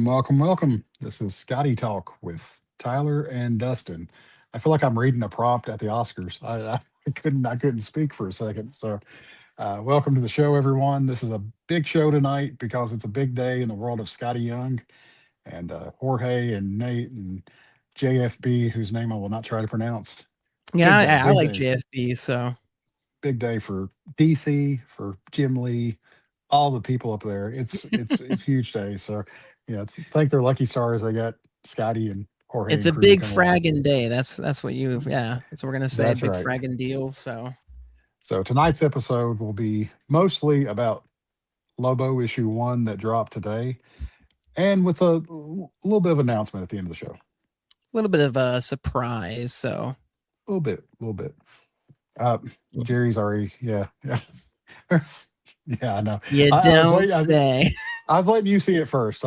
Welcome. This is Scotty Talk with Tyler and Dustin. I feel like I'm reading a prompt at the Oscars. I couldn't speak for a second. So, welcome to the show, everyone. This is a big show tonight because it's a big day in the world of Scotty Young and Jorge and Nate and JFB, whose name I will not try to pronounce. Yeah, Big day, I big like day, JFB. So big day for DC, for Jim Lee, all the people up there. It's a huge day. So, thank their lucky stars. They got Scotty and Jorge it's and a crew to big come along. fragging day. That's what you. Yeah, that's what we're gonna say. That's Big right. fragging deal. So So tonight's episode will be mostly about Lobo issue one that dropped today, and with little bit of announcement at the end of the show. a little bit of a surprise. So A little bit. Uh, Jerry's already, yeah. Yeah, I know. you I was don't waiting. say. I was letting you see it first.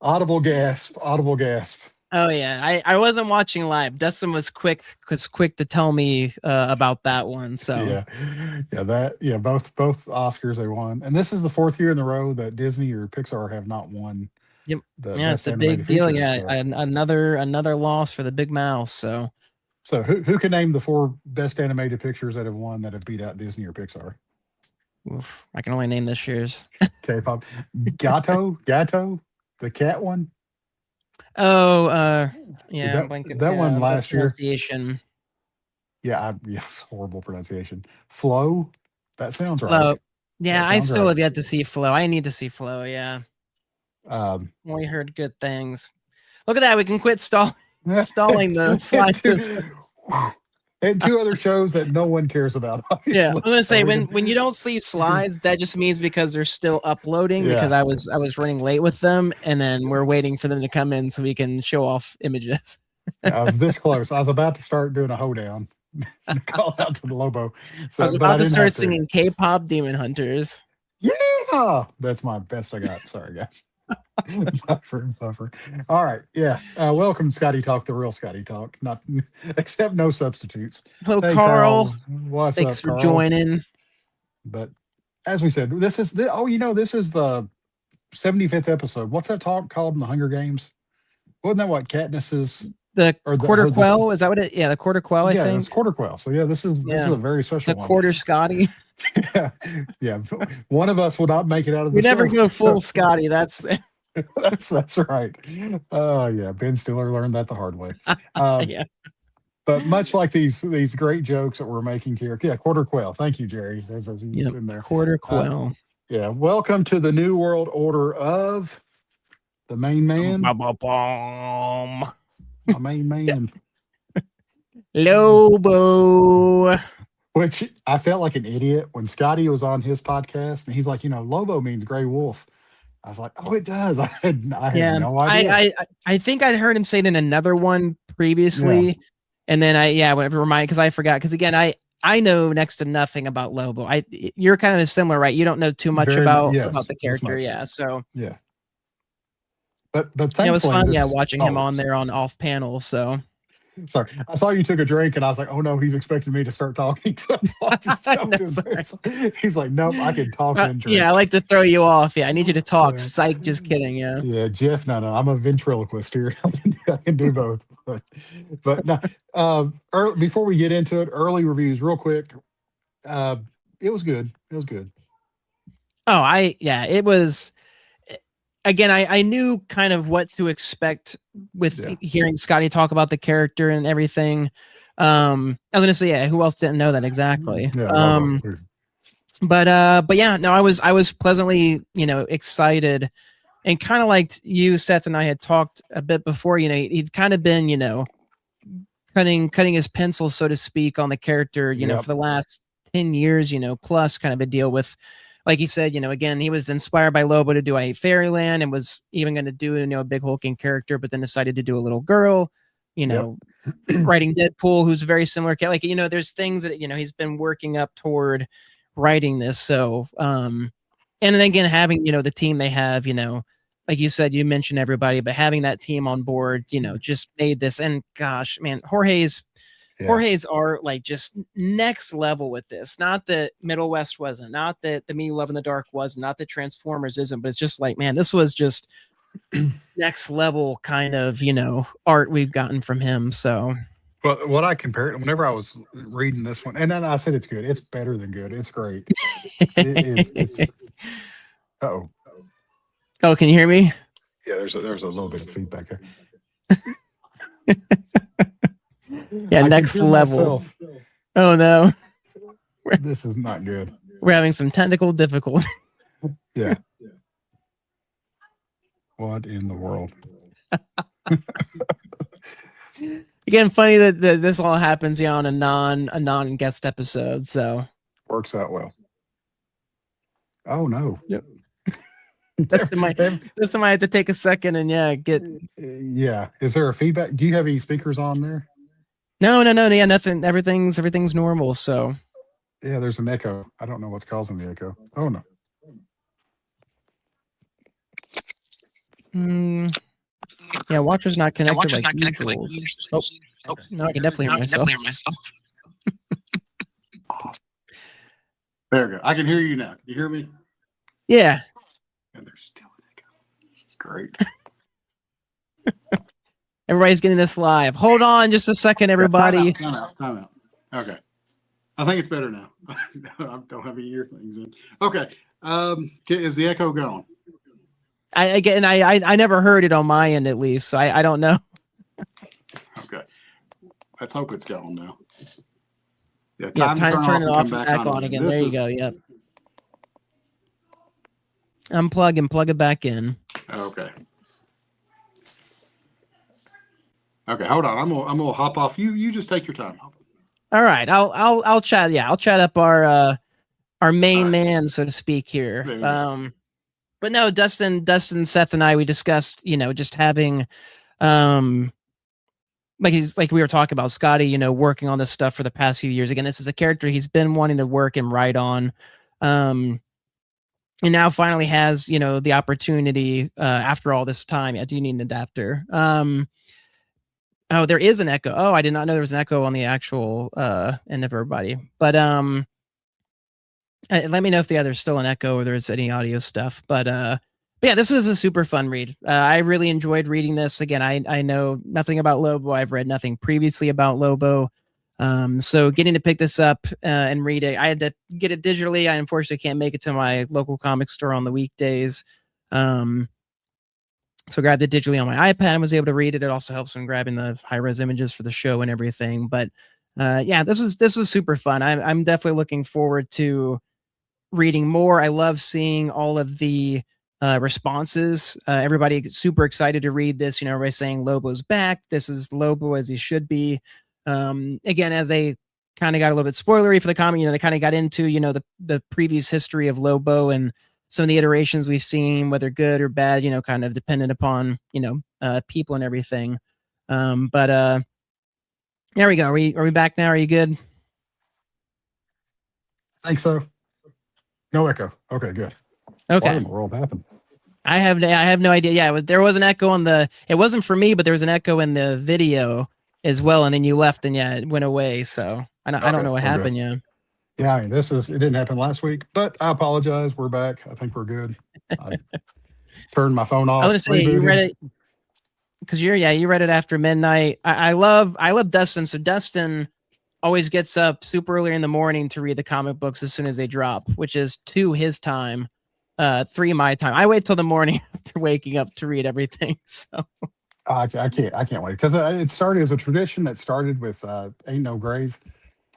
Audible gasp. Audible gasp. Oh yeah, I wasn't watching live. Dustin was quick to tell me about that one. So Yeah, both Oscars they won, and this is the fourth year in a row that Disney or Pixar have not won yep, the yeah, it's best a big animated deal. feature. Yeah, So, another loss for the big mouse. So who can name the four best animated pictures that have won that have beat out Disney or Pixar? oof, I can only name this year's. K-pop, Gato, the cat one. Oh, yeah, I'm That blanking. that one The last year. pronunciation. Yeah, horrible pronunciation. Flow. That sounds right. Flo. Yeah, That I sounds still right. have yet to see Flo. I need to see Flo. Yeah, Um, only heard good things. Look at that. We can quit stalling the slides. and two other shows that no one cares about. Yeah, I'm Obviously, gonna so say we when you don't see slides, that just means because they're still uploading. Because yeah, I was running late with them, and then we're waiting for them to come in so we can show off images. I was this close. I was about to start doing a hoedown, call out to the Lobo. I was But I about to didn't have start to. singing K-pop Demon Hunters. Yeah, that's my best I got. Sorry, guys. Buffer. All right. Yeah. Welcome, Scotty Talk, the real Scotty Talk. Not except no substitutes. Hello, Hey, Carl. Carl. What's Thanks up, for Carl? joining. But as we said, this is the 75th episode. What's that talk called in the Hunger Games? Wasn't that what Katniss is? The Or quarter this? quell, is that what it? Yeah, the quarter quell. I Yeah, think. it's quarter quell. So yeah, this is Yeah, a very it's special a one. quarter Scotty. Yeah, yeah. One of us will not make it out of We the never show. go full Scotty. That's That's right. Oh yeah, Ben Stiller learned that the hard way. Um, yeah. but much like these great jokes that we're making here, yeah, quarter quail. Thank you, Jerry, as he's Yep. in there. Quarter Uh, quell. yeah, welcome to the new world order of the main man, Ba-ba-bum. my main man. Lobo. Which I felt like an idiot when Scotty was on his podcast, and he's like, Lobo means gray wolf. I was like, oh, it does. I had Yeah, no idea. I think I'd heard him say it in another one Yeah, previously, and then whatever remind because I forgot because again I know next to nothing about Lobo. You're kind of similar, right? You don't know too much very much. about Yes, the this character, much. yeah. So Yeah, but it was thankfully fun, yeah, this. watching him Oh, on there on off panel. So sorry. I saw you took a drink, and I was like, "Oh no, he's expecting me to start talking." So I just no, jumped in there. sorry. So he's like, "Nope, I can talk and Yeah, I drink." like to throw you off. Yeah, I need you to talk. Yeah, Psych, just kidding. Yeah. yeah, Jeff. No, I'm a ventriloquist here. I can do both. But no. Before we get into it, early reviews, real quick. Uh, it was good. It was good. Oh, it was. Again, I knew kind of what to expect with Yeah. hearing Scotty talk about the character and everything. I was gonna say, yeah, who else didn't know that exactly? Yeah, Lobo. But yeah, no, I was pleasantly, excited and kind of liked you, Seth, and I had talked a bit before. He'd kind of been, cutting his pencil, so to speak, on the character, Yep. for the last 10 years, plus kind of a deal with. Like he said, again, he was inspired by Lobo to do I Hate Fairyland and was even going to do, a big hulking character, but then decided to do a little girl, Yep. writing Deadpool, who's a very similar. Like, there's things that, he's been working up toward writing this. So, and then again, having, the team they have, like you said, you mentioned everybody, but having that team on board, just made this. And gosh, man, Jorge's Yeah. Jorge's art, like, just next level with this. Not that Middle West wasn't, not that the Me Love in the Dark was, not that Transformers isn't, but it's just like, man, this was just next level kind of, art we've gotten from him. So But what I compared, whenever I was reading this one, and then I said it's good. It's better than good. It's great. It's. Oh, oh, can you hear me? yeah. There's a little bit of feedback there. Yeah, I next can hear level. myself. Oh no, This is not good. we're having some technical difficulty. Yeah. What in the world? Again, funny that this all happens, on a non guest episode. So Works out well. Oh no. Yep. That's my this time I had to take a second and get. Yeah. Is there a feedback? Do you have any speakers on there? No, yeah, nothing. Everything's normal. So Yeah, there's an echo. I don't know what's causing the echo. Oh no. Yeah, Watcher's not connected like usual. Oh, no, I can definitely hear myself. There we go. I can hear you now. Can you hear me? Yeah. And there's still an echo. This is great. Everybody's getting this live. Hold on just a second, everybody. Time out. Okay. I think it's better now. I don't have any ear things in. Okay. Is the echo gone? I never heard it on my end, at least, so I don't know. Okay. Let's hope it's gone now. Yeah, time to turn it off and back on again. There you go. Yep. Unplug and plug it back in. Okay. Okay, hold on. I'm gonna hop off. You just take your time. All right. I'll chat. Yeah, I'll chat up our main man, so to speak, here. But no, Dustin, Seth, and I, we discussed, just having, like we were talking about Skottie, working on this stuff for the past few years. Again, this is a character he's been wanting to work and write on, and now finally has, the opportunity after all this time. I do need an adapter. Oh, there is an echo. Oh, I did not know there was an echo on the actual end of everybody. But let me know if there's still an echo or there's any audio stuff. But yeah, this is a super fun read. I really enjoyed reading this. Again, I know nothing about Lobo. I've read nothing previously about Lobo. So getting to pick this up and read it, I had to get it digitally. I unfortunately can't make it to my local comic store on the weekdays. So I grabbed it digitally on my iPad and was able to read it. It also helps when grabbing the high-res images for the show and everything. But yeah, this was super fun. I'm definitely looking forward to reading more. I love seeing all of the responses. Everybody super excited to read this. Everybody saying Lobo's back. This is Lobo as he should be. Again, as they kind of got a little bit spoilery for the comic, they kind of got into, the previous history of Lobo and some of the iterations we've seen, whether good or bad, kind of dependent upon, people and everything. But there we go. Are we back now? Are you good? I think so. No echo. Okay, good. Okay. What in the world happened? I have no idea. Yeah, there was an echo on it wasn't for me, but there was an echo in the video as well. And then you left and it went away. So I don't know what happened. Yeah. Yeah, I mean, it didn't happen last week, but I apologize. We're back. I think we're good. I turned my phone off. I was gonna say you read it because you read it after midnight. I love Dustin. So Dustin always gets up super early in the morning to read the comic books as soon as they drop, which is 2 his time, 3 my time. I wait till the morning after waking up to read everything. So I can't wait because it started as a tradition that started with Ain't No Grave.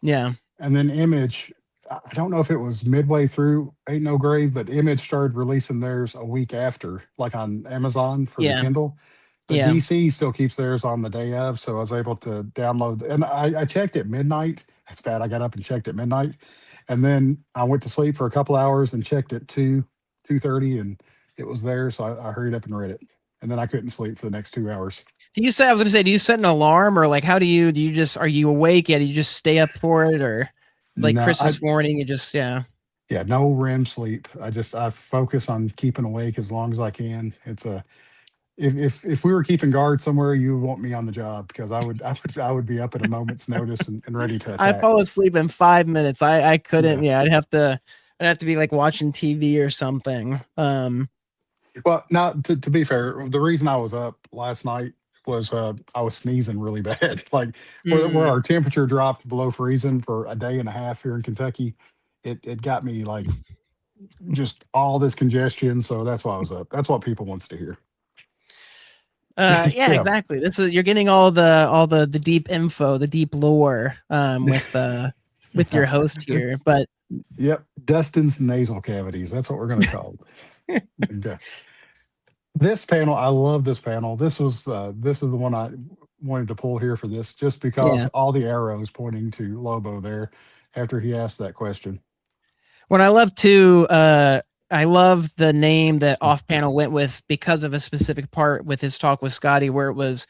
Yeah. And then Image, I don't know if it was midway through Ain't No Grave, but Image started releasing theirs a week after, like on Amazon for the Kindle. But DC still keeps theirs on the day of, so I was able to download. And I checked at midnight. That's bad. I got up and checked at midnight, and then I went to sleep for a couple hours and checked at 2:30, and it was there. So I hurried up and read it, and then I couldn't sleep for the next 2 hours. Do you set an alarm, or like how do you just, are you awake? Yeah, do you just stay up for it, or like no, Christmas morning? You just yeah, no REM sleep. I focus on keeping awake as long as I can. if we were keeping guard somewhere, you would want me on the job because I would be up at a moment's notice and ready to I attack. fall asleep in 5 minutes. I couldn't. Yeah. Yeah, I'd have to be like watching TV or something. Well, now to be fair, the reason I was up last night was I was sneezing really bad. Like where Mm. our temperature dropped below freezing for a day and a half here in Kentucky, it got me like just all this congestion. So that's why I was up. That's what people wants to hear. Yeah, Yeah. exactly. This is you're getting all the deep info, the deep lore with your host here. But Yep. Dustin's nasal cavities. That's what we're going to call it. Okay. This panel, I love this panel. This is the one I wanted to pull here for this, just because yeah, all the arrows pointing to Lobo there after he asked that question. what I love too, I love the name that Off Panel went with because of a specific part with his talk with Skottie, where it was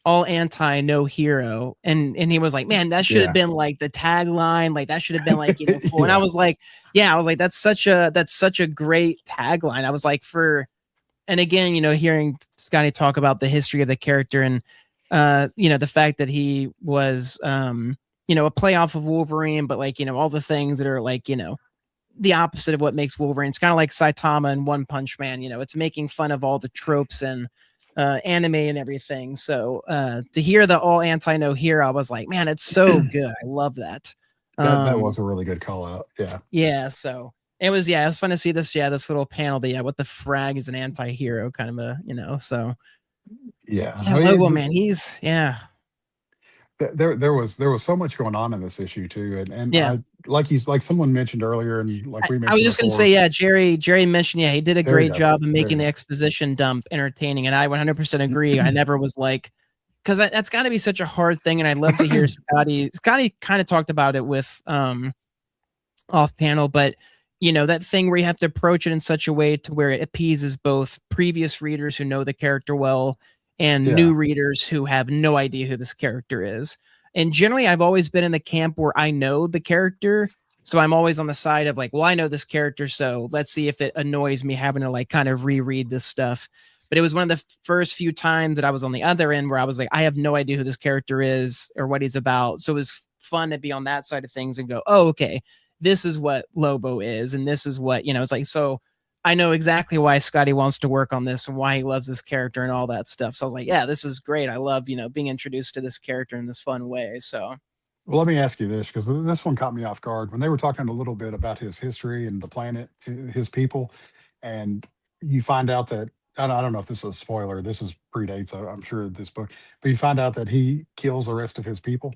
all anti, no hero, and he was like, man, that should have Yeah. been like the tagline, like that should have been like full. And I Yeah. was like, yeah, I was like, that's such a great tagline. I was like, and again, hearing Skottie talk about the history of the character and the fact that he was a playoff of Wolverine, but like all the things that are like the opposite of what makes Wolverine. It's kind of like Saitama and One Punch Man. It's making fun of all the tropes and anime and everything. So to hear the all anti no hero, I was like, man, it's so good. I love that. That was a really good call out. Yeah. Yeah. So it was fun to see this. Yeah, this little panel. That what the frag is an anti-hero kind of So Yeah. yeah, Lobo, man, he's there was so much going on in this issue too. And yeah. I like someone mentioned earlier, and like we I was mentioned just gonna before. say, yeah, Jerry mentioned, yeah, he did a There you great go. job of There making you the go. exposition dump entertaining, and I 100% agree. I never was like, because that's got to be such a hard thing, and I'd love to hear Skottie. Skottie kind of talked about it with off panel, but that thing where you have to approach it in such a way to where it appeases both previous readers who know the character well and Yeah. new readers who have no idea who this character is. And generally, I've always been in the camp where I know the character. So I'm always on the side of like, well, I know this character, so let's see if it annoys me having to like kind of reread this stuff. But it was one of the first few times that I was on the other end where I was like, I have no idea who this character is or what he's about. So it was fun to be on that side of things and go, oh, okay, this is what Lobo is. And this is what, it's like, so I know exactly why Skottie wants to work on this and why he loves this character and all that stuff. So I was like, yeah, this is great. I love, being introduced to this character in this fun way. So Well, let me ask you this, because this one caught me off guard when they were talking a little bit about his history and the planet, his people, and you find out that I don't know if this is a spoiler. This is predates, I'm sure, this book, but you find out that he kills the rest of his people,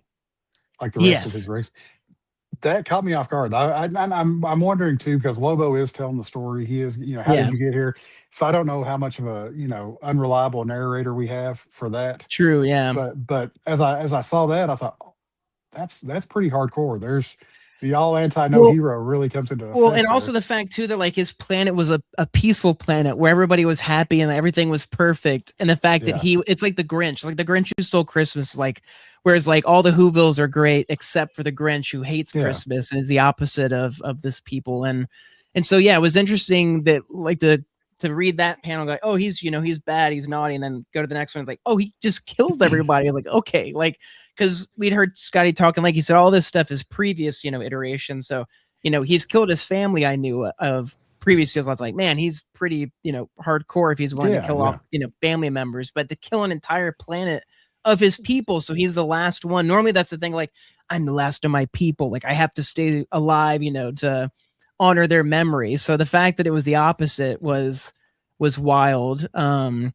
like the rest of his yes. race. That caught me off guard. I'm wondering too, because Lobo is telling the story. He is, how did Yeah. you get here? So I don't know how much of a unreliable narrator we have for that. True. Yeah. But as I saw that, I thought, oh, that's pretty hardcore. There's the all anti no Well, hero really comes into Well, effect and also there. the fact too that like his planet was a peaceful planet where everybody was happy and everything was perfect. And the fact that Yeah, it's like the Grinch, like the Grinch who stole Christmas, like whereas like all the Whovilles are great except for the Grinch who hates yeah, Christmas and is the opposite of this people. And so yeah, it was interesting that like to read that panel, like, oh, he's bad, he's naughty, and then go to the next one, it's like, oh, he just kills everybody. Like, okay, like because we'd heard Skottie talking, like you said, all this stuff is previous, iterations. So he's killed his family. I knew of previous years. I was like, man, he's pretty, hardcore if he's willing to yeah, kill off, yeah, family members, but to kill an entire planet of his people. So he's the last one. Normally that's the thing. Like I'm the last of my people. Like I have to stay alive, to honor their memory. So the fact that it was the opposite was wild. yeah. I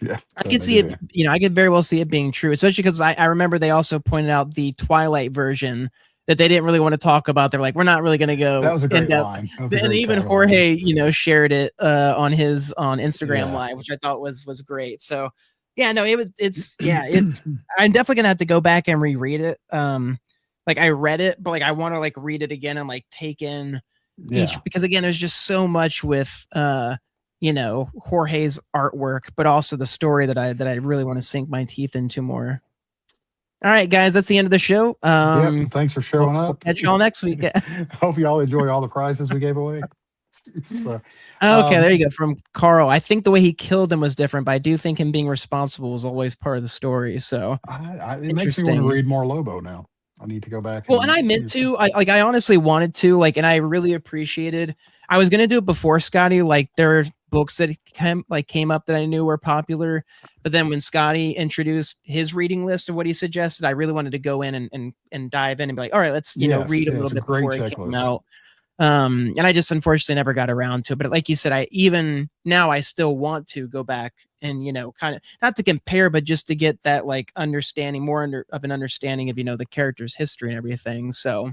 That could made see it. it, I could very well see it being true, especially because I remember they also pointed out the Twilight version that they didn't really want to talk about. They're like, we're not really going to That go was a in great depth. line. That was a And great even tagline. Jorge, shared it on Instagram Yeah. Live, which I thought was great. So yeah, no, it's I'm definitely gonna have to go back and reread it. Like I read it, but like I want to like read it again and like take in each Yeah. because again, there's just so much with Jorge's artwork, but also the story that I really want to sink my teeth into more. All right, guys, that's the end of the show. Yep. Thanks for We'll, showing we'll up. catch y'all next week. Hope y'all enjoy all the prizes we gave away. So, Oh, okay, there um, you go. From Carl. I think the way he killed him was different, but I do think him being responsible was always part of the story. So it makes me want to interesting. read more Lobo now. I need to go back Well, and and I meant to. I honestly wanted to, like, and I really appreciated. I was gonna do it before Skottie. Like, there are books that came up that I knew were popular, but then when Skottie introduced his reading list of what he suggested, I really wanted to go in and dive in and be like, all right, let's yes, read a yeah, little it's a bit great before it came checklist. out. And I just unfortunately never got around to it. But like you said, I even now I still want to go back and kind of not to compare, but just to get that like understanding more of an understanding of the character's history and everything. So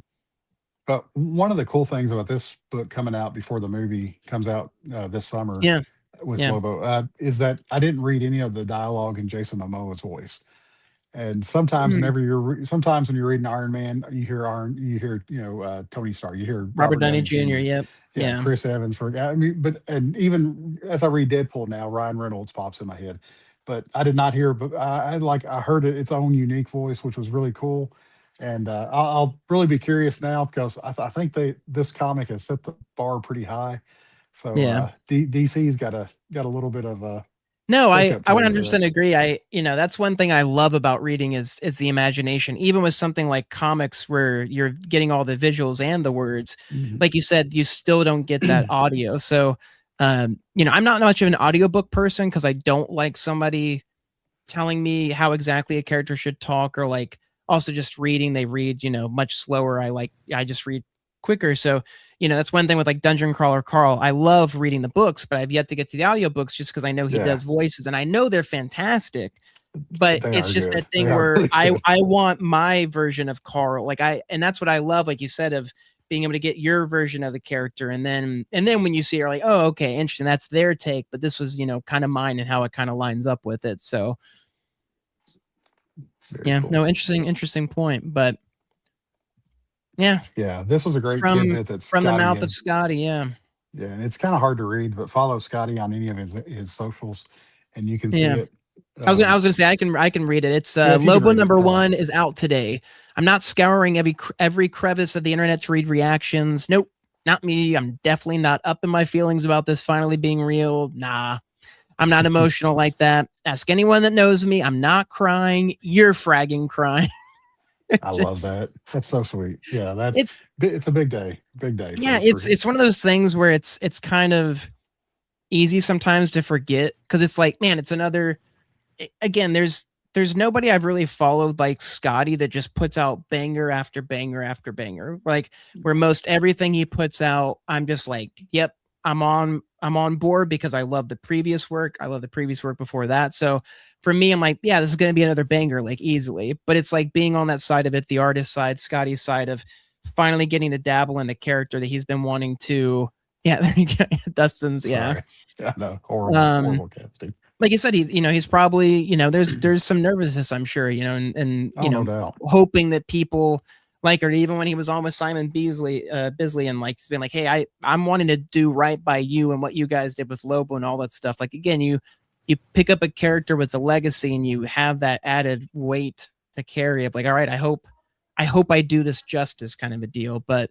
But one of the cool things about this book coming out before the movie comes out this summer yeah, with yeah, Lobo is that I didn't read any of the dialogue in Jason Momoa's voice. And sometimes, mm, whenever sometimes when you're reading Iron Man, you hear Tony Stark, you hear Robert Robert Downey Downey Jr. Jr., Yep, yeah, yeah, Chris Evans. For I mean, but and even as I read Deadpool now, Ryan Reynolds pops in my head. But I did not hear, but I heard its own unique voice, which was really cool. And I'll really be curious now because I think this comic has set the bar pretty high. So yeah. DC's got a little bit of a No, catch I up I to do with 100% agree. That's one thing I love about reading is the imagination. Even with something like comics where you're getting all the visuals and the words, that. like you said, you still don't get that audio. So, I'm not much of an audiobook person because I don't like somebody telling me how exactly a character should talk, or like also just reading. They read much slower. I just read quicker. So that's one thing with like Dungeon Crawler Carl. I love reading the books, but I've yet to get to the audiobooks just because I know he Yeah, does voices and I know they're fantastic. But they it's are just good. that They thing are where really I good. I want my version of Carl. And that's what I love, like you said, of being able to get your version of the character, and then when you see, you're like, oh, okay, interesting, that's their take, but this was kind of mine and how it kind of lines up with it. So Very yeah, cool. no, interesting point. But yeah, Yeah, this was a great from tidbit that from the Scotty mouth of had. Skottie, yeah. Yeah, and it's kind of hard to read, but follow Scotty on any of his socials, and you can see Yeah. it. I was gonna say I can read it. It's Yeah, if you can Lobo read it, number one is out today. I'm not scouring every crevice of the internet to read reactions. Nope, not me. I'm definitely not up in my feelings about this finally being real. Nah, I'm not emotional like that. Ask anyone that knows me. I'm not crying. You're fragging crying. I love Just that. That's so sweet. Yeah, it's it's a big day yeah, for him. it's one of those things where it's kind of easy sometimes to forget because it's like, man, it's another. Again, there's nobody I've really followed like Skottie that just puts out banger after banger after banger. Like where most everything he puts out, I'm just like, yep, I'm on board because I love the previous work. I love the previous work before that. So for me, I'm like, yeah, this is gonna be another banger, like easily. But it's like being on that side of it, the artist side, Skottie's side of finally getting to dabble in the character that he's been wanting to. Yeah, there you go. Dustin's, yeah. Sorry, I know, Um, horrible casting. like you said, he's probably, there's some nervousness, I'm sure, and Oh, no doubt. hoping that people like her. Even when he was on with Simon Bisley, and like, it's been like, hey, I'm wanting to do right by you and what you guys did with Lobo and all that stuff. Like, again, you pick up a character with a legacy and you have that added weight to carry of like, all right, I hope I do this justice, kind of a deal. But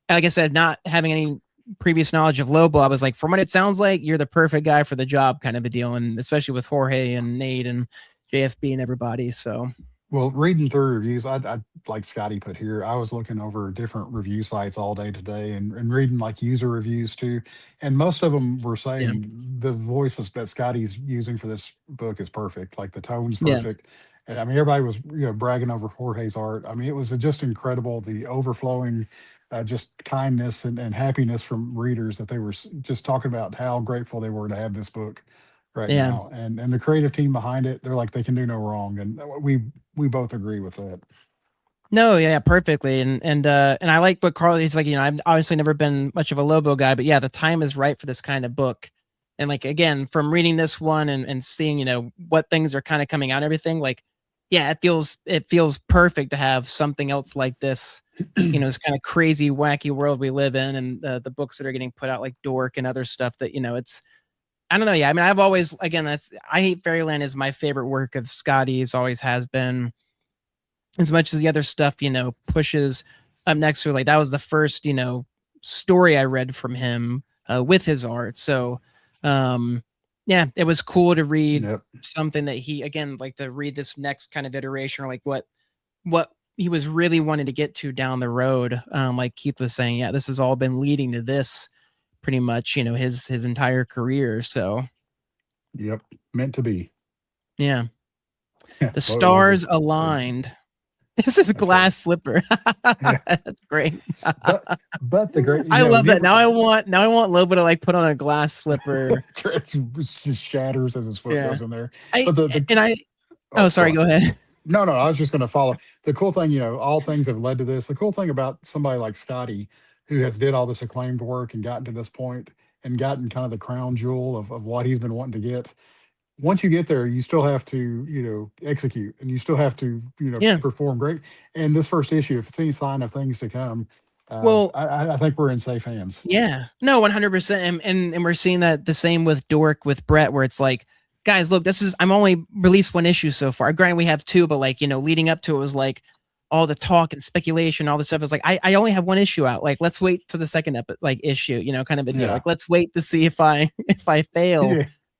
like I said, not having any previous knowledge of Lobo, I was like, from what it sounds like, you're the perfect guy for the job, kind of a deal. And especially with Jorge and Nate and JFB and everybody. So Well, reading through reviews, I like Scotty put here. I was looking over different review sites all day today, and reading like user reviews too. And most of them were yeah, saying the voices that Scotty's using for this book is perfect. Like the tone's yeah, perfect. And I mean, everybody was bragging over Jorge's art. I mean, it was just incredible. The overflowing, just kindness and happiness from readers that they were just talking about how grateful they were to have this book right yeah. now, and the creative team behind it. They're like they can do no wrong, and we both agree with that. No, yeah, perfectly. And I like what Carl, he's like, I've obviously never been much of a Lobo guy, but yeah, the time is right for this kind of book. And like, again, from reading this one and seeing, what things are kind of coming out and everything, like, yeah, it feels perfect to have something else like this, this kind of crazy, wacky world we live in, and the books that are getting put out like Dork and other stuff that, it's, I don't know. Yeah. I mean, I've always, again, I Hate Fairyland is my favorite work of Scottie's, always has been, as much as the other stuff, pushes up next to it. Like that was the first, story I read from him. with his art. So, um, yeah, it was cool to read Yep. something that he again like to read this next kind of iteration or like what he was really wanting to get to down the road. Like Keith was saying, yeah, this has all been leading to this pretty much, his entire career. So Yep. Meant to be. yeah, Yeah. the Lobo. stars aligned. This is a That's right. glass slipper. Yeah. That's great. But the great, I love that. never Now I want Lobo to like put on a glass slipper. it just shatters as his foot Yeah. goes in there. I But the and I oh, oh go sorry, on. go ahead. No, I was just going to follow. The cool thing, all things have led to this. The cool thing about somebody like Skottie, who has did all this acclaimed work and gotten to this point and gotten kind of the crown jewel of what he's been wanting to get. Once you get there, you still have to, execute, and you still have to, Yeah. perform great. And this first issue, if it's any sign of things to come, Well, I think we're in safe hands. yeah. No, 100%. And we're seeing that the same with Dork with Brett, where it's like, guys, look, I'm only released one issue so far. Granted, we have two, but like, leading up to it was like all the talk and speculation, all this stuff is like, I only have one issue out. Like, let's wait to the second issue, kind of a deal. Yeah. Like, let's wait to see if I if I fail.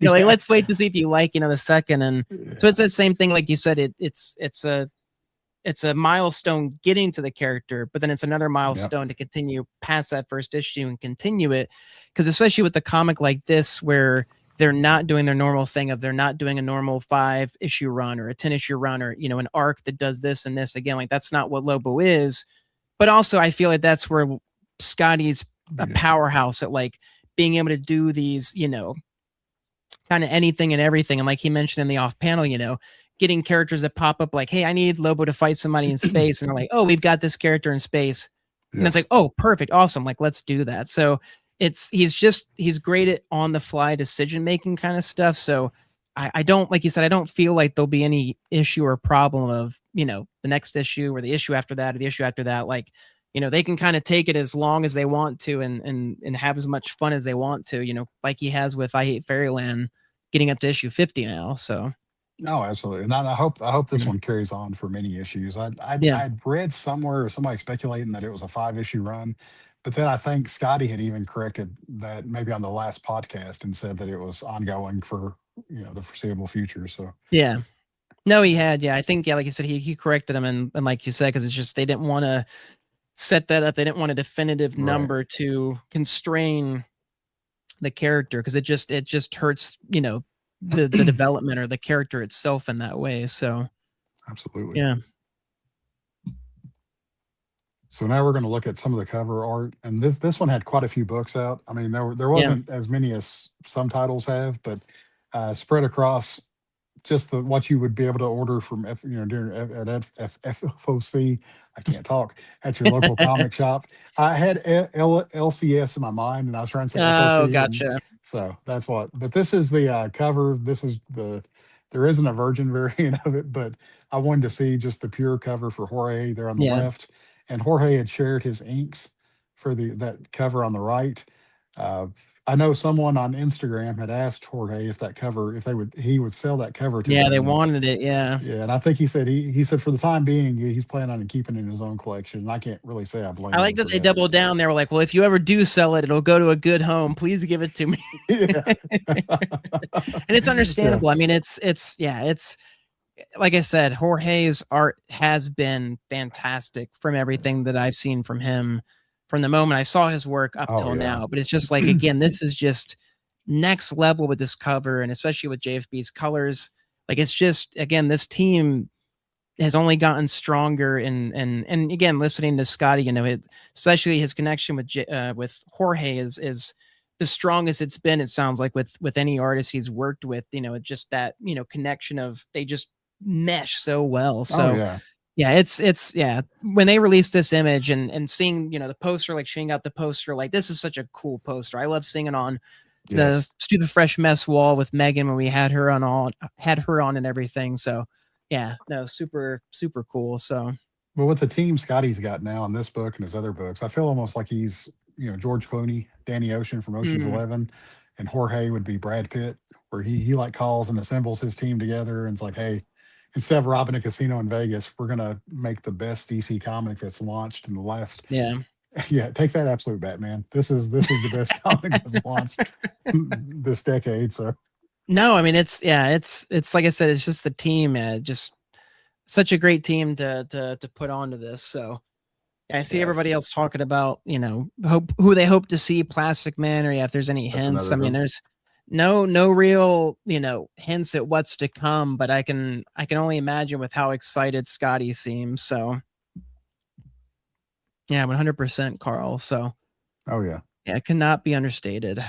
Yeah. Like Yeah. let's wait to see if you like, the second. And so it's the same thing, like you said, it's a milestone getting to the character, but then it's another Yep. milestone to continue past that first issue and continue it. Because especially with the comic like this, where they're not doing their normal thing of they're not doing a normal 5-issue run or a 10-issue run or an arc that does this and this again. Like that's not what Lobo is. But also, I feel like that's where Skottie's a powerhouse at like being able to do these, kind of anything and everything. And like he mentioned in the off panel, getting characters that pop up like, hey, I need Lobo to fight somebody in space. And they're like, oh, we've got this character in space. And it's like, oh, perfect. Awesome. Like, let's do that. So he's great at on the fly decision making kind of stuff. So I don't, like you said, I don't feel like there'll be any issue or problem of, the next issue or the issue after that or the issue after that. Like, they can kind of take it as long as they want to and have as much fun as they want to, like he has with I Hate Fairyland getting up to issue 50 now. So No, absolutely, and I hope this one carries on for many issues. yeah. I'd read somewhere or somebody speculating that it was a 5-issue run, but then I think Skottie had even corrected that maybe on the last podcast and said that it was ongoing for the foreseeable future. So Yeah. No, he had. Yeah. I think, yeah, like you said, he corrected him. And like you said, because it's just they didn't want to set that up. They didn't want a definitive right, number to constrain the character because it just hurts, the development or the character itself in that way. So absolutely. yeah. So now we're going to look at some of the cover art, and this one had quite a few books out. I mean, there Yeah. wasn't as many as some titles have, but spread across just what you would be able to order from during at FOC. I can't talk at your local comic shop. I had LCS in my mind, and I was trying to say Oh, FOC, and gotcha. so that's what. But this is the cover. This is there isn't a virgin variant of it, but I wanted to see just the pure cover for Jorge there on the Yeah. left, and Jorge had shared his inks for that cover on the right. Uh, I know someone on Instagram had asked Jorge if that cover, if he would sell that cover to Yeah. They them. And wanted it. Yeah. yeah, and I think he said for the time being, he's planning on keeping it in his own collection. And I can't really say I blame I him like that for they that. doubled down. They were like, well, if you ever do sell it, it'll go to a good home. Please give it to me. Yeah. And it's understandable. I mean, it's like I said, Jorge's art has been fantastic from everything that I've seen from him from the moment I saw his work up till now. But it's just like, again, this is just next level with this cover and especially with JFB's colors. Like it's just, again, this team has only gotten stronger and again, listening to Skottie, especially his connection with Jorge is the strongest it's been. It sounds like with any artist he's worked with, just that, connection of they just mesh so well. So yeah, it's yeah. When they released this image and seeing, the poster, like Shane got the poster, like this is such a cool poster. I love seeing it on the Stupid Fresh Mess wall with Megan when we had her on and everything. So yeah, no, super, super cool. So well, with the team Skottie's got now in this book and his other books, I feel almost like he's, George Clooney, Danny Ocean from Ocean's 11, and Jorge would be Brad Pitt, where he like calls and assembles his team together and it's like, hey, instead of robbing a casino in Vegas, we're gonna make the best DC comic that's launched in the last Yeah, take that, Absolute Batman. This is the best comic that's launched this decade. So No, I mean it's like I said, it's just the team, just such a great team to put onto this. So I see yes, everybody else talking about, hope who they hope to see Plastic Man, or if there's any that's hints. another I mean, hope. there's no real, hints at what's to come, but I can only imagine with how excited Skottie seems. So yeah, 100% Carl. So Oh yeah. yeah, it cannot be understated.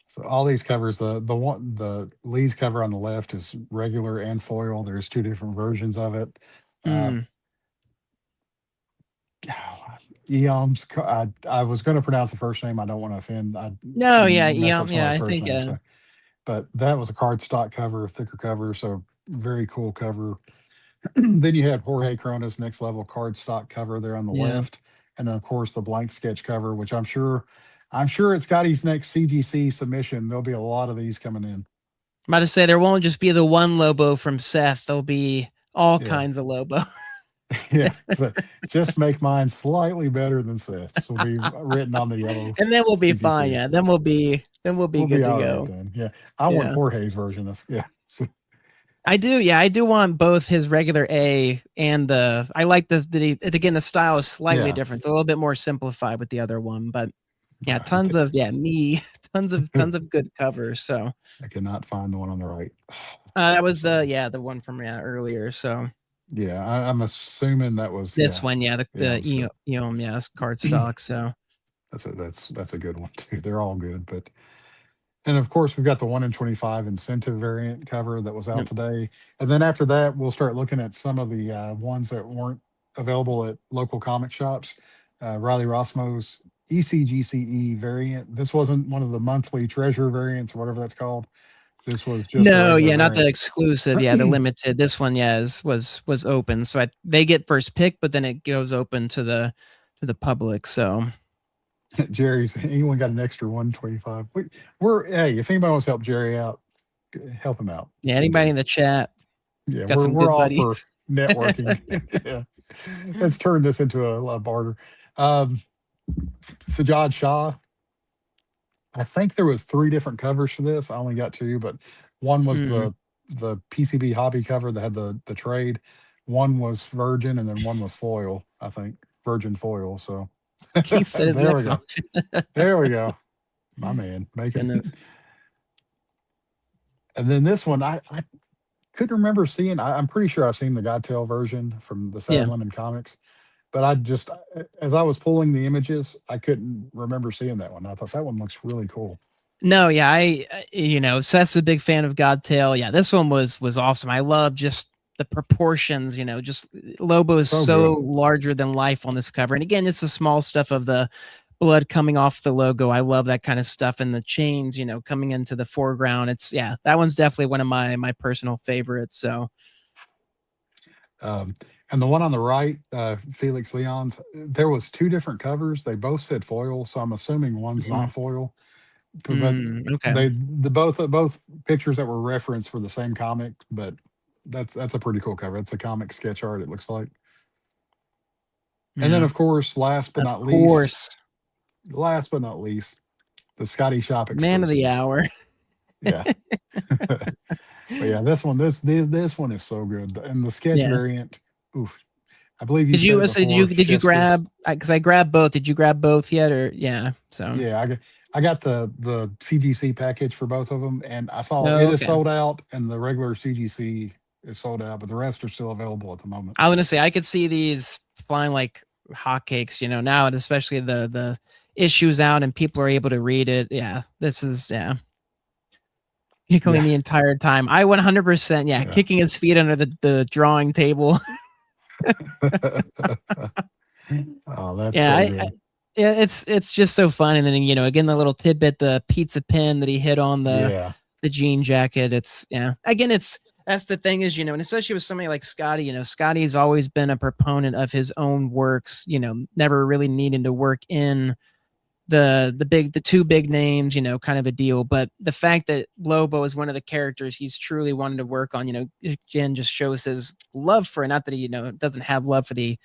So all these covers, the Lee's cover on the left is regular and foil. There's two different versions of it. Uh, Mm. Eom's. I was going to pronounce the first name. I don't want to offend. No, yeah, And mess yeah, up yeah. somebody's I first think name. So, but that was a cardstock cover, thicker cover. So very cool cover. Then you had Jorge Corona's Next Level cardstock cover there on the yeah. left, and then of course the blank sketch cover, which I'm sure it's Scotty's next CGC submission. There'll be a lot of these coming in. I'm about to say there won't just be the one Lobo from Seth. There'll be all Yeah, kinds of Lobo. yeah. So just make mine slightly better than Seth's. Will be written on the yellow And then we'll be fine. CGC. Yeah. Then we'll be We'll be good to all right go. then. Yeah, I want Yeah. Jorge's version of yeah. So, I do. Yeah. I do want both his regular A and I like again, the style is slightly yeah, different. It's a little bit more simplified with the other one, but yeah, I, tons of, tons of good covers. So I cannot find the one on the right. that was the one from earlier. So Yeah, I'm assuming that was this yeah. one, yeah, Yeah, the I'm sure. yes, card stock. So That's a good one too. They're all good, but and of course we've got the 1 in 25 incentive variant cover that was out yep. today, and then after that we'll start looking at some of the ones that weren't available at local comic shops. Riley Rossmo's ECGCE variant. This wasn't one of the monthly treasure variants or whatever that's called. This was just a No, regular yeah, not the variant. exclusive. Yeah, the limited. This one, yeah, was open, so they get first pick, but then it goes open to the public. So Jerry's. Anyone got an extra 125? We're hey, if anybody wants to help Jerry out, help him out. yeah, We'll do anybody it. in the chat Yeah, got we're some we're good all for buddies. networking. Yeah, let's turn this into a barter. Um, Sajad Shah. I think there was three different covers for this. I only got two, but one was Mm. the PCB hobby cover that had the trade. One was Virgin, and then one was foil. I think Virgin foil. So Keith said his there we next go. option. There we go. My man making. Goodness. And then this one, I couldn't remember seeing. I'm pretty sure I've seen the Godtail version from the Sad Yeah. Lemon comics, but I just, as I was pulling the images, I couldn't remember seeing that one. I thought that one looks really cool. No, yeah, Seth's a big fan of Godtail. Yeah, this one was awesome. I love just the proportions. Just Lobo is So so good. larger than life on this cover, and again, it's the small stuff of the blood coming off the logo. I love that kind of stuff, and the chains, coming into the foreground. That one's definitely one of my personal favorites. So Um, and the one on the right, Felix Leon's, there was two different covers. They both said foil, so I'm assuming one's not foil. But okay. both pictures that were referenced were the same comic, but that's a pretty cool cover. It's a comic sketch art, it looks like. And then Yeah, of course, of course, last but not least, the Scotty Shop man of the exclusives. hour. Yeah. But yeah, this one is so good. And the sketch Yeah. variant, oof. I believe you Did said you? it So did before, you? Did you chef's kiss. grab? Because I grabbed both. Did you grab both yet? Or yeah. So. Yeah, I got the CGC package for both of them, and I saw Oh, it is okay. sold out, and the regular CGC is sold out, but the rest are still available at the moment. I was gonna say I could see these flying like hotcakes, now, and especially the issues out and people are able to read it. Yeah, this is giggling Yeah, the entire time. I 100% yeah. kicking his feet under the drawing table. Oh, that's Yeah, so I good. yeah, it's just so fun. And then again the little tidbit, the pizza pin that he hit on Yeah, the jean jacket. It's again, that's the thing is, and especially with somebody like Skottie, Skottie's always been a proponent of his own works, never really needing to work in the two big names, kind of a deal. But the fact that Lobo is one of the characters he's truly wanted to work on, again, just shows his love for it. Not that he, doesn't have love for the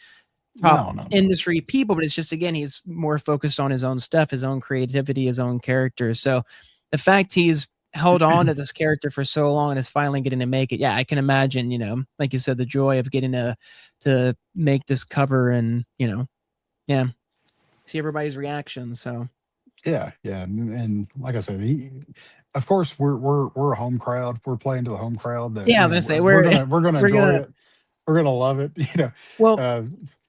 top No, no, no. industry people, but it's just, again, he's more focused on his own stuff, his own creativity, his own character. So the fact he's held on to this character for so long and is finally getting to make it, yeah, I can imagine, like you said, the joy of getting to make this cover and, yeah, see everybody's reactions. So Yeah, yeah, and like I said, of course, we're a home crowd. We're playing to the home crowd that yeah, I was gonna say we're gonna we're enjoy gonna it. We're gonna love it. well, Uh,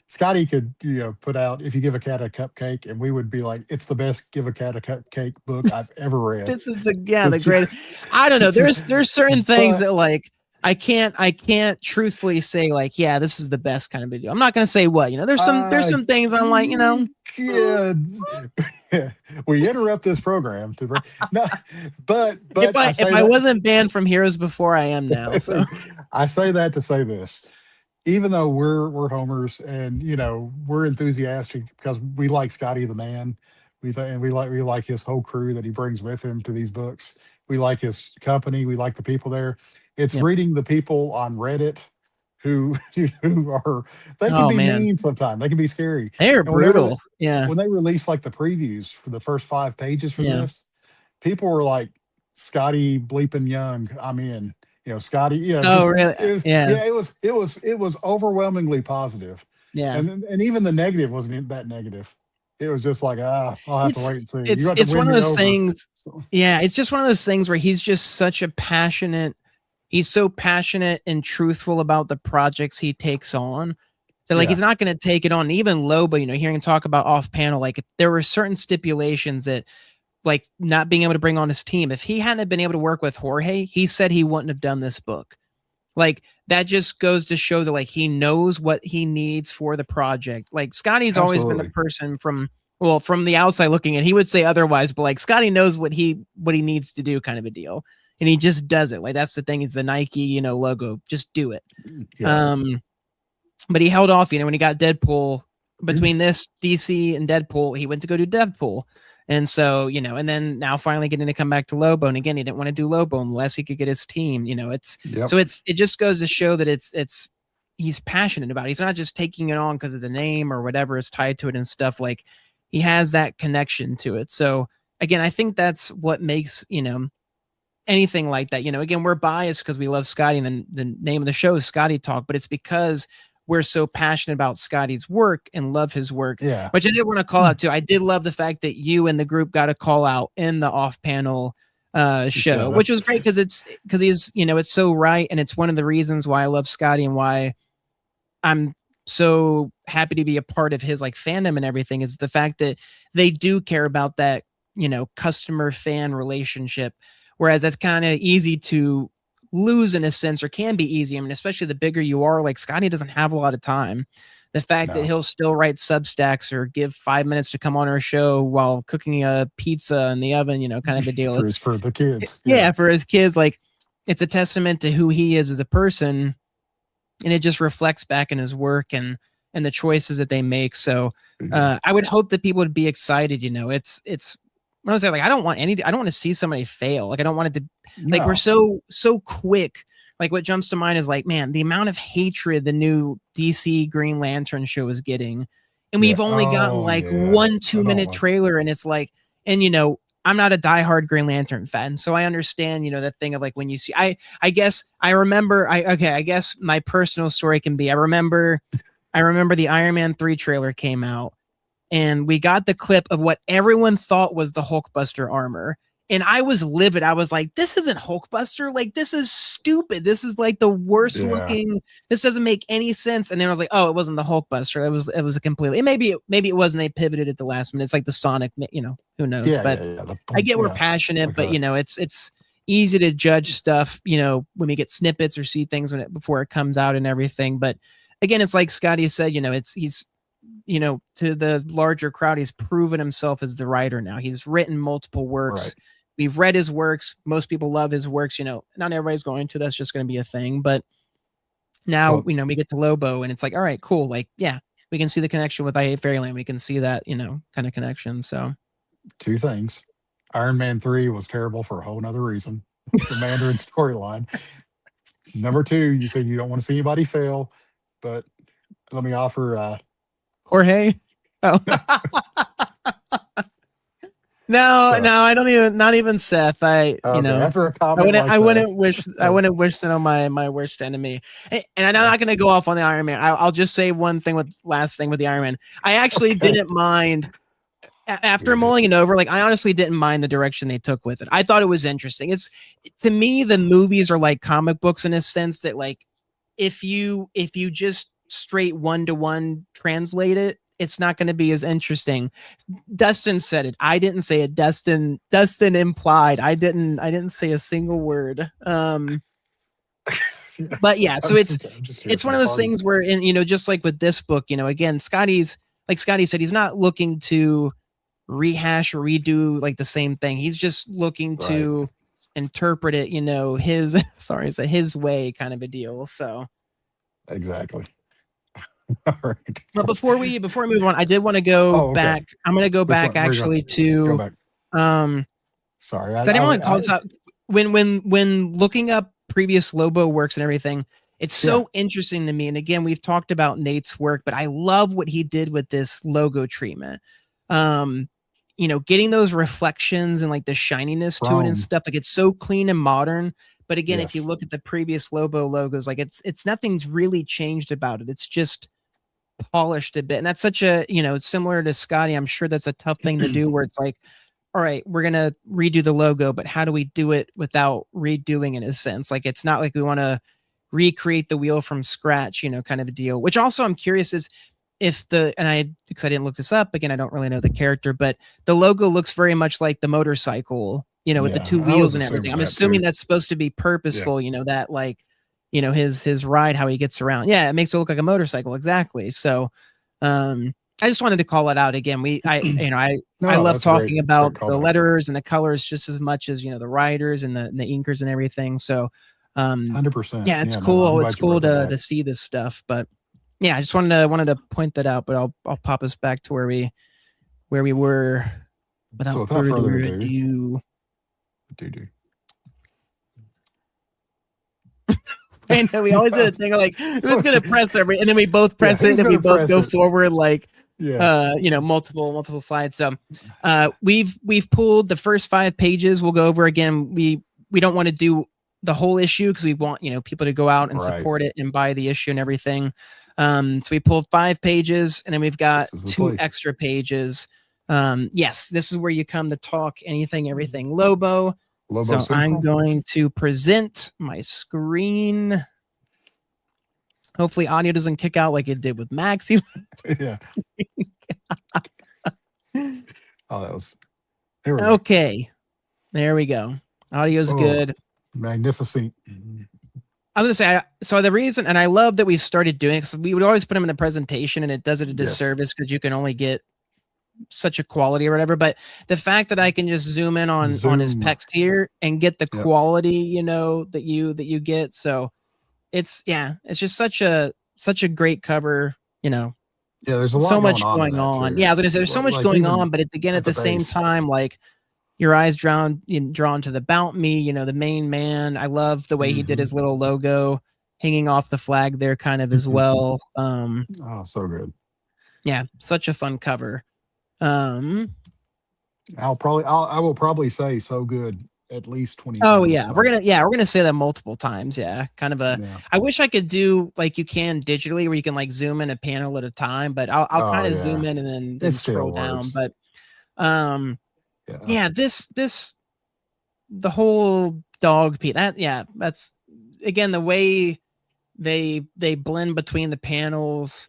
Scotty could put out if you give a cat a cupcake, and we would be like, it's the best give a cat a cupcake book I've ever read. this is the greatest. I don't know. This is- There's certain things but that, like, I can't truthfully say, like, yeah, this is the best kind of video. I'm not gonna say what, there's some things I'm like, kids, we interrupt this program to bring no, but if I if say I that wasn't banned from Heroes before, I am now. So I say that to say this. Even though we're homers and we're enthusiastic because we like Scotty the man, and we like his whole crew that he brings with him to these books. We like his company. We like the people there. It's yep. reading the people on Reddit who who are they can Oh be man, mean sometimes. They can be scary. they're And whenever brutal. Yeah, when they release like the previews for the first 5 pages for yeah. this, people were like, Scotty bleeping young, I'm in. Scotty, Oh just really? it was, Yeah, yeah, it was overwhelmingly positive. yeah. And even the negative wasn't that negative. It was just like, I'll have to It's wait and see. You it's got to it's win one of me those over. things. So, Yeah, it's just one of those things where he's just such a passionate. He's so passionate and truthful about the projects he takes on that, like, yeah, he's not going to take it on. Even Lobo, hearing him talk about off panel, like, there were certain stipulations that, like, not being able to bring on his team. If he hadn't been able to work with Jorge, he said he wouldn't have done this book. Like, that just goes to show that, like, he knows what he needs for the project. Like, Scotty's always been the absolutely. person from the outside looking in. He would say otherwise, but, like, Scotty knows what he needs to do, kind of a deal. And he just does it. Like, that's the thing, is the Nike, logo. Just do it. Yeah. But he held off, when he got Deadpool. Between this DC and Deadpool, he went to go do Deadpool. And so, and then now finally getting to come back to Lobo. And again, he didn't want to do Lobo unless he could get his team. Yep. It just goes to show that he's passionate about it. He's not just taking it on because of the name or whatever is tied to it and stuff. Like, he has that connection to it. So again, I think that's what makes, anything like that. Again, we're biased because we love Skottie, and then the name of the show is Skottie Talk, but it's because we're so passionate about Skottie's work and love his work. Yeah. Which I did want to call out too. I did love the fact that you and the group got a call out in the off panel show, which was great because he's, it's so right. And it's one of the reasons why I love Skottie and why I'm so happy to be a part of his, like, fandom and everything, is the fact that they do care about that, customer fan relationship. Whereas that's kind of easy to lose in a sense, or can be easy. I mean, especially the bigger you are, like, Skottie doesn't have a lot of time. The fact that he'll still write Substacks or give 5 minutes to come on our show while cooking a pizza in the oven, kind of a deal. It's for the kids. Yeah, for his kids. Like, it's a testament to who he is as a person, and it just reflects back in his work and the choices that they make. So I would hope that people would be excited. It's when I was like, I don't want to see somebody fail. Like, I don't want it to, like, we're so quick. Like, what jumps to mind is, like, man, the amount of hatred the new DC Green Lantern show is getting. And we've only gotten like 1-2 minute trailer. And it's like, and I'm not a diehard Green Lantern fan, so I understand, that thing of, like, when you see, I guess I remember, I guess my personal story can be, I remember the Iron Man 3 trailer came out, and we got the clip of what everyone thought was the Hulkbuster armor. And I was livid. I was like, this isn't Hulkbuster. Like, this is stupid. This is, like, the worst looking. This doesn't make any sense. And then I was like, oh, it wasn't the Hulkbuster. It was a completely, maybe it wasn't. They pivoted at the last minute. It's like the Sonic, who knows? But I get we're passionate, but it's easy to judge stuff, when we get snippets or see things before it comes out and everything. But again, it's like Skottie said, he's to the larger crowd, he's proven himself as the writer now. He's written multiple works. Right. We've read his works. Most people love his works. Not everybody's going to. That's just going to be a thing. But now, we get to Lobo, and it's like, all right, cool. Like, yeah, we can see the connection with I Hate Fairyland. We can see that, kind of connection. So, 2 things. Iron Man 3 was terrible for a whole nother reason. The Mandarin storyline. Number 2, you said you don't want to see anybody fail, but let me offer Jorge. Oh. No, So, no, I don't even. Not even Seth. okay, after a I comment wouldn't. like I that, wouldn't wish. I wouldn't wish that on my worst enemy. And I'm not going to go off on the Iron Man. I'll just say one thing with last thing with the Iron Man. I actually okay, didn't mind after you're good. mulling it over. Like I honestly didn't mind the direction they took with it. I thought it was interesting. It's to me the movies are like comic books in a sense that like if you just straight one-to-one translate it, it's not going to be as interesting. Dustin said it. I didn't say it. Dustin implied. I didn't say a single word. But yeah, so I'm just here it's for one the of those party. things where just like with this book, again, Scottie's like Scottie said, he's not looking to rehash or redo like the same thing. He's just looking Right. to interpret it, his sorry, it's a his way kind of a deal. So Exactly. All right. but before we move on, I did want to go Oh, okay. back. I'm gonna go Which back one? Where are you going? actually Go to back. um Sorry. so I didn't want to call this out when looking up previous Lobo works and everything. It's Yeah. so interesting to me. And again, we've talked about Nate's work, but I love what he did with this logo treatment. Um, getting those reflections and like the shininess to it and Chrome. stuff. Like it's so clean and modern. But again, if you Yes. look at the previous Lobo logos, like it's nothing's really changed about it. It's just polished a bit. And that's such a, it's similar to Skottie. I'm sure that's a tough thing to do where it's like, all right, we're going to redo the logo, but how do we do it without redoing in a sense? Like, it's not like we want to recreate the wheel from scratch, kind of a deal, which also I'm curious is because I didn't look this up again, I don't really know the character, but the logo looks very much like the motorcycle, with the Yeah. two I was wheels and everything. assuming I'm that assuming too. that's supposed to be Yeah. purposeful, that like, his ride, how he gets around. Yeah, it makes it look like a motorcycle. Exactly. So, I just wanted to call it out again. I No, love that's a great, talking great about the callback. letters and the colors just as much as the writers and the inkers and everything. So, 100%. yeah, it's Yeah. No, I'm cool. It's glad you cool brought that to back. see this stuff. But yeah, I just wanted to point that out. But I'll pop us back to where we were So without without further further ado, ado. do. I know we always did a thing of like who's gonna press every, and then we both Yeah. press it, Who's and we going to both press go it? forward like Yeah. multiple slides. So we've pulled the first 5 pages. We'll go over again. We don't want to do the whole issue because we want people to go out and Right. support it and buy the issue and everything. So we pulled 5 pages, and then we've got This is the 2 place. extra pages. Yes, this is where you come to talk anything, everything Lobo. Lobo So I'm Central. going to present my screen. Hopefully audio doesn't kick out like it did with Maxie. Yeah. Oh, that was. Here we go. Okay. There we go. Audio's good. Magnificent. I was gonna say, so the reason, and I love that we started doing it, because we would always put them in the presentation, and it does it a disservice because you can only get such a quality or whatever. But the fact that I can just zoom in on his pecs here and get the quality, that you get. So it's just such a great cover, Yeah, there's a lot so much going on. too. Yeah, I was gonna say there's so much Like, going even on, but again, at the same base. time, like your eyes drawn to the Bout Me, the main man. I love the way he did his little logo hanging off the flag there, kind of as well. Oh, so good. Yeah, such a fun cover. I will probably say so good at least 20 Oh times. yeah, we're gonna say that multiple times. Yeah, kind of a. Yeah. I wish I could do like you can digitally, where you can like zoom in a panel at a time, but I'll kind of zoom in and then scroll down. But yeah, this the whole dog piece. That's again the way they blend between the panels,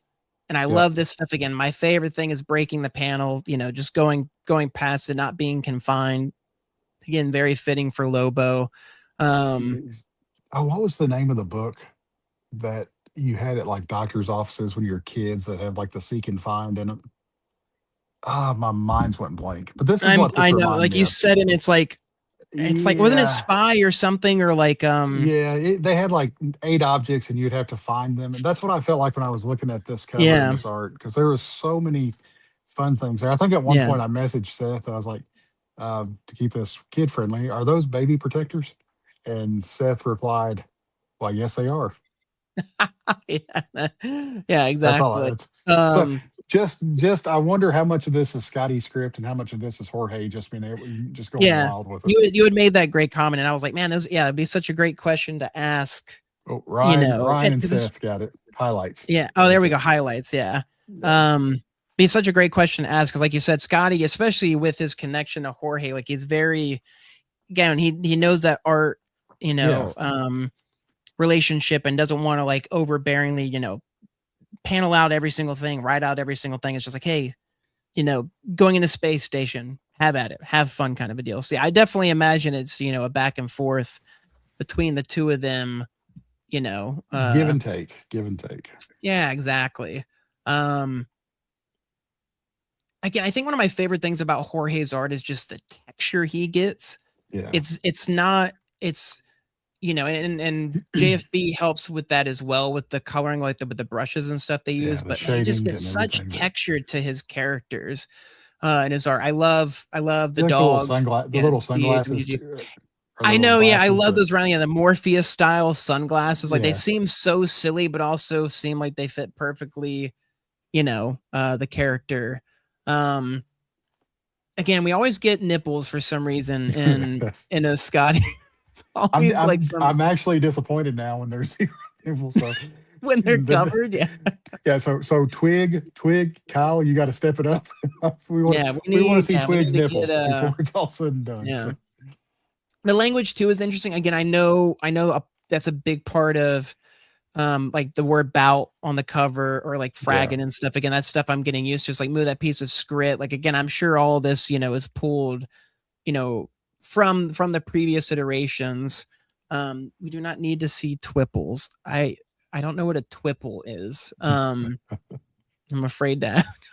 and I love this stuff. Again, my favorite thing is breaking the panel. Just going past it, not being confined. Again, very fitting for Lobo. What was the name of the book that you had at like doctor's offices when you were kids that had like the seek and find in it? My mind's went blank. But this is what this I know, like you said, and it's like wasn't it Spy or something, or like they had like 8 objects and you'd have to find them, and that's what I felt like when I was looking at this cover and this art, because there was so many fun things there. I think at one point I messaged Seth. I was like, to keep this kid friendly, are those baby protectors? And Seth replied, well, yes, they are. yeah, exactly. That's all. So just I wonder how much of this is Scotty's script and how much of this is Jorge just being able, just going Yeah, wild with it. you had made that great comment, and I was like, man, it'd be such a great question to ask. Oh, You Ryan, know, Ryan and because it's Seth got it. Highlights. yeah. Oh, there That's we it. go. Highlights. Yeah. Yeah. Be such a great question to ask because, like you said, Scotty, especially with his connection to Jorge, like he's very again, he knows that art, Yeah. relationship and doesn't want to like overbearingly, panel out every single thing, write out every single thing. It's just like, hey, going into space station, have at it, have fun kind of a deal. See, I definitely imagine it's, a back and forth between the two of them, Give and take. Give and take. yeah, exactly. Again, I think one of my favorite things about Jorge's art is just the texture he gets. Yeah. It's not, it's, and JFB helps with that as well with the coloring, like with the brushes and stuff they use. The But man, he just shading gets and such everything. texture to his characters in his art. I love the Like the dog. little sunglasses. I know, yeah, I love those round, the Morpheus style sunglasses. Like they Yeah. seem so silly, but also seem like they fit perfectly, the character. Again, we always get nipples for some reason in a Scotty. It's always I'm actually disappointed now when there's zero nipples. So when they're covered, yeah. Yeah, so Twig, Kyle, you got to step it up. we want to see Twig's nipples before it's all said and done. Yeah. So. The language too is interesting. Again, I know that's a big part of like the word bout on the cover or like fragging and stuff. Again, that's stuff I'm getting used to. It's like move that piece of script. Like again, I'm sure all this, is pulled, from the previous iterations. We do not need to see twipples. I don't know what a twipple is. I'm afraid to ask.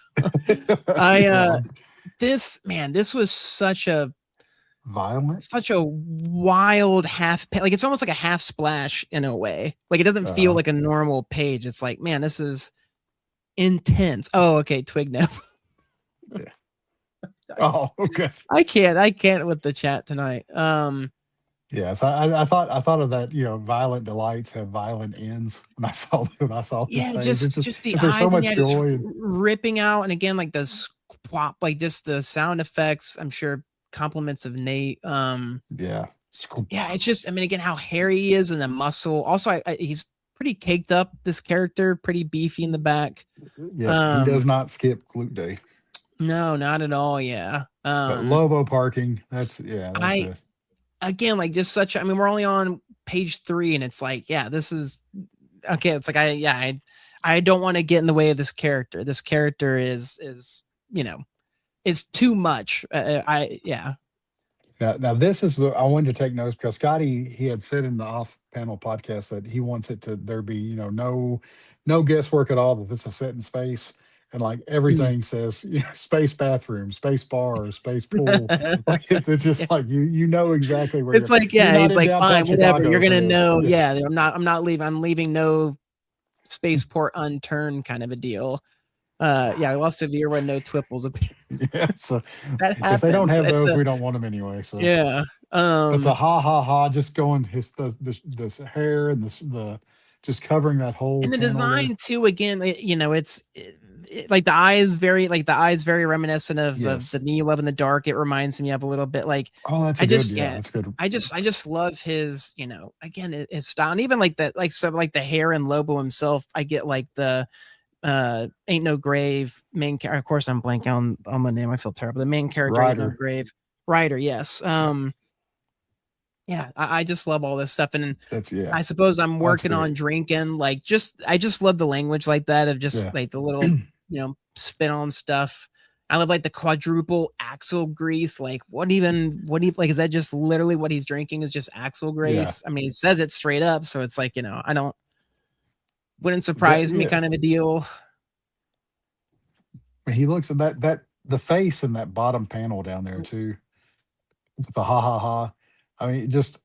This was such a violent, such a wild like it's almost like a half splash in a way. Like it doesn't feel like a normal page. It's like, man, this is intense. Oh, okay, twig now. Yeah. Oh, okay. I can't with the chat tonight. Yeah, so I thought of that. Violent delights have violent ends. When I saw yeah, this page. just the there's eyes so much and joy ripping out, and again like the squap, like just the sound effects. I'm sure compliments of Nate. Yeah, it's just, I mean, again, how hairy he is and the muscle. Also, he's pretty caked up. This character, pretty beefy in the back. Yeah, he does not skip glute day. No, not at all. Yeah. But Lobo parking. That's again, like just such. I mean, we're only on page 3, and it's like, yeah, this is okay. It's like I don't want to get in the way of this character. This character is is too much. Now this is I wanted to take notes because Scotty, he had said in the off panel podcast that he wants it to there be no guesswork at all, that this is set in space, and like everything says space bathroom, space bar, space pool. Like it's just like you know exactly where it's like, yeah, he's like, fine, whatever, you're gonna know. Yeah, I'm not leaving. I'm leaving no spaceport unturned kind of a deal. I lost a viewer when no twipples. Yeah, so that happens. If they don't have those, we don't want them anyway. So yeah. But the ha, just going this hair and the just covering that whole and the design too. Again, it's like the eyes very reminiscent of the Me Love in the Dark. It reminds me of a little bit like that's good. I just love his again his style, and even like that like the hair and Lobo himself. I get like the Ain't No Grave main character. Of course, I'm blanking on the name. I feel terrible. The main character, Ain't No Grave. Ryder, yes. I just love all this stuff, and I suppose I'm working on drinking. Like, I just love the language like that of just like the little, spin on stuff. I love like the quadruple axle grease. Like, what even like? Is that just literally what he's drinking? Is just axle grease? Yeah. I mean, he says it straight up, so it's like wouldn't surprise me kind of a deal. He looks at that the face in that bottom panel down there too. The ha. I mean, just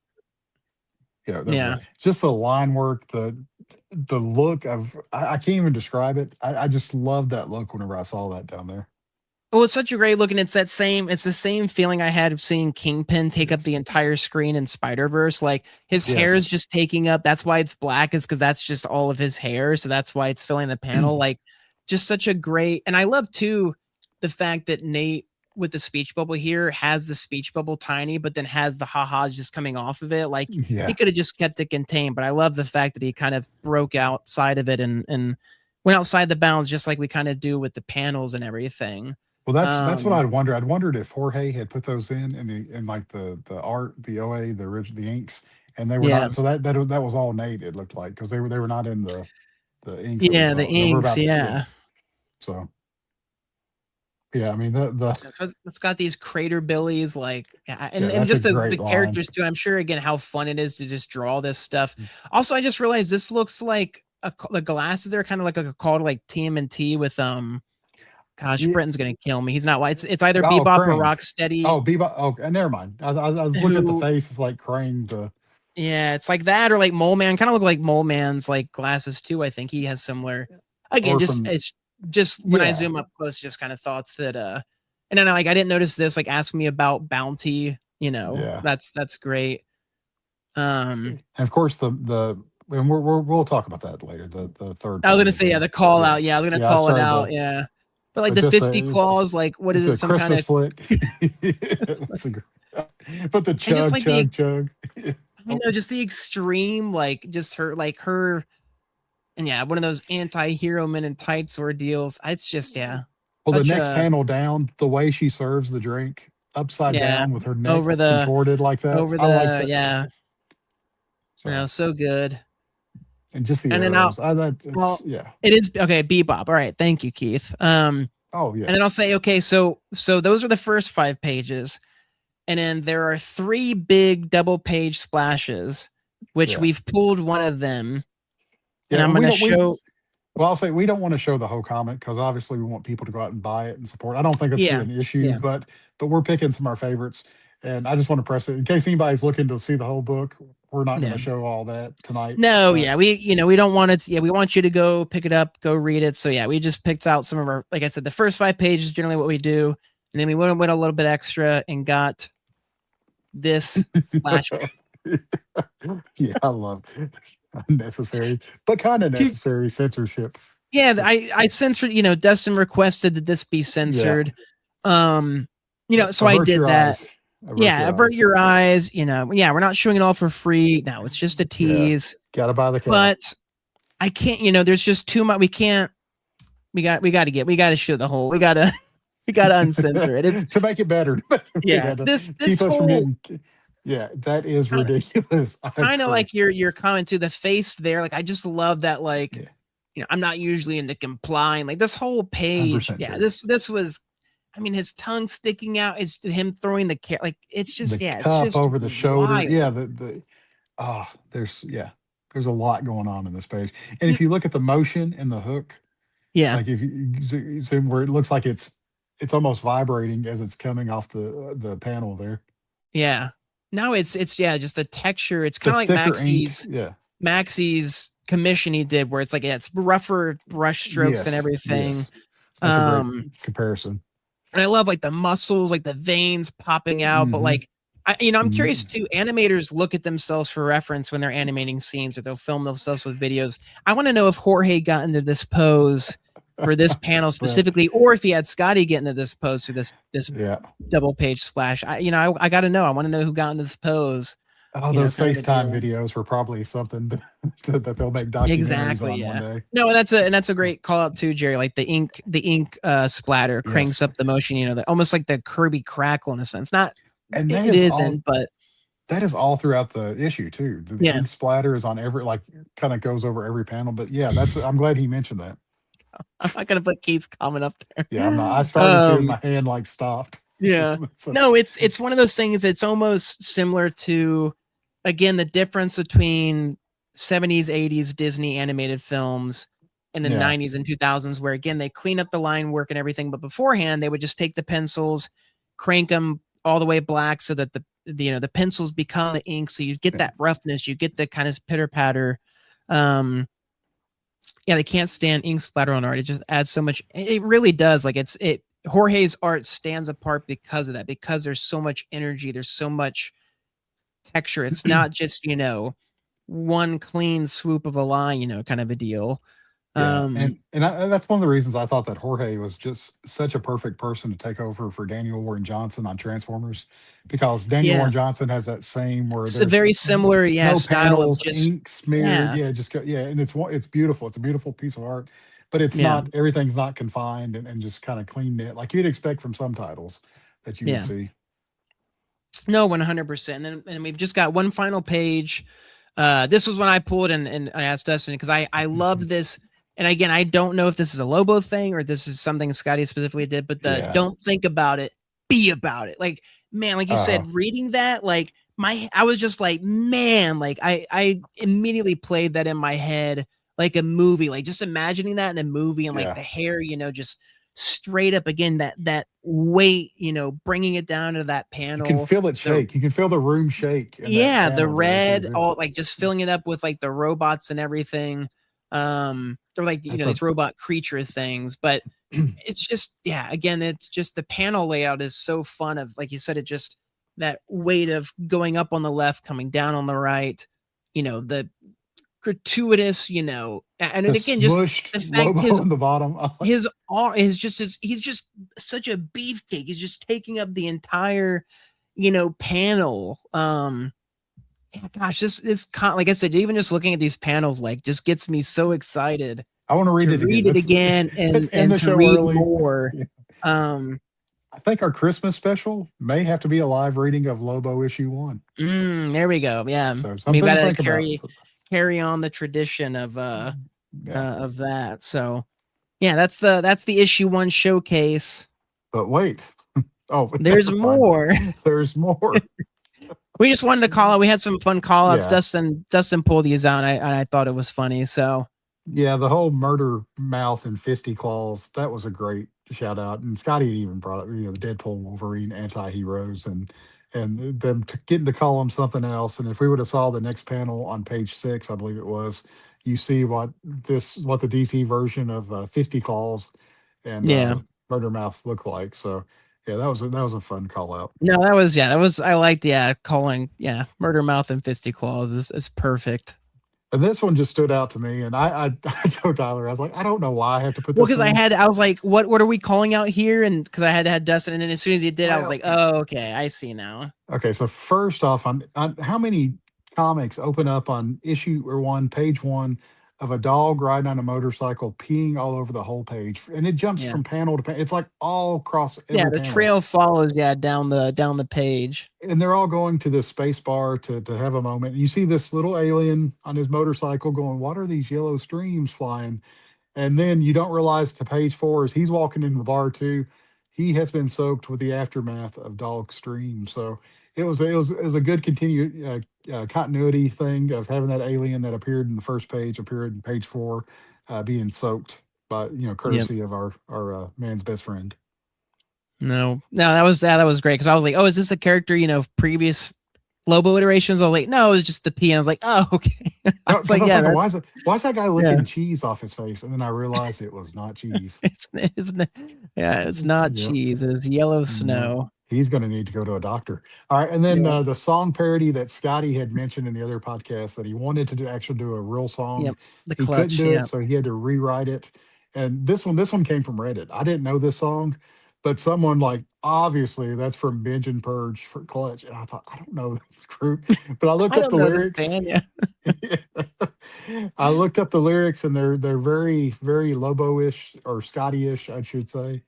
just the line work, the look of I can't even describe it. I just love that look whenever I saw that down there. Oh, it's such a great look, and it's the same feeling I had of seeing Kingpin take up the entire screen in Spider-Verse. Like his hair is just taking up. That's why it's black, is because that's just all of his hair. So that's why it's filling the panel. Like just such a great, and I love too the fact that Nate with the speech bubble here has the speech bubble tiny, but then has the ha-has just coming off of it. Like he Yeah. could have just kept it contained, but I love the fact that he kind of broke outside of it and went outside the bounds, just like we kind of do with the panels and everything. Well, that's what I'd wonder. I'd wondered if Jorge had put those in like the art, the OA, the original, the inks, and they were Yeah. not. So that was all Nate. It looked like because they were not in the inks that we Yeah, the saw that we're inks, about to. Yeah. yeah. So yeah, I mean the So it's got these crater billies, like, yeah, yeah, and that's a just the great line. characters too. I'm sure again how fun it is to just draw this stuff. Also, I just realized this looks like the glasses are kind of like a call to like TMNT with gosh, Yeah. Britton's gonna kill me. He's not white. It's either Oh, Bebop or Crane. Rocksteady. Oh, Bebop. Oh, never mind. I was looking at the Who? face. It's like Crane. The Yeah, it's like that or like Mole Man. Kind of look like Mole Man's like glasses too. I think he has similar. Again, or just from it's just when I yeah, zoom up close, just kind of thoughts that and then like I didn't notice this. Like ask me about Bounty. yeah. That's great. And of course the and we'll talk about that later. The third I was gonna panel. say yeah, the call Yeah, out. Yeah, I was gonna yeah. I call it started out. the Yeah, but like but the just fisty claws, like what it's is it? a Some kind Christmas of flick. That's a good. But the and just chug like the chug chug. Oh, just the extreme, like just her, and yeah, one of those anti-hero men in tights ordeals. It's just yeah, well, the such next a panel down, the way she serves the drink upside yeah down with her neck over the contorted like that. over I like the that. yeah. No, So so good. and just the And then I'll arrows. I that it's well, yeah. it is okay. Bebop. All right, thank you, Keith. Oh And yeah. then I'll say okay. So those are the first 5 pages. And then there are 3 big double page splashes, which Yeah. we've pulled one of them. And Yeah. I'm And going we to don't we show. well, I'll say we don't want to show the whole comic because obviously we want people to go out and buy it and support. I don't think it's be Yeah. an issue, Yeah. but we're picking some of our favorites, and I just want to press it in case anybody's looking to see the whole book. We're not going Yeah. to show all that tonight, No, but yeah. We don't want it. Yeah. We want you to go pick it up, go read it. So, yeah, we just picked out some of our, like I said, the first 5 pages is generally what we do. And then we went a little bit extra and got this splash. yeah, I love unnecessary, but kind of necessary censorship. Yeah. I censored, Dustin requested that this be Yeah, censored. So I avert did your that. eyes. Avert Yeah, your avert eyes. your eyes. Yeah, we're not showing it all for free. No, it's just a Yeah, tease. gotta buy the cow. But I can't. There's just too much. We can't. We got to show the whole. We got to we got to uncensor it. It's to make it better. yeah. To This keep us from whole getting. Yeah, that is kind of ridiculous. I kind of agree. like your comment to the face there. Like I just love that. Like Yeah, I'm not usually into complying. Like this whole page. 100% Yeah. true. This was. I mean, his tongue sticking out. It's him throwing the cat. Like it's The just yeah. It's cup just over the shoulder. wild. Yeah, the oh, there's a lot going on in this page. And You, if you look at the motion and the hook, yeah. like if you zoom where it looks like it's almost vibrating as it's coming off the panel there. Yeah. No, it's yeah, just the texture. It's The kind of like thicker ink. Yeah. Maxie's commission he did where it's like yeah, it's rougher brush strokes and Yes. everything. Yes. That's a great Um comparison. and I love like the muscles, like the veins popping out, but Hmm. like I'm curious too. Animators look at themselves for reference when they're animating scenes, or they'll film themselves with videos. I want to know if Jorge got into this pose for this panel But specifically, or if he had Skottie get into this pose for this yeah. double page splash. I got to know. I want to know who got into this pose. Oh, those Kind of a FaceTime deal. videos were probably something that they'll make documentaries Exactly. on one Yeah. day. No, and that's a great call out too, Jerry. Like the ink splatter cranks Yes. up the motion. Almost like the Kirby crackle in a sense. Not And that it is all isn't, but that is all throughout the issue too. The yeah. ink splatter is on every like kind of goes over every panel. But yeah, I'm glad he mentioned that. I'm not gonna put Keith's comment up there. Yeah, I'm not. I started to, and my hand like stopped. Yeah. So, No, it's one of those things. It's almost similar to, again, the difference between 70s, 80s Disney animated films and the yeah. 90s and 2000s, where again they clean up the line work and everything, but beforehand they would just take the pencils, crank them all the way black so that the pencils become the ink, so you get that roughness, you get the kind of pitter patter. Yeah, they can't stand ink splatter on art. It just adds so much. It really does. Like Jorge's art stands apart because of that, because there's so much energy, there's so much texture. It's not just one clean swoop of a line, kind of a deal. Yeah, Um, that's one of the reasons I thought that Jorge was just such a perfect person to take over for Daniel Warren Johnson on Transformers, because Daniel yeah, Warren Johnson has that same where it's a there's very similar, yeah, no style of panels, just, ink smeared, yeah, yeah, just go, yeah, and it's beautiful. It's a beautiful piece of art, but it's yeah, not everything's not confined and just kind of clean knit like you'd expect from some titles that you would yeah. see. No, 100%. And we've just got one final page. This was when I pulled and I asked Dustin because I love this. And again, I don't know if this is a Lobo thing or this is something Skottie specifically did, but the Yeah. don't think about it, be about it. Like, man, like you Uh-huh. said, reading that, like I was just like, man, like I immediately played that in my head like a movie, like just imagining that in a movie and like Yeah. the hair, just straight up again, that weight, bringing it down to that You can panel. feel it The shake. You can feel the room shake in that Yeah, the panel there. red, all like just filling it up with like the robots and everything. They're like, That's a these robot creature things, but it's just, yeah, again, it's just the panel layout is so fun of, like you said, it just that weight of going up on the left, coming down on the right, the gratuitous, and the again, just smushed the fact Lobo in the bottom. his arm is just he's just such a beefcake. He's just taking up the entire, panel. Yeah, gosh, like I said, even just looking at these panels, like just gets me so excited I want to read to it again. read it Let's again let's and end the to show read early. more. Yeah. Um, I think our Christmas special may have to be a live reading of Lobo issue 1. there we go. Yeah, So we've something got to to think about. So, carry on the tradition yeah. of that. So yeah, that's the issue 1 showcase. But wait. Oh, There's never mind. more. There's more. We just wanted to call out. We had some fun call outs. Yeah. Dustin pulled these out, and I thought it was funny. So Yeah, the whole murder mouth and fisty claws, that was a great shout out. And Scotty even brought up, the Deadpool Wolverine anti-heroes and them getting to call them something else. And if we would have saw the next panel on page 6, I believe it was, you see what the DC version of Fisty Claws and yeah. Murder Mouth look like. So yeah, that was a fun call out. No, that was I liked, calling, Murder Mouth and Fisty Claws is perfect. And this one just stood out to me. And I told Tyler, I was like, I don't know why I have to put Well, this because in. I was like, what are we calling out here? And because I had Dustin, and then as soon as he did, I was Well, like, oh, okay, I see now. okay, so first off, on how many comics open up on issue 1, page 1 of a dog riding on a motorcycle, peeing all over the whole page, and it jumps Yeah. from panel to panel. It's like all across Yeah, every the panel, trail follows, down the page. and they're all going to this space bar to have a moment. You see this little alien on his motorcycle going, "What are these yellow streams flying?" And then you don't realize to page 4 as he's walking into the bar too, he has been soaked with the aftermath of Dog Stream. So it was a good continued continuity thing of having that alien that appeared in the first page appeared in page 4, being soaked by Yep. courtesy of our man's best friend. No, that was great because I was like, oh, is this a character, previous Lobo iterations? I was like, no, it was just the P. And I was like, oh, okay. I was Because like, I was yeah, thinking, why is that guy yeah. licking cheese off his face? And then I realized it was not cheese. It's not Yep. cheese. It's yellow No, snow. he's going to need to go to a doctor. All right, and then Yeah. the song parody that Scotty had mentioned in the other podcast that he wanted to actually do a real song, Yep. The he couldn't clutch. do it, Yeah. so he had to rewrite it. And this one came from Reddit. I didn't know this song, but someone like obviously that's from Binge and Purge for Clutch, and I thought I don't know this group, but I looked I up don't the know this lyrics. band. Yeah. I looked up the lyrics, and they're very very Lobo-ish or Scotty-ish, I should say.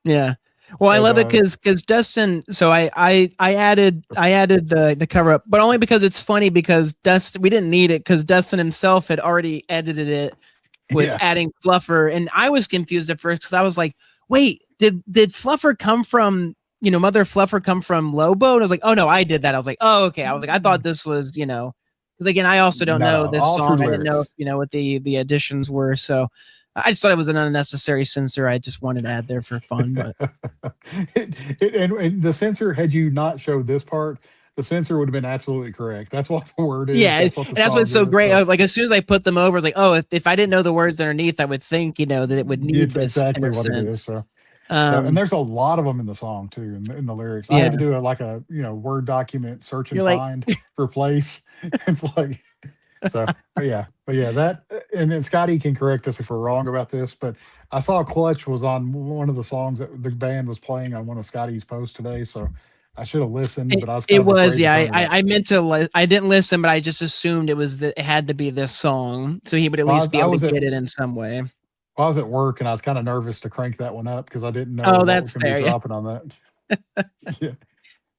Yeah. Well, I And love it because Dustin. So I added the cover up, but only because it's funny because Dustin, we didn't need it because Dustin himself had already edited it with yeah, adding Fluffer, and I was confused at first because I was like, wait, did Fluffer come from, Mother Fluffer come from Lobo? And I was like, oh no, I did that. I was like, oh okay. I was like, I thought this was, because again, I also don't no, know no, this all true song. I didn't know if, lyrics. what the additions were. So I just thought it was an unnecessary censor. I just wanted to add there for fun, but And the censor, had you not showed this part, the censor would have been absolutely correct. That's what the word is. yeah, That's what the and that's song what's so is. great. So Like as soon as I put them over, it's like, oh, if I didn't know the words underneath, I would think, that it would need it's this in exactly a what it is. sense. And Um, there's a lot of them in the song too, in the lyrics. I yeah, had to do like a Word document search and you're like, find replace. It's like So, but yeah, that and then Scotty can correct us if we're wrong about this, but I saw Clutch was on one of the songs that the band was playing on one of Scotty's posts today. So I should have listened, but I was It kind of was, afraid to yeah. turn it up. I meant to. I didn't listen, but I just assumed it had to be this song, so he would at least be I able to was at get it in some way. I was at work and I was kind of nervous to crank that one up because I didn't know Oh, what was that's going to be fair. Yeah. dropping on that. Yeah,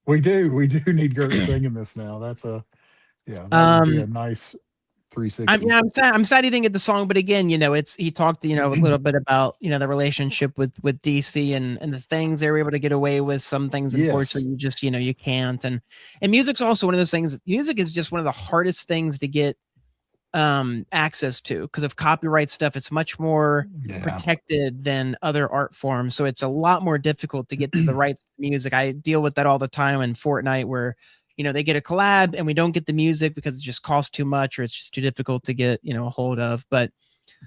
we do need Gert singing this now. That would be a Um, nice I'm 360. yeah, I'm sad he didn't get the song, but again, it's he talked, a little bit about the relationship with DC and the things they were able to get away with. Some things, Yes. unfortunately, you just you can't. And music's also one of those things. Music is just one of the hardest things to get access to because of copyright stuff. It's much more Yeah. protected than other art forms, so it's a lot more difficult to get to the rights to music. I deal with that all the time in Fortnite where they get a collab and we don't get the music because it just costs too much or it's just too difficult to get a hold of. But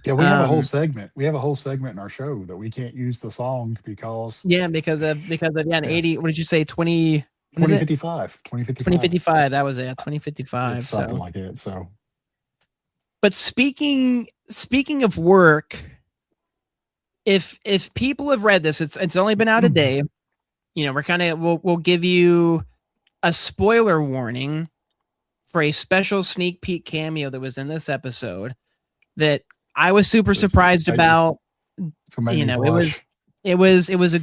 Yeah, we have a whole um segment. We have a whole segment in our show that we can't use the song because yeah, because of an 80, yes, what did you say, 20, when is it, 2055, 2055. 2055? That was it, It's 2055. something So, like it. So but speaking of work, if people have read this, it's only been out a day. We're kind of we'll give you a spoiler warning for a special sneak peek cameo that was in this episode that I was super this is surprised about. it's gonna make me It blush. was a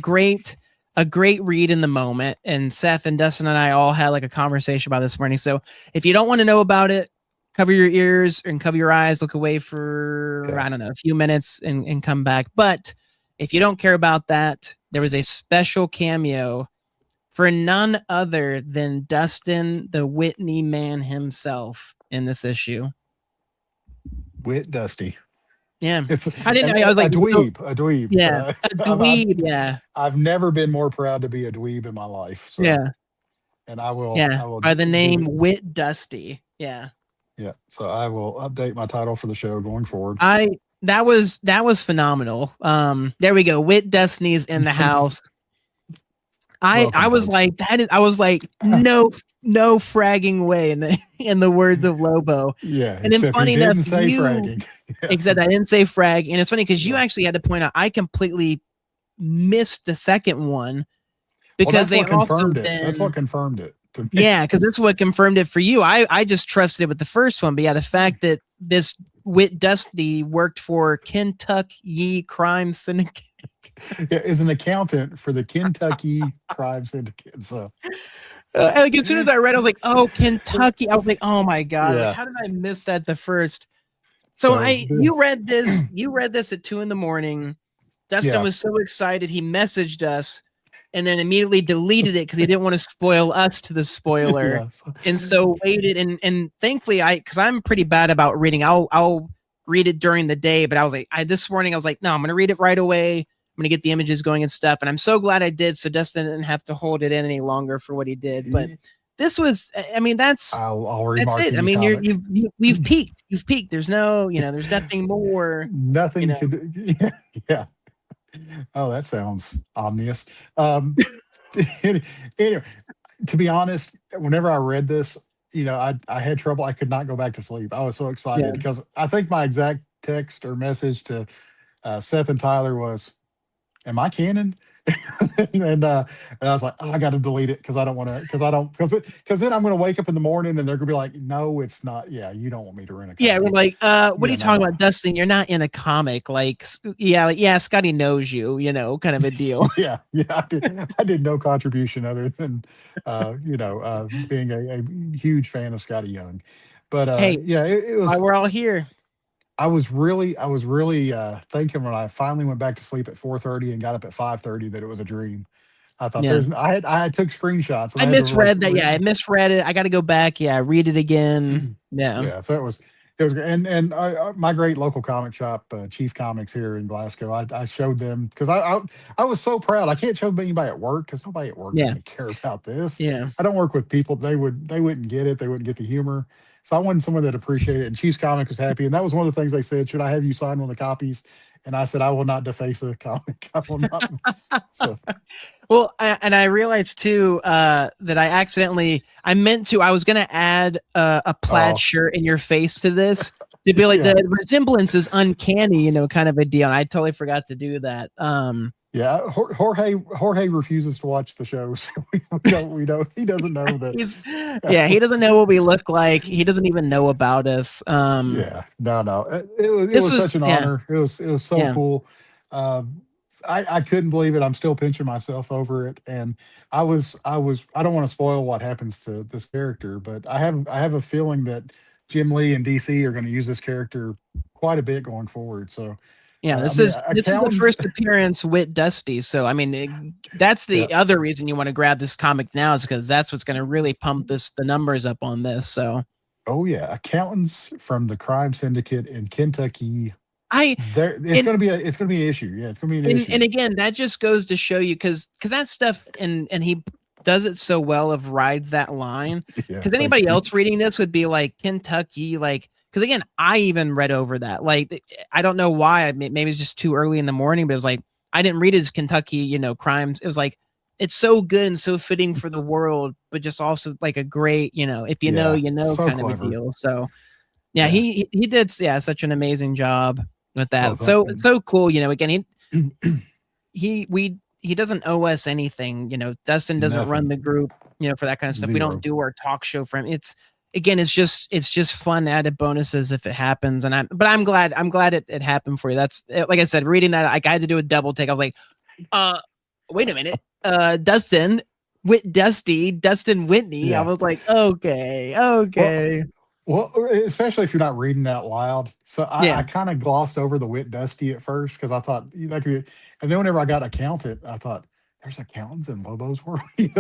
great read in the moment, and Seth and Dustin and I all had like a conversation about this morning. So if you don't want to know about it, cover your ears and cover your eyes, look away for Yeah. I don't know, a few minutes and come back. But if you don't care about that, there was a special cameo for none other than Dustin, the Whitney man himself, in this issue. Wit Dusty. Yeah, It's I didn't and know. I was like, a dweeb. yeah, a dweeb. Yeah, I've never been more proud to be a dweeb in my life. So, yeah, and yeah. I will By the do name it. Wit Dusty. Yeah, Yeah. So I will update my title for the show going forward. I that was phenomenal. There we go. Wit Destiny's in the house. I Welcome, was folks. like I was like no fragging way in the words of Lobo. Yeah, And then except he funny enough, didn't say you fragging. except I didn't say frag, and it's funny because you Yeah. actually had to point out I completely missed the second one Well, because that's they what also confirmed it. That's what then confirmed it to me. yeah, because that's what confirmed it for you. I just trusted it with the first one, but yeah, the fact that this Wit Dusty worked for Kentucky Crime Syndicate. Yeah, is an accountant for the Kentucky Crime Syndicate. So Like as soon as I read, I was like, "Oh, Kentucky!" I was like, "Oh my god!" Like, yeah. how did I miss that the first? So So you this, read this. You read this at 2 a.m. Dustin yeah, was so excited he messaged us, and then immediately deleted it because he didn't want to spoil us to the spoiler, yeah. and so waited. And thankfully, because I'm pretty bad about reading. I'll read it during the day, but I was like, this morning I was like, no, I'm gonna read it right away. I'm gonna get the images going and stuff, and I'm so glad I did. So Dustin didn't have to hold it in any longer for what he did. But this was, I mean, I'll that's remark it. in I the mean, comic. we've peaked. You've peaked. There's no, there's nothing more. You Nothing know, could. Yeah, yeah. Oh, that sounds ominous. Anyway, to be honest, whenever I read this, I had trouble. I could not go back to sleep. I was so yeah, excited because I think my exact text or message to Seth and Tyler was, "Am I canon?" And I was like, oh, I got to delete it because I don't want to because then I'm going to wake up in the morning and they're going to be like, no, it's not. Yeah, you don't want me to rent a yeah. We're copy. like, what are Yeah, you no, talking no. about, Dustin? You're not in a comic. Like, yeah. Scotty knows you. Kind of a deal. Yeah, yeah. I did no contribution other than being a huge fan of Scotty Young. But Hey, yeah, it why was we're all here. I was really thinking when I finally went back to sleep at 4:30 and got up at 5:30 that it was a dream. I thought Yeah. I took screenshots and I I had to like misread that. Yeah, I misread it. I got to go back. Yeah, read it again. Yeah. yeah, so it was great. And my great local comic shop, Chief Comics here in Glasgow. I showed them because I was so proud. I can't show anybody at work because nobody at work is Yeah. going to care about this. Yeah. I don't work with people. They wouldn't get it. They wouldn't get the humor. So I wanted someone that appreciated it. And Chief's Comic was happy. And that was one of the things they said. Should I have you sign one of the copies? and I said I will not deface a comic. I will not. So Well, and I realized too that I meant to. I was gonna add a plaid oh shirt in your face to this to be like yeah. the resemblance is uncanny, kind of a deal. And I totally forgot to do that. Yeah, Jorge refuses to watch the show, so we don't he doesn't know that. He's yeah, he doesn't know what we look like. He doesn't even know about us. Yeah, no, it This was was such an yeah, honor. It was so yeah, cool. Um, I couldn't believe it. I'm still pinching myself over it, and I don't want to spoil what happens to this character, but I have a feeling that Jim Lee and DC are going to use this character quite a bit going forward. So, yeah. I This mean, is this is the accountants, first appearance with Dusty. So I mean, that's yeah. the other reason you want to grab this comic now is because that's what's going to really pump the numbers up on this. So Oh yeah, accountants from the crime syndicate in Kentucky. I There, and it's gonna be an issue. Yeah, it's gonna be an and issue. again, that just goes to show you because that stuff and he does it so well of rides that line. Yeah, Because thank anybody you. else reading this would be like Kentucky, like because again, I even read over that. Like I don't know why. Maybe it's just too early in the morning, but it was like I didn't read it as Kentucky, crimes. It was like it's so good and so fitting for the world, but just also like a great, if you know, Yeah, you know, so kind of a clever. deal. So yeah, Yeah. he did such an amazing job with Well, that. So it's so cool, again, he doesn't owe us anything. Dustin doesn't run nothing. the group, for that kind of stuff. We don't Zero. do our talk show for him. It's just fun added bonuses if it happens. But I'm glad it happened for you. That's like I said, reading that, I had to do a double take. I was like, uh, wait a minute, Dustin Whitney. I Yeah. was like, okay, Well, okay, especially if you're not reading out loud. So I yeah. kind of glossed over the wit dusty at first because I thought that could be, and then whenever I got accountant, I thought there's accountants in Lobo's world. And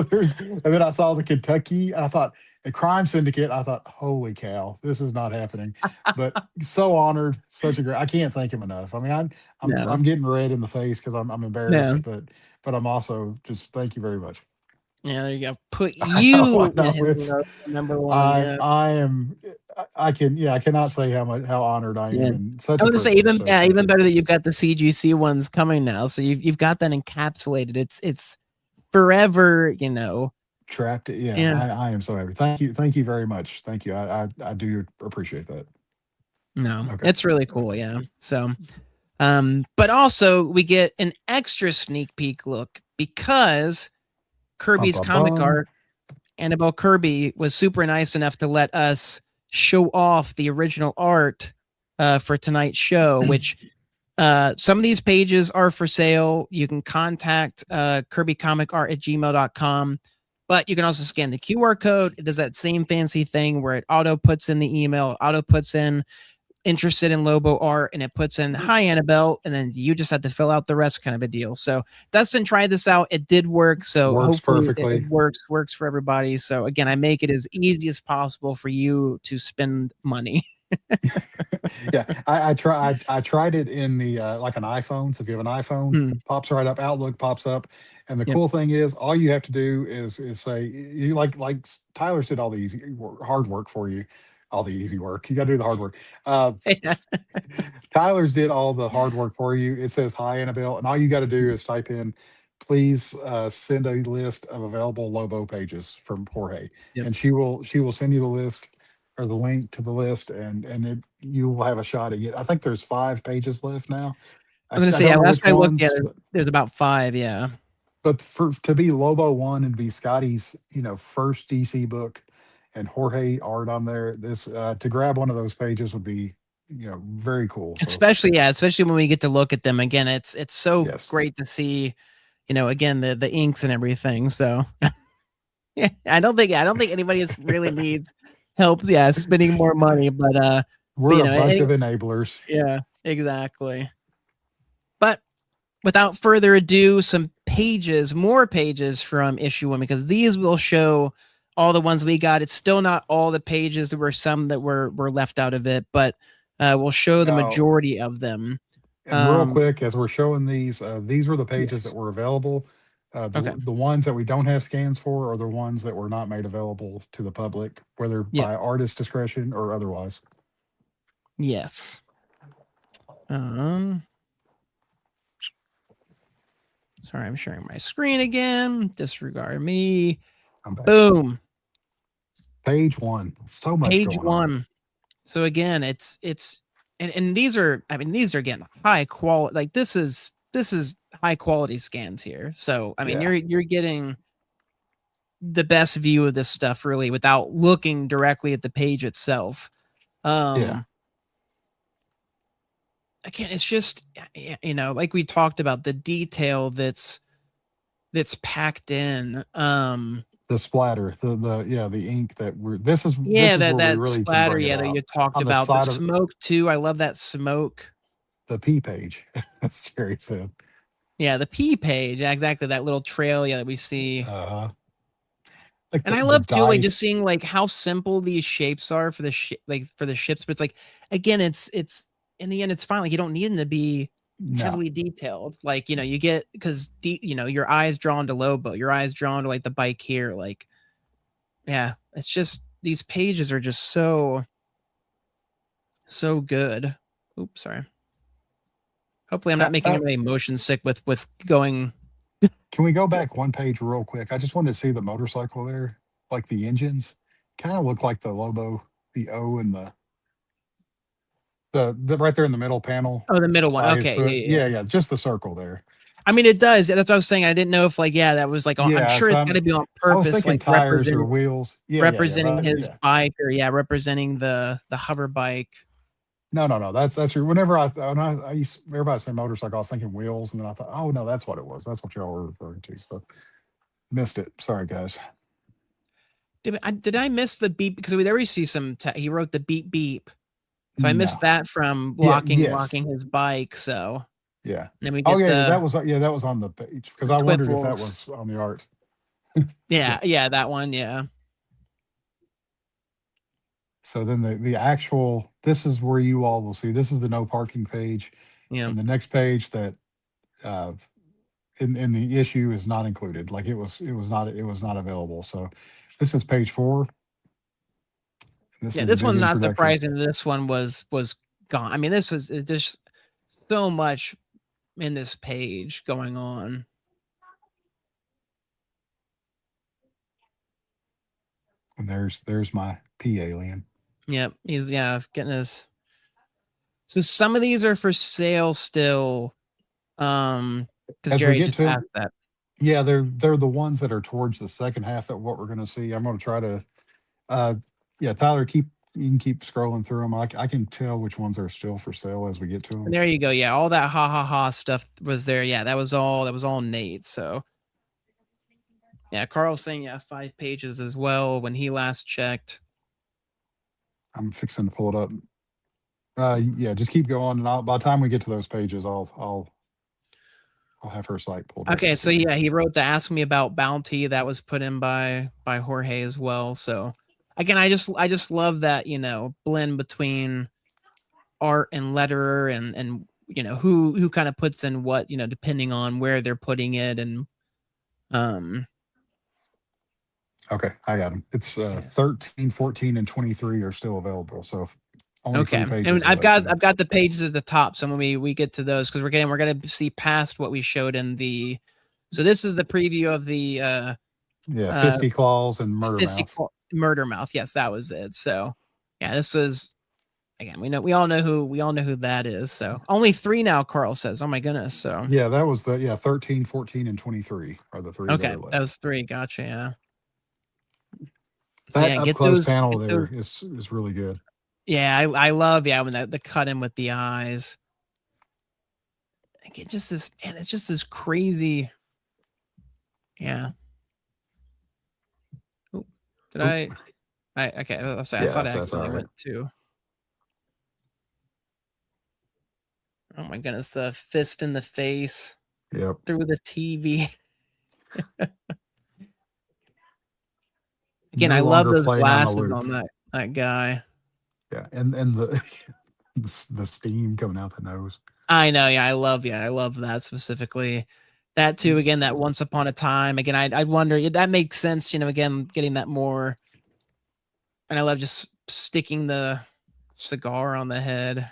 then I saw the Kentucky, and I thought the crime syndicate. I thought, holy cow, this is not happening. But so honored, such a great. I can't thank him enough. I mean, I'm No, getting red in the face because I'm no. embarrassed, but I'm also just thank you very much. Yeah, there you go. Put I know, I you in know. his It's number one. I Yeah, I am I cannot say how honored I yeah. am and such I a was gonna say privilege. So thank even you. better that you've got the CGC ones coming now. So you've got that encapsulated. It's forever. Trapped. Yeah, Yeah. I am so happy. Thank you very much. Thank you. I do appreciate that. No, Okay. it's really cool. Yeah. So, but also we get an extra sneak peek look because Bum, Kirby's bum, comic bum. art, Annabelle Kirby was super nice enough to let us show off the original art for tonight's show, which some of these pages are for sale. You can contact kirbycomicart at gmail.com, but you can also scan the QR code. It does that same fancy thing where it auto puts in the email, auto puts in interested in Lobo art, and it puts in hi Annabelle, and then you just have to fill out the rest, kind of a deal. So Dustin tried this out. It did work. So Works hopefully it perfectly. works for everybody. So again, I make it as easy as possible for you to spend money. Yeah, I tried it in the like an iPhone. So if you have an iPhone, Hmm. pops right up. Outlook pops up, and the Yep. cool thing is, all you have to do is say you like Tyler did all the hard work for you, all the easy work. You got to do the hard work. Yeah. Tyler's did all the hard work for you. It says hi Annabelle, and all you got to do is type in, please send a list of available Lobo pages from Jorge, Yep. and she will send you the list or the link to the list, and you will have a shot at it. I think there's 5 pages left now. I was gonna I say, yeah, don't know last which I looked, yeah, ones, there's about five. Yeah. but for to be Lobo one and be Scottie's first DC book, and Jorge art on there, this to grab one of those pages would be very cool. So Especially when we get to look at them again. It's so yes. great to see, again the inks and everything. So yeah, I don't think anybody else really needs help. Yeah, spending more money, but We're a bunch of enablers. yeah, exactly. But without further ado, more pages from issue one because these will show all the ones we got. It's still not all the pages. There were some that were left out of it, but we'll show the Now, majority of them. and real quick, as we're showing these were the pages that Yes. were available. Okay. The ones that we don't have scans for are the ones that were not made available to the public, whether Yeah. by artist discretion or otherwise. Yes. Um. Sorry, I'm sharing my screen again. Disregard me. I'm back. Boom. Page 1. So much Page going on. 1. So again, it's and these are, I mean, these are again high quality. Like this is high quality scans here. So I mean, Yeah. you're getting the best view of this stuff really without looking directly at the page itself. Yeah. Again, it's just, you know, like we talked about, the detail that's packed in. The splatter, the ink that we're this is Yeah, where we that really can splatter, bring it yeah, that out you talked on the about. The side of smoke too. I love that smoke. the P page, as Jerry said. Yeah, the P page. Yeah, exactly. That little trail, yeah, that we see. Like And I the love too, like just dice. seeing like how simple these shapes are for the like for the ships. But it's like, again, it's in the end, it's fine. Like you don't need them to be No. heavily detailed. Like, you know, you get, because you know, your eyes drawn to Lobo, your eyes drawn to like the bike here. Like, yeah, it's just, these pages are just so good. Oops, sorry. Hopefully I'm not making everybody motion sick with going. Can we go back one page real quick? I just wanted to see the motorcycle there, like the engines, kind of look like the Lobo, the O and the right there in the middle panel Oh, the middle one. by his Okay, foot. yeah. Yeah, just the circle there. I mean, it does. That's what I was saying. I didn't know if, like, yeah, that was like, I'm Yeah, sure so it's got to be on I was purpose, thinking like tires or wheels. Yeah, representing right. his Yeah. bike, or yeah, representing the hover bike. No. That's true. Whenever I used everybody say motorcycle, I was thinking wheels, and then I thought, oh no, that's what it was. That's what y'all were referring to. So missed it. Sorry, guys. Did I miss the beep? Because we already see some. He wrote the beep beep, so I missed No. that from Yeah. locking Yes. his bike. So Yeah. then we Oh get yeah. the That was on the page because I wondered if that Twipples. was on the art. Yeah. Yeah, that one. Yeah. So then the actual this is where you all will see this is the no parking page, Yeah. and the next page that uh, in the issue is not included. Like it was not available. So this is page 4. This Yeah, is the this big one's not introduction. surprising. This one was gone. I mean, this was just so much in this page going on. And there's my P alien. Yep, he's getting his. So some of these are for sale still, because As we Jerry get just to asked that. yeah, they're the ones that are towards the second half of what we're going to see. I'm going to try to uh yeah, Tyler, you can keep scrolling through them. I can tell which ones are still for sale as we get to them. There you go. Yeah, all that ha ha ha stuff was there. Yeah, that was all Nate. So yeah, Carl's saying 5 pages as well when he last checked. I'm fixing to pull it up. Yeah, just keep going, and by the time we get to those pages, I'll have her site pulled up. Okay, so yeah, he wrote the "Ask Me About Bounty" that was put in by Jorge as well. So again, I just love that, you know, blend between art and letterer, and you know who kind of puts in what, you know, depending on where they're putting it. And Okay, I got them. It's 13, 14, and 23 are still available. So only okay, 3 pages and of that today. I've got the pages at the top. So when we get to those, because we're gonna see past what we showed in the. So this is the preview of the Yeah, Fisty Claws and Murder Fisty Mouth. Murder Mouth. Yes, that was it. So yeah, this was, again, we all know who that is. So only 3 now, Carl says. Oh my goodness. So Yeah, that was 13, 14, and 23 are the 3 that okay, are left. that was 3. Gotcha. Yeah. So That yeah, up get close those. panel Get there those. is really good. Yeah, I love when the cut in with the eyes. It just this, man, it's just this crazy. Yeah. Ooh, did Oop. I okay, I'll say I Yeah, thought I that's all accidentally right. went to. Oh my goodness, the fist in the face Yep. through the TV. Again, No I love longer those playing on the glasses loop. on that guy. Yeah, and the the steam coming out the nose. I know, yeah, I love that specifically. That too, again, that once upon a time. Again, I wonder, that makes sense, you know, again, getting that more. And I love just sticking the cigar on the head.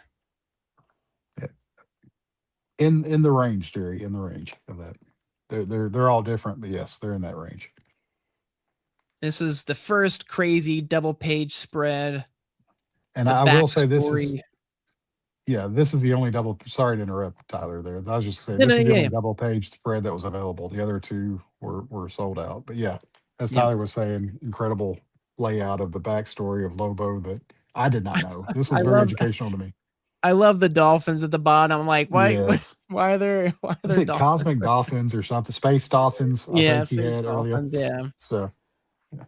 Yeah. In the range, Jerry, in the range of that. They're all different, but yes, they're in that range. This is the first crazy double page spread. And The I will say this is, backstory. yeah, this is the only double. Sorry to interrupt, Tyler. There, I was just saying No, no, this is the yeah, only yeah. double page spread that was available. The other two were sold out. But yeah, as Yep. Tyler was saying, incredible layout of the backstory of Lobo that I did not know. This was I very love educational to me. I love the dolphins at the bottom. I'm like, why Yes. why are there Is it dolphins? cosmic dolphins or something? Space dolphins, I Yeah, think he space had earlier. dolphins. Yeah. So, yeah.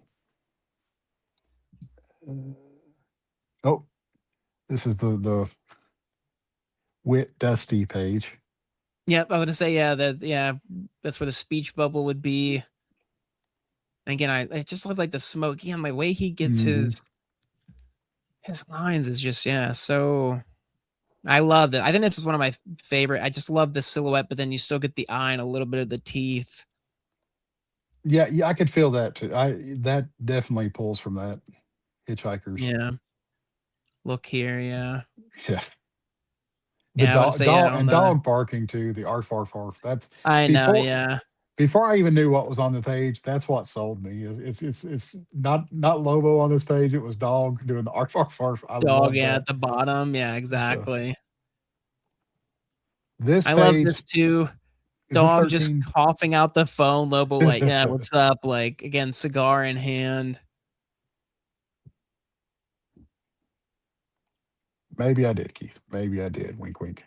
Oh, this is the Wit Dusty page. Yep. I was gonna say, that's where the speech bubble would be. And again, I just love like the smoke. Yeah, the way he gets Mhm. his lines is just so I love it. I think this is one of my favorite. I just love the silhouette, but then you still get the eye and a little bit of the teeth. Yeah, yeah, I could feel that too. That definitely pulls from that Hitchhikers. Yeah. Look here, yeah. Yeah. The Yeah, I would dog, say yeah dog on and the dog barking too. The arf arf arf. That's I know, before yeah. before I even knew what was on the page. That's what sold me. It's not Lobo on this page. It was dog doing the arf arf arf. I Dog, love yeah, that. at the bottom. Yeah, So exactly. this I love page this too. is this Dog just 13. coughing out the phone, Lobo like, yeah, what's up? Like again, cigar in hand. Maybe I did, Keith. Maybe I did. Wink, wink.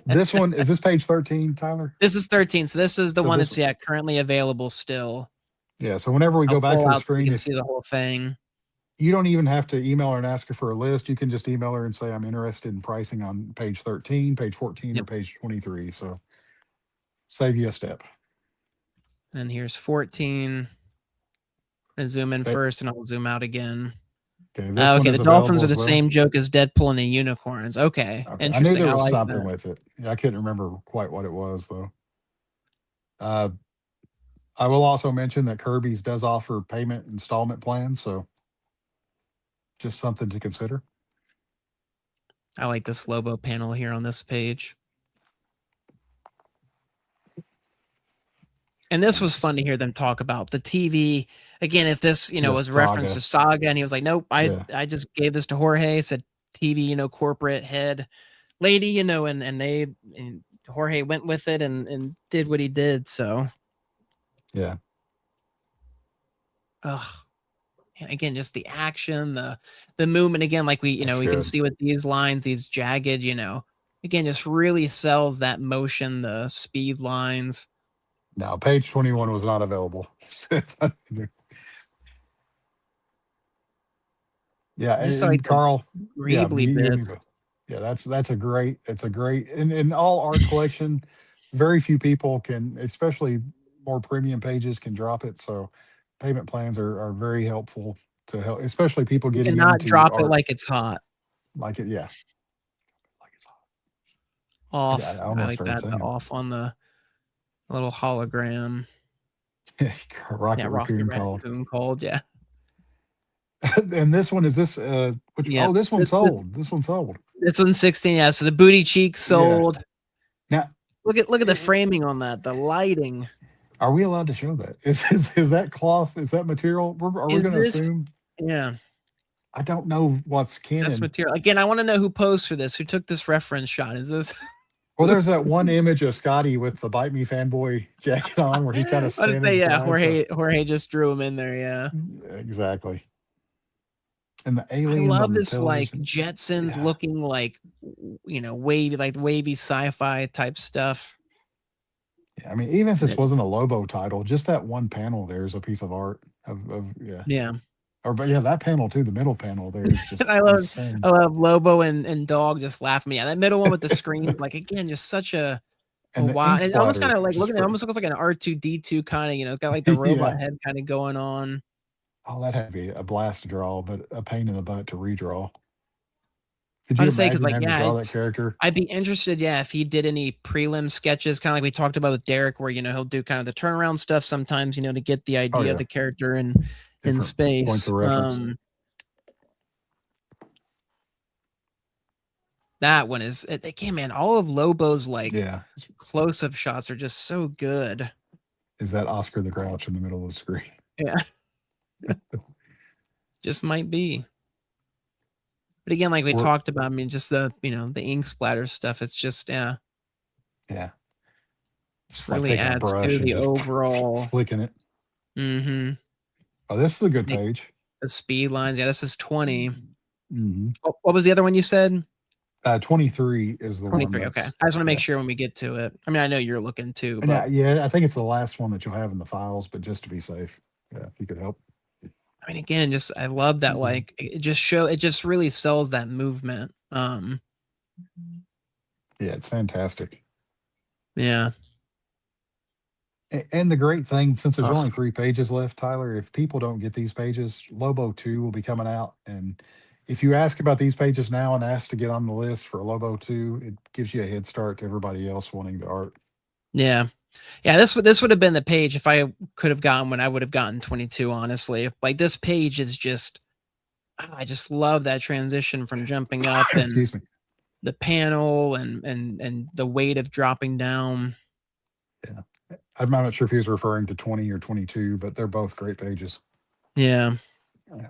This one is this page 13, Tyler? This is 13, so this is the So one this, that's currently available still. yeah. So whenever we I'll go back pull to the out so we screen, can if see the whole thing. you don't even have to email her and ask her for a list, you can just email her and say, I'm interested in pricing on page 13, page 14, or Yep. page 23. So save you a step. And here's 14. I'm gonna zoom in first and I'll zoom out again. Okay, this one Okay, is the dolphins available are as the well. same joke as Deadpool and the unicorns. Okay, Okay, I knew interesting. there I was like something that. with it. Yeah, I couldn't remember quite what it was though. Uh, I will also mention that Kirby's does offer payment installment plans, so just something to consider. I like this Lobo panel here on this page. And this was fun to hear them talk about the TV. Again, if this, Yes, was reference to Saga, and he was like, nope, Yeah. I just gave this to Jorge, said TV, corporate head lady, and Jorge went with it and did what he did. So, Yeah. ugh. And again, just the action, the movement. Again, like we That's we can good. see with these lines, these jagged, again, just really sells that motion, the speed lines. Now, page 21 was not available. Yeah, Just and like the Carl, yeah, greebly you and me bits. both. Yeah, that's a great, it's a great in all art collection. Very few people can, especially more premium pages, can drop it. So payment plans are very helpful to help, especially people You getting cannot into drop it art like it's hot. like it. Yeah, like it's I Off. I almost like started that. The singing. off on the little hologram. Yeah, Rocket Rocky Raccoon called. Raccoon called. Yeah. And this one is this which Yeah. oh, this one sold. This one sold. This one's 16. Yeah. So the booty cheek Yeah. sold. Now, Look at the framing on that. The lighting. are we allowed to show that? Is that cloth? Is that material? Are we Is going to this? assume? Yeah. I don't know what's That's canon. material. Again, I want to know who posed for this. Who took this reference shot? Is this? Well, there's that one image of Skottie with the "Bite Me" fanboy jacket on, where he's kind of I would standing say, yeah. aside. So, Jorge just drew him in there. Yeah. exactly. And the I aliens love on the this like television. Jetsons Yeah. looking like wavy sci-fi type stuff. Yeah, I mean, even if this wasn't a Lobo title, just that one panel there is a piece of art. Yeah. But yeah, that panel too. The middle panel there is just I insane. love Lobo and Dog just laughing me. Yeah, that middle one with the screens, like again, just such a And the wow. ink And it almost splatter kind of like just looking. It almost looks like an R2D2 kind of. It's got like the yeah. robot head kind of going on. Oh, that had to be a blast to draw, but a pain in the butt to redraw. Could I you want to say because imagine like having to yeah, draw that character? I'd be interested. Yeah, if he did any prelim sketches, kind of like we talked about with Derek, where he'll do kind of the turnaround stuff sometimes. To get the idea of the character in space. Points of reference. That one is again, man. All of Lobo's like Yeah. close-up shots are just so good. Is that Oscar the Grouch in the middle of the screen? Yeah, just might be. But again, like we We're, talked about, I mean, just the the ink splatter stuff. It's just yeah. just Just like really taking a adds to brush and the just overall. flicking it. Mm-hmm. Oh, this is a good Like page. the speed lines. Yeah, this is 20. Mm-hmm. What was the other one you said? 23 is the one 23. Okay. that's, I just want to make yeah. sure when we get to it. I mean, I know you're looking too, And but yeah, I think it's the last one that you'll have in the files, but just to be safe, yeah, if you could help. I mean, again, just I love that. Like it just really sells that movement. Yeah, it's fantastic. Yeah. And the great thing, since there's Ugh. only 3 pages left, Tyler, if people don't get these pages, Lobo 2 will be coming out. And if you ask about these pages now and ask to get on the list for Lobo 2, it gives you a head start to everybody else wanting the art. Yeah. Yeah, this would have been the page if I could have gotten when I would have gotten 22, honestly. Like this page is just I just love that transition from jumping up and Excuse me. the panel and the weight of dropping down. Yeah. I'm not sure if he was referring to 20 or 22, but they're both great pages. Yeah. Yeah.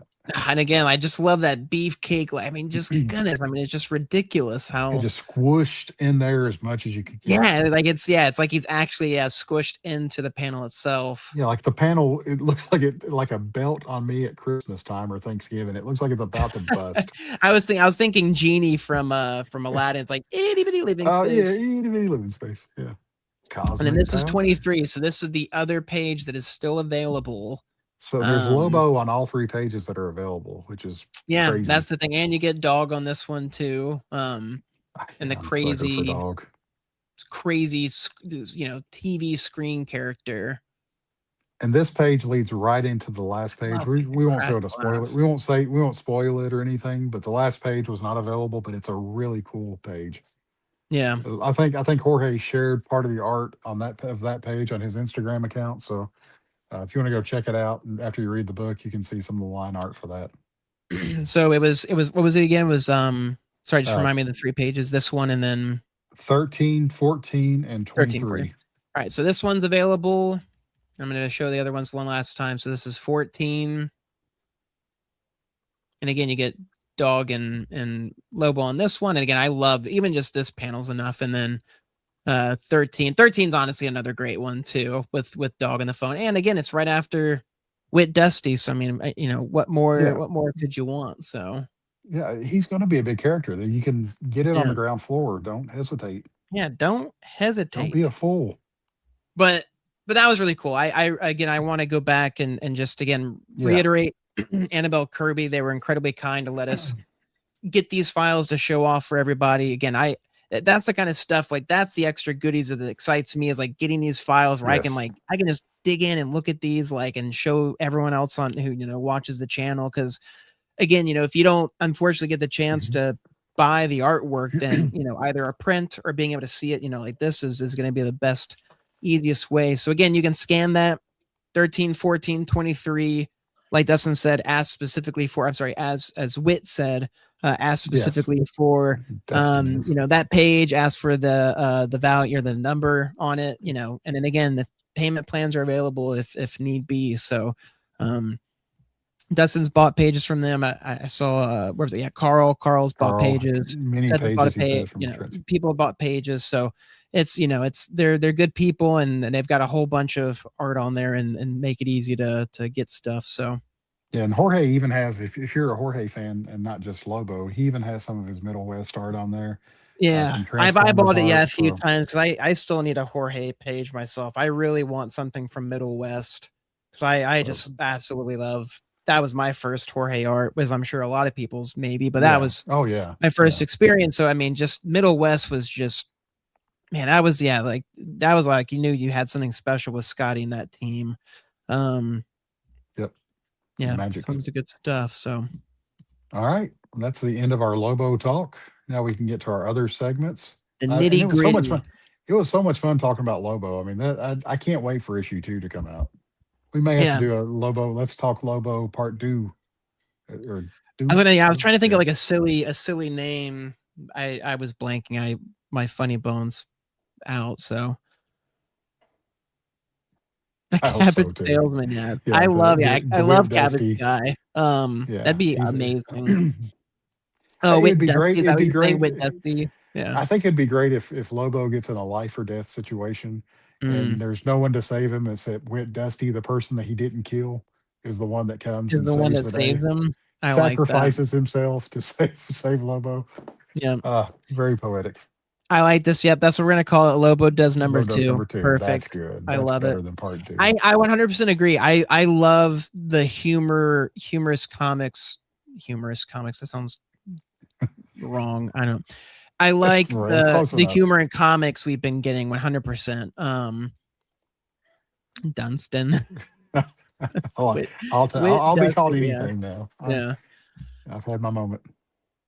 And again, I just love that beefcake. I mean, just goodness. I mean, it's just ridiculous It how just squished in there as much as you could get. yeah, like it's like he's actually squished into the panel itself. Yeah, like the panel, it looks like it like a belt on me at Christmas time or Thanksgiving. It looks like it's about to bust. I was thinking Genie from Aladdin. It's like itty bitty living Oh yeah, space. itty bitty living space. Yeah, And then cosmic this is power. 23. So this is the other page that is still available. So there's Lobo on all 3 pages that are available, which is Yeah, crazy. that's the thing. And you get dog on this one too. And the I'm a sucker for crazy dog. TV screen character. And this page leads right into the last page. Love We won't say craft what to spoil it. glass. We won't spoil it or anything. But the last page was not available, but it's a really cool page. Yeah. I think Jorge shared part of the art on that page on his Instagram account. So if you want to go check it out, and after you read the book, you can see some of the line art for that. So it was what was it again? It was sorry, just Uh, remind me of the 3 pages. This one and then 13, 14, and 13, 23. 14. All right, so this one's available. I'm going to show the other ones one last time. So this is 14. And again, you get dog and Lobo on this one. And again, I love even just this panel's enough. And then 13. 13's honestly another great one too, with dog on the phone. And again, it's right after Wit Dusty. So I mean, what more could you want? So Yeah, he's going to be a big character. That you can get it on yeah. the ground floor. Don't hesitate. Yeah, don't Don't be a hesitate. fool. But that was really cool. I want to go back and just again Yeah. reiterate Annabelle Kirby. They were incredibly kind to let us get these files to show off for everybody. Again, that's the kind of stuff like that's the extra goodies that excites me is like getting these files where Yes. I can just dig in and look at these and show everyone else on who watches the channel. Because again, if you don't unfortunately get the chance to buy the artwork, then either a print or being able to see it, like this is going to be the best, easiest way. So again, you can scan that 13, 14, 23. Like Dustin said, ask specifically for. I'm sorry, as Wit said, ask specifically for that page. Ask for the value or the number on it. And then again, the payment plans are available if need be. So, Dustin's bought pages from them. I saw where was it? Yeah, Carl's bought pages. Many Seth pages. bought He said from people bought pages. So it's they're good people and they've got a whole bunch of art on there and make it easy to get stuff. So yeah, and Jorge even has if you're a Jorge fan and not just Lobo, he even has some of his Middle West art on there. Yeah, Some I've Transformers eyeballed it art, a few so times because I still need a Jorge page myself. I really want something from Middle West because I just absolutely love. That was my first Jorge art, was I'm sure a lot of people's maybe, but that was my first experience. So I mean, just Middle West was just man, that was like you knew you had something special with Skottie and that team. Yep. Yeah, Magic. tons of good stuff. So all right, that's the end of our Lobo talk. Now we can get to our other segments. the And nitty it was so much gritty. fun. It was so much fun talking about Lobo. I mean, I can't wait for issue 2 to come out. We may have to do a Lobo. Let's talk Lobo part 2. Or I was trying to think of like a silly name I was blanking. My funny bones out. So the I hope so cabbage too. salesman. Yeah, Yeah, I love. Yeah, I the wit love cabbage Dusty. guy. That'd Yeah, be he's amazing. Oh, it'd Wit be Dusty. great. Is that It'd what be you're saying? great. Wit Dusty. Yeah. I think it'd be great if Lobo gets in a life or death situation, and Mm. there's no one to save him except Wit Dusty, the person that he didn't kill, is the one that comes Is and the one saves that the day, saves him. I like that. sacrifices himself to save Lobo. Yeah. Very poetic. I like this. Yep, that's what we're gonna call it. Lobo does number Lobo does two. number two. That's Perfect. good. I That's love it. better than part I two. I 100% agree. I love the humorous comics. Humorous comics. That sounds wrong. I don't. I like It's close the enough. humor in comics we've been getting 100%. Dunstan. Wit, I'll be called Dusty. Yeah. anything now. Yeah. I've had my moment. But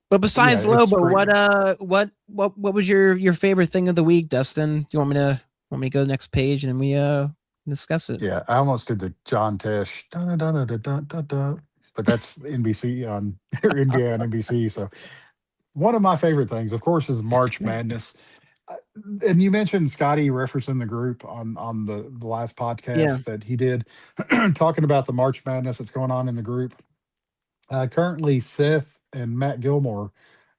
But yeah, besides it's Lobo, great. what was your favorite thing of the week, Dustin? Do you want me to go to the next page and then we discuss it? Yeah, I almost did the John Tesh, da, da, da, da, da, da, da, but that's NBC on or NBA on NBC. So one of my favorite things, of course, is March Madness. Uh, And you mentioned Skottie referencing the group on the last Yeah. podcast that he did, talking about the March Madness that's going on in the group. Currently, Seth and Matt Gilmore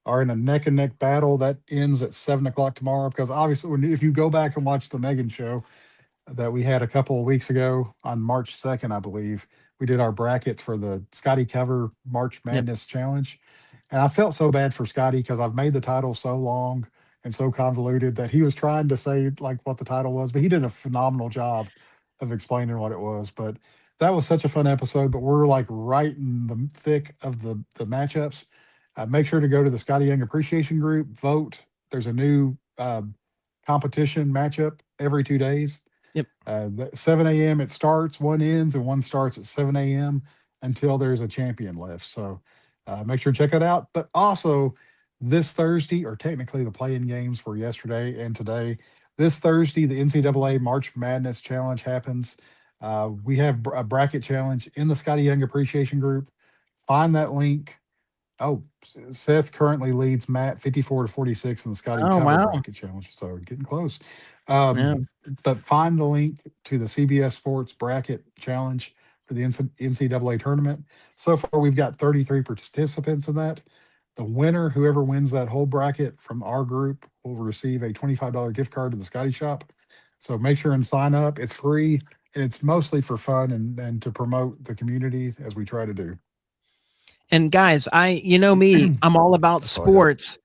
are in a neck and neck battle that ends at 7 o'clock tomorrow. Because obviously, if you go back and watch the Megan show, that we had a couple of weeks ago on March 2nd, I believe. We did our brackets for the Scotty Cover March Yep. Madness Challenge. And I felt so bad for Scotty because I've made the title so long and so convoluted that he was trying to say like what the title was, but he did a phenomenal job of explaining what it was. But that was such a fun episode. But we're like right in the thick of the matchups. Make sure to go to the Scotty Young Appreciation Group, vote. There's a new competition matchup every 2 days. Yep. 7 a.m. it starts, one ends, and one starts at 7 a.m. until there's a champion left. So make sure to check that out. But also, this Thursday, or technically the play-in games were yesterday and today. This Thursday, the NCAA March Madness Challenge happens. We have a bracket challenge in the Scotty Young Appreciation Group. Find that link. Oh, Seth currently leads Matt 54-46 in the Scotty Oh Cover wow. Bracket Challenge. So getting close. Yeah. But find the link to the CBS Sports Bracket Challenge for the NCAA tournament. So far, we've got 33 participants in that. The winner, whoever wins that whole bracket from our group, will receive a $25 gift card to the Scotty Shop. So make sure and sign up. It's free, and it's mostly for fun and to promote the community as we try to do. And guys, you know me, I'm all about That's all I got. sports.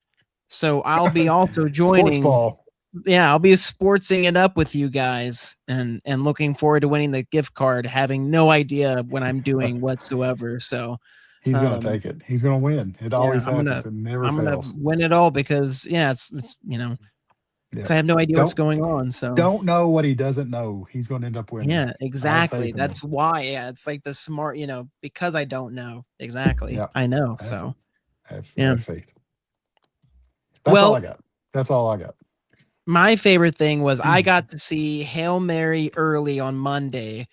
So I'll be also Sports joining. ball. Yeah, I'll be sportsing it up with you guys and looking forward to winning the gift card, having no idea what I'm doing whatsoever. So He's gonna um take it. He's gonna win. It yeah, always happens. It never I'm gonna fails. win it all because yeah, it's 'cause Yeah. I have no idea what's Don't going on. So don't know what he doesn't know. He's gonna end up winning. yeah, I have exactly. faith in him. That's why. Yeah, it's like the smart, because I don't know. Exactly. Yeah. I know. I have So yeah. have faith. That's all I Well, got. That's all I got. my favorite thing was I got to see Hail Mary early on Monday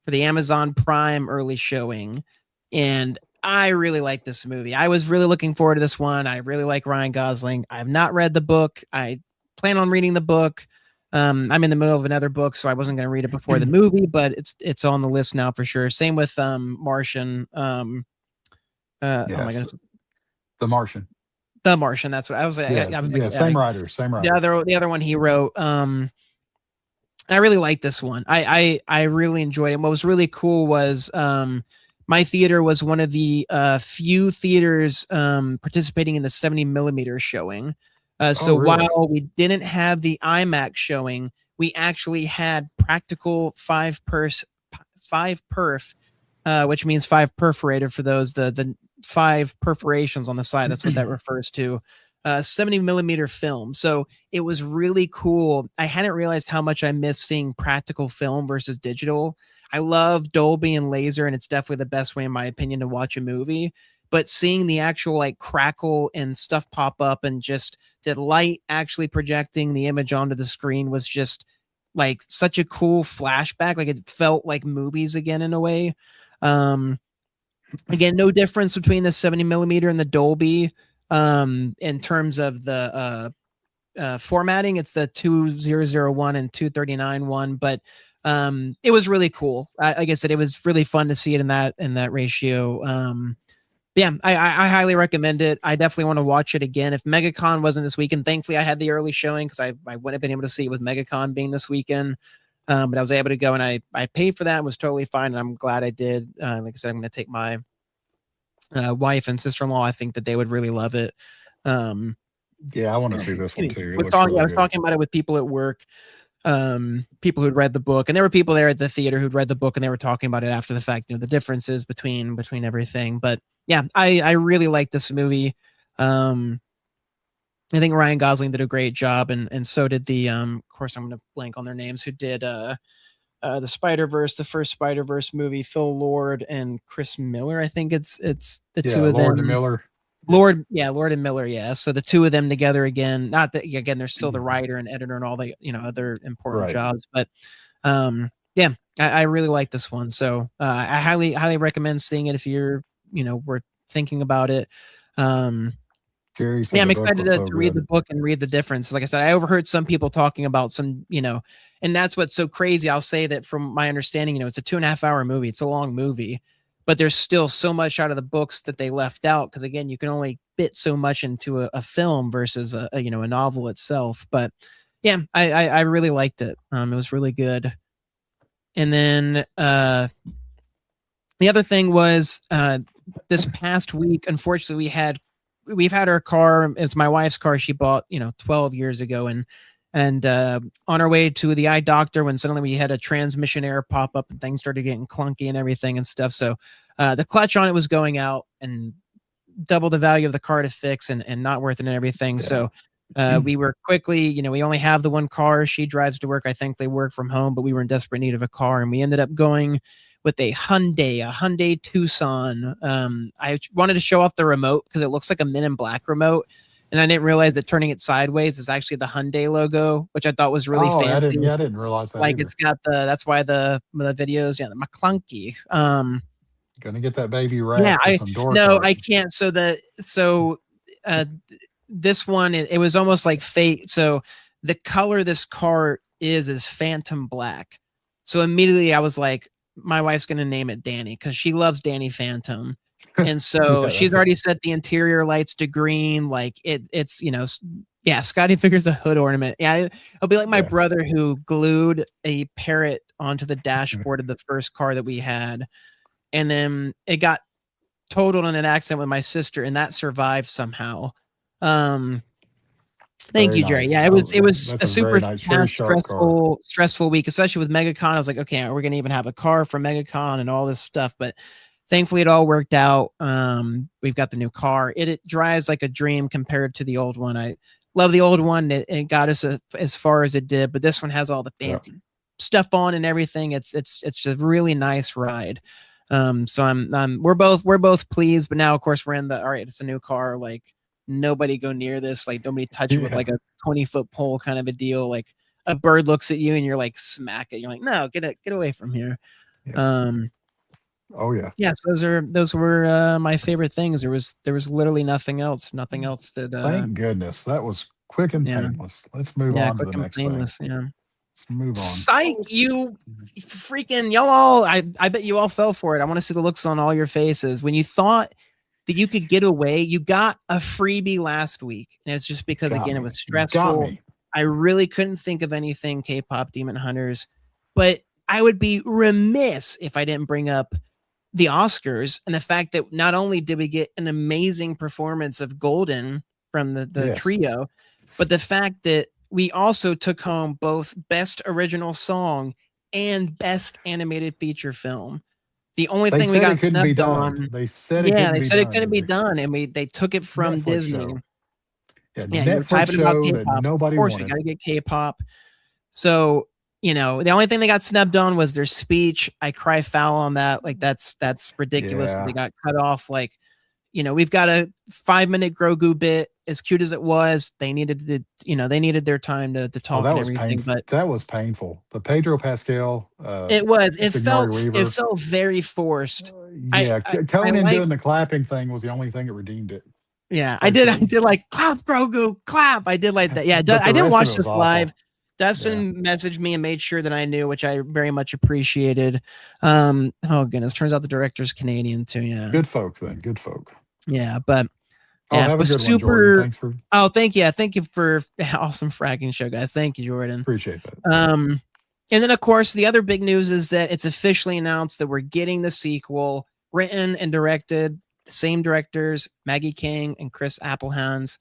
for the Amazon Prime early showing. And I really like this movie. I was really looking forward to this one. I really like Ryan Gosling. I have not read the book. I plan on reading the book. I'm in the middle of another book, so I wasn't going to read it before the movie, but it's on the list now for sure. Same with Martian. Oh my Yes. goodness, The Martian. The Martian. That's what I was. Yes. I was like, Yeah. Same writer. Same the writer. other one he wrote. I really liked this one. I really enjoyed it. What was really cool was my theater was one of the few theaters participating in the 70 millimeter showing. So really? while we didn't have the IMAX showing, we actually had practical five perf, which means five perforated for those the five perforations on the side. That's what that refers to. 70 millimeter film. So it was really cool. I hadn't realized how much I miss seeing practical film versus digital. I love Dolby and laser, and it's definitely the best way, in my opinion, to watch a movie. But seeing the actual like crackle and stuff pop up and just the light actually projecting the image onto the screen was just like such a cool flashback. Like it felt like movies again in a way. Again, no difference between the 70 millimeter and the Dolby. In terms of the formatting, it's the 2001 and 239 one, but it was really cool. Like I said, it was really fun to see it in that ratio. Yeah, I highly recommend it. I definitely want to watch it again. If MegaCon wasn't this weekend, thankfully I had the early showing because I wouldn't have been able to see it with MegaCon being this weekend. But I was able to go, and I paid for that. It was totally fine, and I'm glad I did. Like I said, I'm going to take my wife and sister-in-law. I think that they would really love it. Yeah, I want to see this one too. I was talking about it with people at work, people who'd read the book, and there were people there at the theater who'd read the book, and they were talking about it after the fact, the differences between everything. But yeah, I really like this movie. I think Ryan Gosling did a great job, and so did the of course I'm going to blank on their names, who did the Spider-Verse, the first Spider-Verse movie, Phil Lord and Chris Miller. I think it's the two of Lord them. and Miller. Lord and Miller, yeah. So the two of them together again. Not that again, they're still the writer and editor and all the other important jobs, but yeah, I really like this one. So I highly recommend seeing it if you're were thinking about it. Jerry Yeah, I'm excited to read the book and read the difference. Like I said, I overheard some people talking about some, and that's what's so crazy. I'll say that from my understanding, it's a 2.5 hour movie. It's a long movie, but there's still so much out of the books that they left out. Because again, you can only fit so much into a film versus a novel itself. But yeah, I really liked it. It was really good. And then the other thing was this past week, unfortunately, we've had our car. It's my wife's car. She bought 12 years ago, and on our way to the eye doctor, when suddenly we had a transmission error pop up and things started getting clunky and everything and stuff. So the clutch on it was going out, and double the value of the car to fix, and not worth it and everything. Yeah. So we were quickly, we only have the one car. She drives to work. I think they work from home, but we were in desperate need of a car, and we ended up going with a Hyundai Tucson. I wanted to show off the remote because it looks like a Men in Black remote, and I didn't realize that turning it sideways is actually the Hyundai logo, which I thought was really fancy. I didn't realize that. Like either. It's got that's why the videos, the McClunky. Gonna get that baby wrapped. Yeah, some door no, cards. I can't. So this one, it was almost like fate. So the color this car is Phantom Black. So immediately I was like, my wife's going to name it Danny because she loves Danny Phantom. And so she's already set the interior lights to green. Like it's, Skottie figures a hood ornament. Yeah. It'll be like my brother who glued a parrot onto the dashboard of the first car that we had. And then it got totaled in an accident with my sister, and that survived somehow. Thank you, Jerry. Yeah, it was a super stressful week, especially with MegaCon. I was like, okay, we're gonna even have a car for MegaCon and all this stuff, but thankfully it all worked out. We've got the new car. It drives like a dream compared to the old one. I love the old one. It got us as far as it did, but this one has all the fancy stuff on and everything. It's just a really nice ride. So we're both pleased, but now of course we're in all right, it's a new car. Like, nobody go near this. Like, nobody touch it with like a 20-foot pole kind of a deal. Like, a bird looks at you and you're like, smack it. You're like, no, get away from here. Yeah. Yes, those were my favorite things. There was literally nothing else that thank goodness that was quick and painless. Let's move on to the next thing. Yeah. Let's move on. Psych, you freaking y'all all. I bet you all fell for it. I want to see the looks on all your faces when you thought that you could get away. You got a freebie last week, and it's just because it was stressful. I really couldn't think of anything K-pop Demon Hunters, but I would be remiss if I didn't bring up the Oscars and the fact that not only did we get an amazing performance of Golden from the trio, but the fact that we also took home both Best Original Song and Best Animated Feature Film. The only thing we got snubbed on, they said it couldn't be done, and they took it from Netflix Disney. Show. Yeah, you were typing about K-pop. Nobody of course, wanted. We got to get K-pop. So the only thing they got snubbed on was their speech. I cry foul on that. Like that's ridiculous. Yeah. They got cut off. Like, we've got a 5-minute Grogu bit. As cute as it was, they needed their time to talk and everything. Painful. But that was painful. The Pedro Pascal. It felt very forced. Conan doing the clapping thing was the only thing that redeemed it. Yeah, I I'm did. I sure. did like clap, Grogu, clap. I did like that. Yeah, But I the didn't rest of watch it was this awful. live. Yeah. Dustin messaged me and made sure that I knew, which I very much appreciated. Oh goodness, turns out the director's Canadian too. Yeah, Good folk then. Good folk. yeah, but Oh, yeah, have a was good one, Jordan. super. Thanks for Oh, thank you. Thank you for awesome fragging show, guys. Thank you, Jordan. appreciate that. And then of course the other big news is that it's officially announced that we're getting the sequel, written and directed the same directors, Maggie King and Chris Applehans.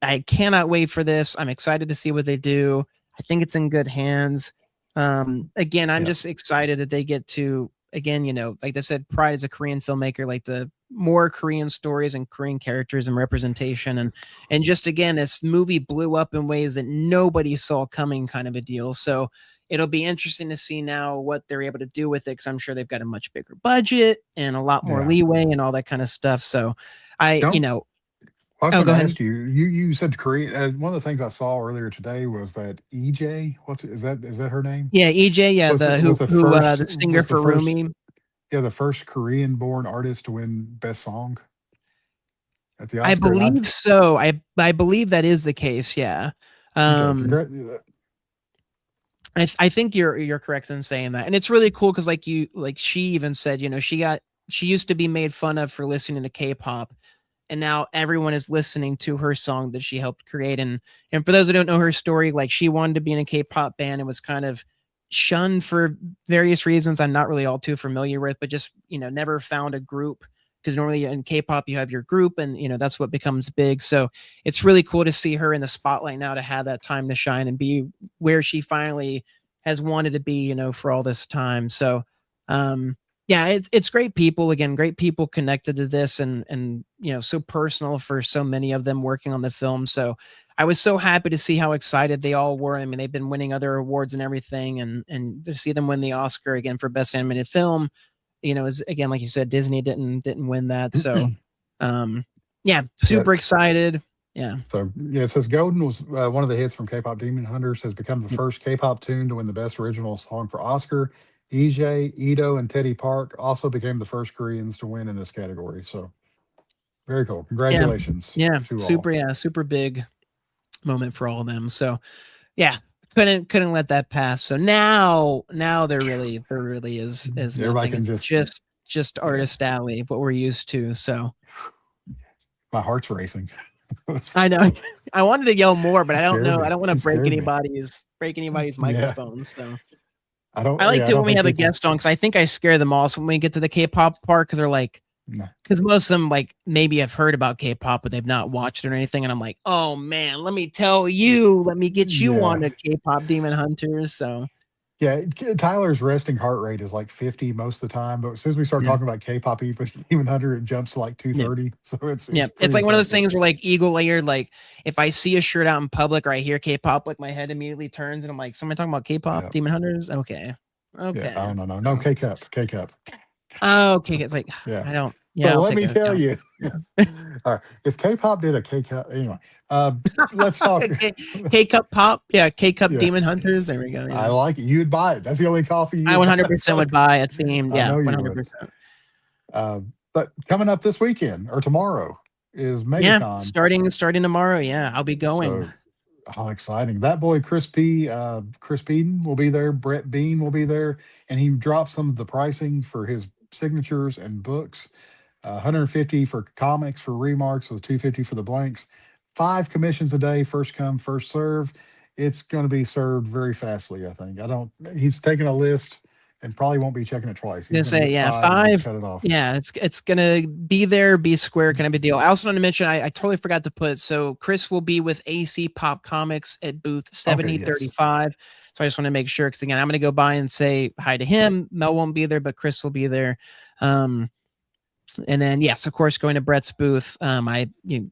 I cannot wait for this. I'm excited to see what they do. I think it's in good hands. Again, I'm Yeah. just excited that they get to, again, like I said, Pride is a Korean filmmaker, like the more Korean stories and Korean characters and representation. And just again, this movie blew up in ways that nobody saw coming, kind of a deal. So it'll be interesting to see now what they're able to do with it, because I'm sure they've got a much bigger budget and a lot more Yeah. leeway and all that kind of stuff. So Don't I was oh, going go to ahead. ask you. You said Korean. One of the things I saw earlier today was that EJ. Is that her name? Yeah, EJ, yeah, Was the was the singer the for first Rumi. yeah the first Korean born artist to win best song at the I Oscar? And believe so. I believe that is the case. Yeah. okay, Um, congrats. I think you're correct in saying that, and it's really cool because like she even said, she used to be made fun of for listening to K-pop, and now everyone is listening to her song that she helped create. And for those who don't know her story, like she wanted to be in a K-pop band and was kind of shunned for various reasons I'm not really all too familiar with, but just never found a group, because normally in K-pop you have your group and that's what becomes big. So it's really cool to see her in the spotlight now, to have that time to shine and be where she finally has wanted to be, for all this time. So yeah, it's great people, again, great people connected to this, and so personal for so many of them working on the film. So I was so happy to see how excited they all were. I mean, they've been winning other awards and everything, and to see them win the Oscar again for best animated film, is, again, like you said, Disney didn't win that. So yeah, Yeah. super excited. Yeah. So yeah, it says Golden was one of the hits from K-pop Demon Hunters, has become the Yep. first K-pop tune to win the best original song for Oscar. EJ, Ito, and Teddy Park also became the first Koreans to win in this category. So very cool. Yeah. Congratulations Yeah. to Super, all. yeah, super big moment for all of them. So yeah, couldn't let that pass. So now there really is Everybody nothing. can It's just yeah. artist alley, what we're used to. So My heart's racing. I know I wanted to yell more, but I don't Scared know. I me. don't want to You scared me. break anybody's Yeah. microphones. So I I don't. like Yeah, I to when don't we think have a people. guest on, because I think I scare them all. So when we get to the K-pop part, because they're like, No. because most of them like maybe have heard about K-pop, but they've not watched it or anything. And I'm like, oh man, let me tell you, let me get you on Yeah. the K-pop Demon Hunters. So Yeah, Tyler's resting heart rate is like 50 most of the time, but as soon as we start yeah, talking about K-pop, even 100, it jumps to like yeah, 230. So yeah. it's It's pretty like one of those impressive. things where like eagle layered. Like if I see a shirt out in public or I hear K-pop, like my head immediately turns and I'm like, somebody talking about K-pop Yeah, Demon Hunters? Okay, yeah. okay. Oh no, So, K-cup. okay, So it's like yeah, I don't. Yeah, but I'll let take me it. tell Yeah. you, all right, if K-pop did a K-cup, anyway, let's talk. K Cup Pop. Yeah, K Cup Yeah, Demon Hunters. There we go. I Yeah. like it. You'd buy it. That's the only coffee I you'd buy. 100% would buy a themed. I Yeah, know you would. 100%. Uh, but coming up this weekend or tomorrow is Yeah, MegaCon. starting tomorrow. Yeah, I'll be going. So how exciting. That boy Chris Peden will be there, Brett Bean will be there, and he dropped some of the pricing for his signatures and books. 150 for comics for remarks, was 250 for the blanks. 5 commissions a day, first come, first serve. It's going to be served very fastly, I think. I don't He's taking a list and probably won't be checking it twice. I'm He's gonna going to say, get yeah, five and five. cut it off. Yeah, it's gonna be there, be square, kind of a deal. I also want to mention, I totally forgot to put. So Chris will be with AC Pop Comics at booth Okay, yes. 7035. So I just want to make sure, because again, I'm gonna go by and say hi to him. Mel won't be there, but Chris will be there. And then yes, of course, going to Brett's booth, I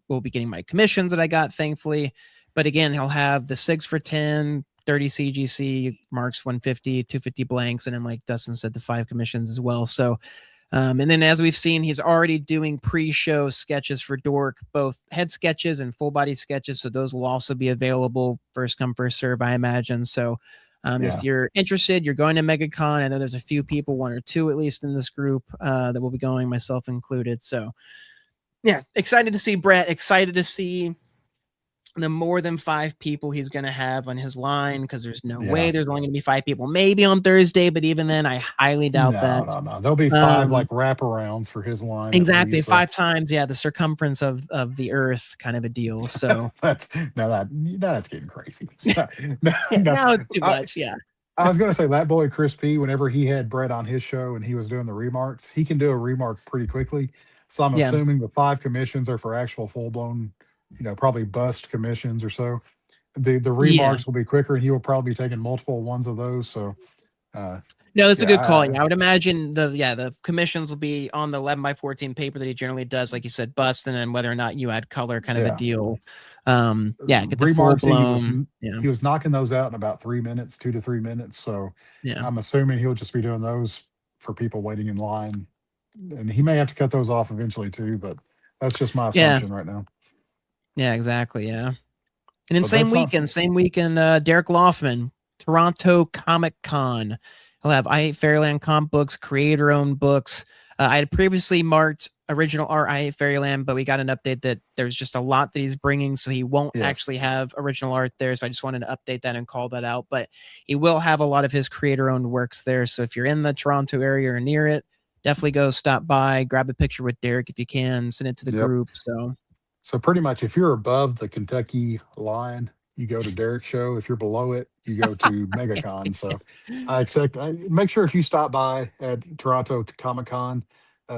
will be getting my commissions that I got, thankfully. But again, he'll have the SIGs for 10, 30 CGC, Marks 150, 250 blanks, and then like Dustin said, the 5 commissions as well. So and then as we've seen, he's already doing pre-show sketches for Dork, both head sketches and full body sketches. So those will also be available first come, first serve, I imagine. So Yeah. if you're interested, you're going to MegaCon. I know there's a few people, one or two at least in this group, that will be going, myself included. So Yeah, excited to see Brett. Excited to see the more than 5 people he's going to have on his line, because there's no way Yeah. there's only going to be 5 people. Maybe on Thursday, but even then, I highly doubt No, that. no, no. There'll be 5 Um, like wraparounds for his line at exactly, least. So 5 times, yeah, the circumference of the Earth, kind of a deal. So that's that's getting crazy. So, no, no. now it's too I, much. Yeah, I was gonna say that boy Chris P. Whenever he had Brett on his show and he was doing the remarks, he can do a remark pretty quickly. So I'm yeah, assuming the 5 commissions are for actual full blown, probably bust commissions or so. The yeah. remarks will be quicker, and he will probably be taking multiple ones of those. So uh, No, it's a good call. yeah, Yeah, I would imagine the commissions will be on the 11 by 14 paper that he generally does, like you said, bust, and then whether or not you add color, kind of a yeah. deal. Yeah, get the full Remarks blown. Yeah, he was knocking those out in about 3 minutes, 2 to 3 minutes. So yeah, I'm assuming he'll just be doing those for people waiting in line, and he may have to cut those off eventually too. But that's just my yeah, assumption right now. yeah, exactly. Yeah. And then So that's not same weekend, Derek Loffman, Toronto Comic Con. He'll have I Hate Fairyland comic books, creator-owned books. I had previously marked original art I Hate Fairyland, but we got an update that there's just a lot that he's bringing, so he won't yes. actually have original art there. So I just wanted to update that and call that out. But he will have a lot of his creator-owned works there. So if you're in the Toronto area or near it, definitely go stop by, grab a picture with Derek if you can, send it to the Yep. group. So So pretty much, if you're above the Kentucky line, you go to Derek's show. If you're below it, you go to MegaCon. So I expect. Make sure if you stop by at Toronto Comic Con,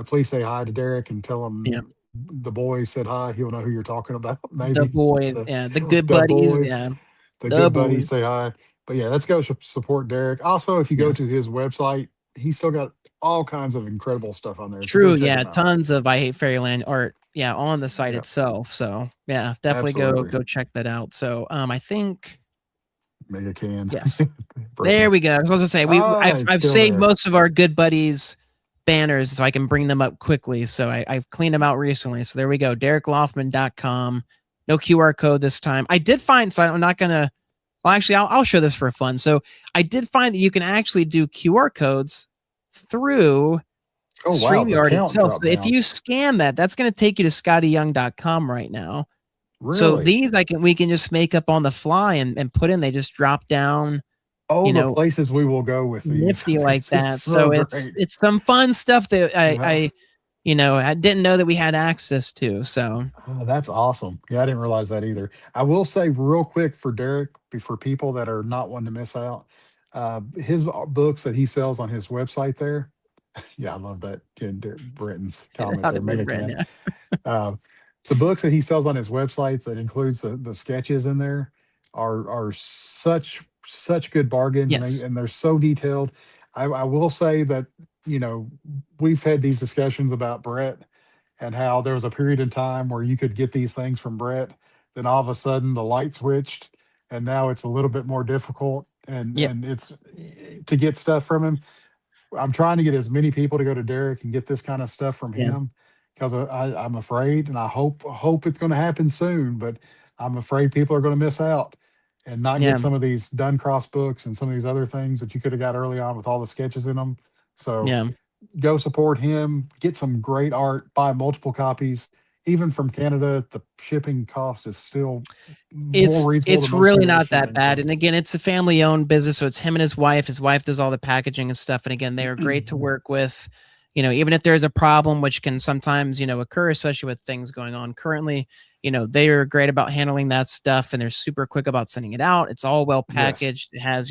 please say hi to Derek and tell yeah, him the boys said hi. He'll know who you're talking about. the Maybe boys, so. yeah, the good The buddies, boys, yeah. the The good buddies boys. say hi. But yeah, let's go support Derek. Also, if you go Yes. to his website, he's still got all kinds of incredible stuff on there. So go True. check Yeah. him out. Tons of I Hate Fairyland art. Yeah, on the site Yeah, itself. So yeah, definitely absolutely. go check that out. So I think Mega can. yes. There Brittany. we go. I was supposed to say Ah, it's I've still saved there. most of our good buddies banners so I can bring them up quickly. So I've cleaned them out recently. So there we go. DerekLoffman.com. No QR code this time. I did find, so I'm not gonna, well, actually I'll show this for fun. So I did find that you can actually do QR codes through Oh wow, the StreamYard count itself. So dropped if down. you scan that, that's going to take you to ScottieYoung.com right now. So Really? these we can just make up on the fly and put in. They just drop down, Oh, you the know, places we will go with these. nifty like This is that. so So great. it's some fun stuff that Wow. I didn't know that we had access to. So Oh, that's awesome. Yeah, I didn't realize that either. I will say real quick for Derek, for people that are not wanting to miss out, his books that he sells on his website there. Yeah, I love that. Britton's comment how there. did we Mega read? can. Yeah. Uh, the books that he sells on his websites that includes the sketches in there are such good bargains, and Yes. they're so detailed. I will say that you know we've had these discussions about Brett and how there was a period in time where you could get these things from Brett, then all of a sudden the light switched, and now it's a little bit more difficult, and Yep. it's to get stuff from him. I'm trying to get as many people to go to Derek and get this kind of stuff from Yeah. him because I'm afraid, and I hope it's going to happen soon. But I'm afraid people are going to miss out and not get Yeah. some of these done cross books and some of these other things that you could have got early on with all the sketches in them. So Yeah. go support him, get some great art, buy multiple copies. Even from Canada, the shipping cost is still more reasonable It's than most really U.S. not that shipping. bad. So And again, it's a family owned business, so it's him and his wife. His wife does all the packaging and stuff. And again, they are great to work with. Even if there's a problem, which can sometimes occur, especially with things going on currently. They are great about handling that stuff, and they're super quick about sending it out. It's all well yes, packaged. It has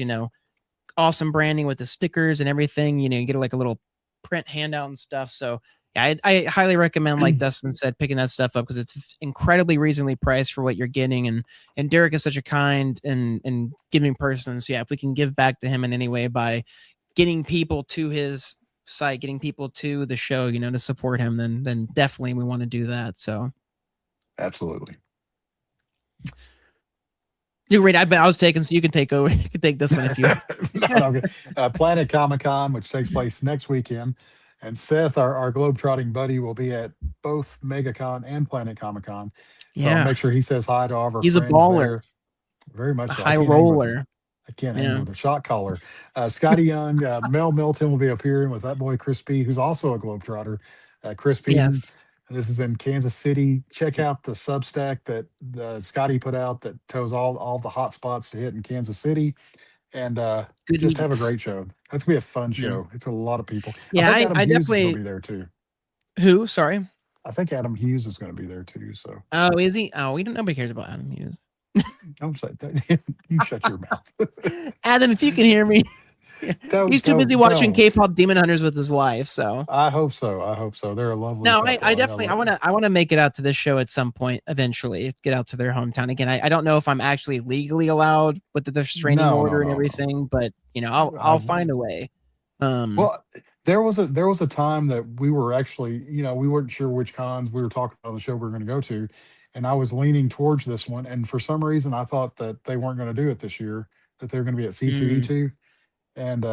awesome branding with the stickers and everything. You get like a little print handout and stuff. So yeah, I highly recommend, like Dustin said, picking that stuff up because it's incredibly reasonably priced for what you're getting. And Derek is such a kind and giving person. So yeah, if we can give back to him in any way by getting people to his site, getting people to the show, to support him, then definitely we want to do that. So absolutely. you read. I was taking, so you can take over. You can take this one if you. No, no, okay. Planet Comic Con, which takes place next weekend. And Seth, our globetrotting buddy, will be at both MegaCon and Planet Comic Con. So I'll Yeah, make sure he says hi to all of our he's a friends baller, there. Very a much so. high roller. I can't hang Yeah. with a shot caller. Scotty Young, Mel Milton will be appearing with that boy Chris P, who's also a globetrotter. Chris P. Yes. This is in Kansas City. Check out the Substack that Skottie put out that tells all the hot spots to hit in Kansas City, and Good just have a eats. great show. That's gonna be a fun Yeah. show. It's a lot of people. I Yeah, think Adam I Hughes is gonna definitely be there too. who? Sorry. I think Adam Hughes is gonna be there too. So Oh, is he? Oh, we don't nobody cares about Adam Hughes. don't say that. You shut your mouth. Adam, if you can hear me. don't He's too busy don't watching don't. K-pop Demon Hunters with his wife, so I hope so. I hope so. They're a lovely no, couple. I definitely I want to make it out to this show at some point eventually. Get out to their hometown again. I don't know if I'm actually legally allowed with the restraining no, no, order and no, no. everything, but you know, I'll I, find a way. Um, well, there was a time that we were actually, we weren't sure which cons we were talking about the show we were going to go to, and I was leaning towards this one, and for some reason I thought that they weren't going to do it this year, that they were going to be at mm, C2E2, and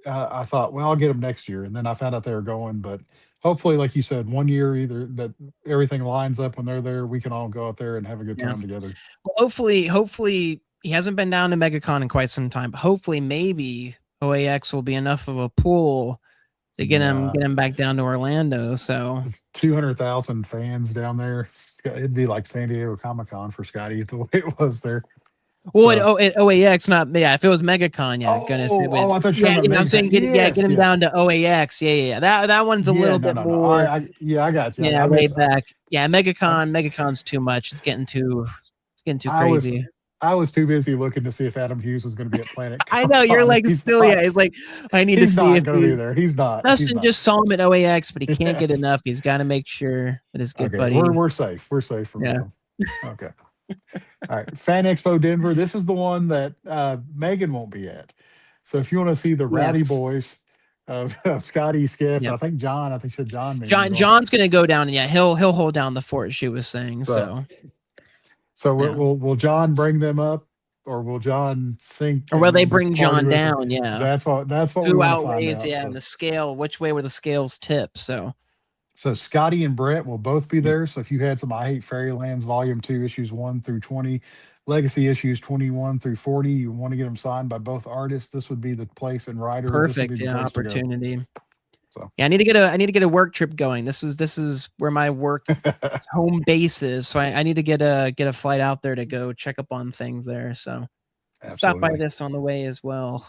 I thought, well, I'll get them next year, and then I found out they were going, but hopefully, like you said, one year either that everything lines up when they're there, we can all go out there and have a good yeah. time together. Well, hopefully he hasn't been down to MegaCon in quite some time. But hopefully, maybe OAX will be enough of a pull to Yeah, get him back down to Orlando. So 200,000 fans down there. It'd be like San Diego Comic Con for Skottie the way it was there. well, So, at OAX, not yeah. If it was MegaCon, yeah, goodness, it oh, would. I thought you were Yeah, talking about I'm saying MegaCon. get Yes, him yes, down to OAX. Yeah, yeah. That one's a yeah. little No, bit no, no. more. Yeah, I got you. Yeah, I way miss. back. Yeah, I, MegaCon's too much. It's getting too I was, crazy. I was too busy looking to see if Adam Hughes was going to be at Planet I know you're Con. like still. Yeah, it's like I need to He's see not if going to be he. there. He's not. He's Dustin not. just saw him at OAX, but he can't get Yes. enough. He's got to make sure that his good Okay, we're buddy. we're safe. We're safe from Yeah. him. Okay. All right. Fan Expo Denver. This is the one that Megan won't be at. So if you want to see the Rowdy Yes. Boys of Skottie, Skiff, Yep. I think she said John maybe as well. John's gonna go down, and yeah, he'll hold down the fort. She was saying So so. so Yeah. will John bring them up, or will John sink Or will and they then just bring party John with them? down? Yeah. That's what we Who want to find outweighs? out. Yeah, and the scale. Which way were the scales tipped? So Skottie and Brett will both be there. So if you had some I Hate Fairylands Volume 2, issues 1 through 20, Legacy issues 21 through 40, you want to get them signed by both artists, this would be the place, and writers, this would be perfect. the Yeah, place to go. opportunity. So Yeah, I need to get a work trip going. This is where my work home base is. So I need to get a flight out there to go check up on things there. So stop by absolutely. this on the way as well.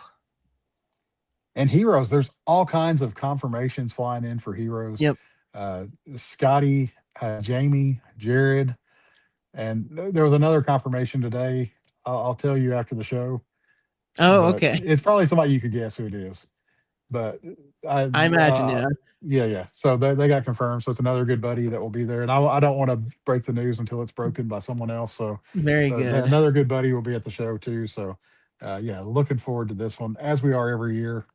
And Heroes, there's all kinds of confirmations flying in for Heroes. Yep. Skottie, Jamie, Jared, and there was another confirmation today. I'll tell you after the show, Oh, but okay. it's probably somebody you could guess who it is. But I, I imagine, yeah. yeah, yeah. So they got confirmed. So it's another good buddy that will be there. And I don't want to break the news until it's broken by someone else. So Very good. another good buddy will be at the show too. So yeah, looking forward to this one as we are every year.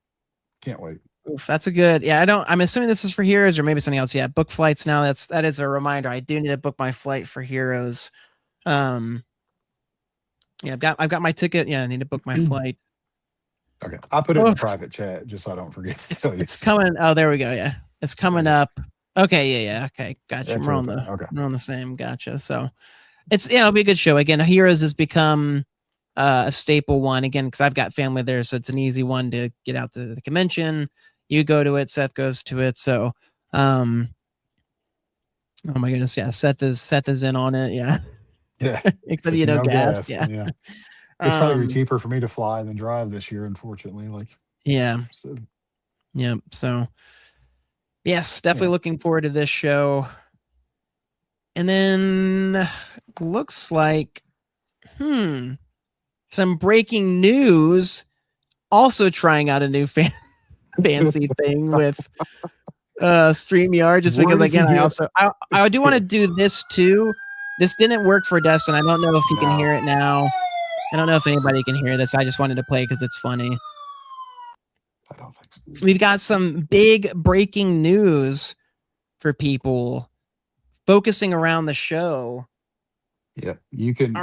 Can't wait. Oof, that's a good. Yeah, I'm assuming this is for Heroes or maybe something else. Yeah, book flights now. That is a reminder. I do need to book my flight for Heroes. Yeah, I've got my ticket. Yeah, I need to book my flight. Okay, I put it in the private chat just so I don't forget to tell you. It's coming. Oh, there we go. Yeah, it's coming up. Okay, yeah. Okay, gotcha. That's We're on everything. the Okay. we're on the same. Gotcha. So it'll be a good show. Again, Heroes has become a staple one again because I've got family there, so it's an easy one to get out to the convention. You go to it, Seth goes to it. So, oh my goodness, yeah, Seth is in on it. Yeah, Yeah. except you know gas. Yeah, Yeah. It's probably cheaper for me to fly than drive this year, unfortunately. Like, yeah, so, yeah. So, yes, definitely yeah. looking forward to this show. And then looks like, some breaking news. Also trying out a new fancy thing with StreamYard, just Where because does he again, get? I do want to do this too. This didn't work for Dustin. I don't know if you can No, hear it now. I don't know if anybody can hear this. I just wanted to play because it's funny. I don't think so. We've got some big breaking news for people focusing around the show. Yeah, you can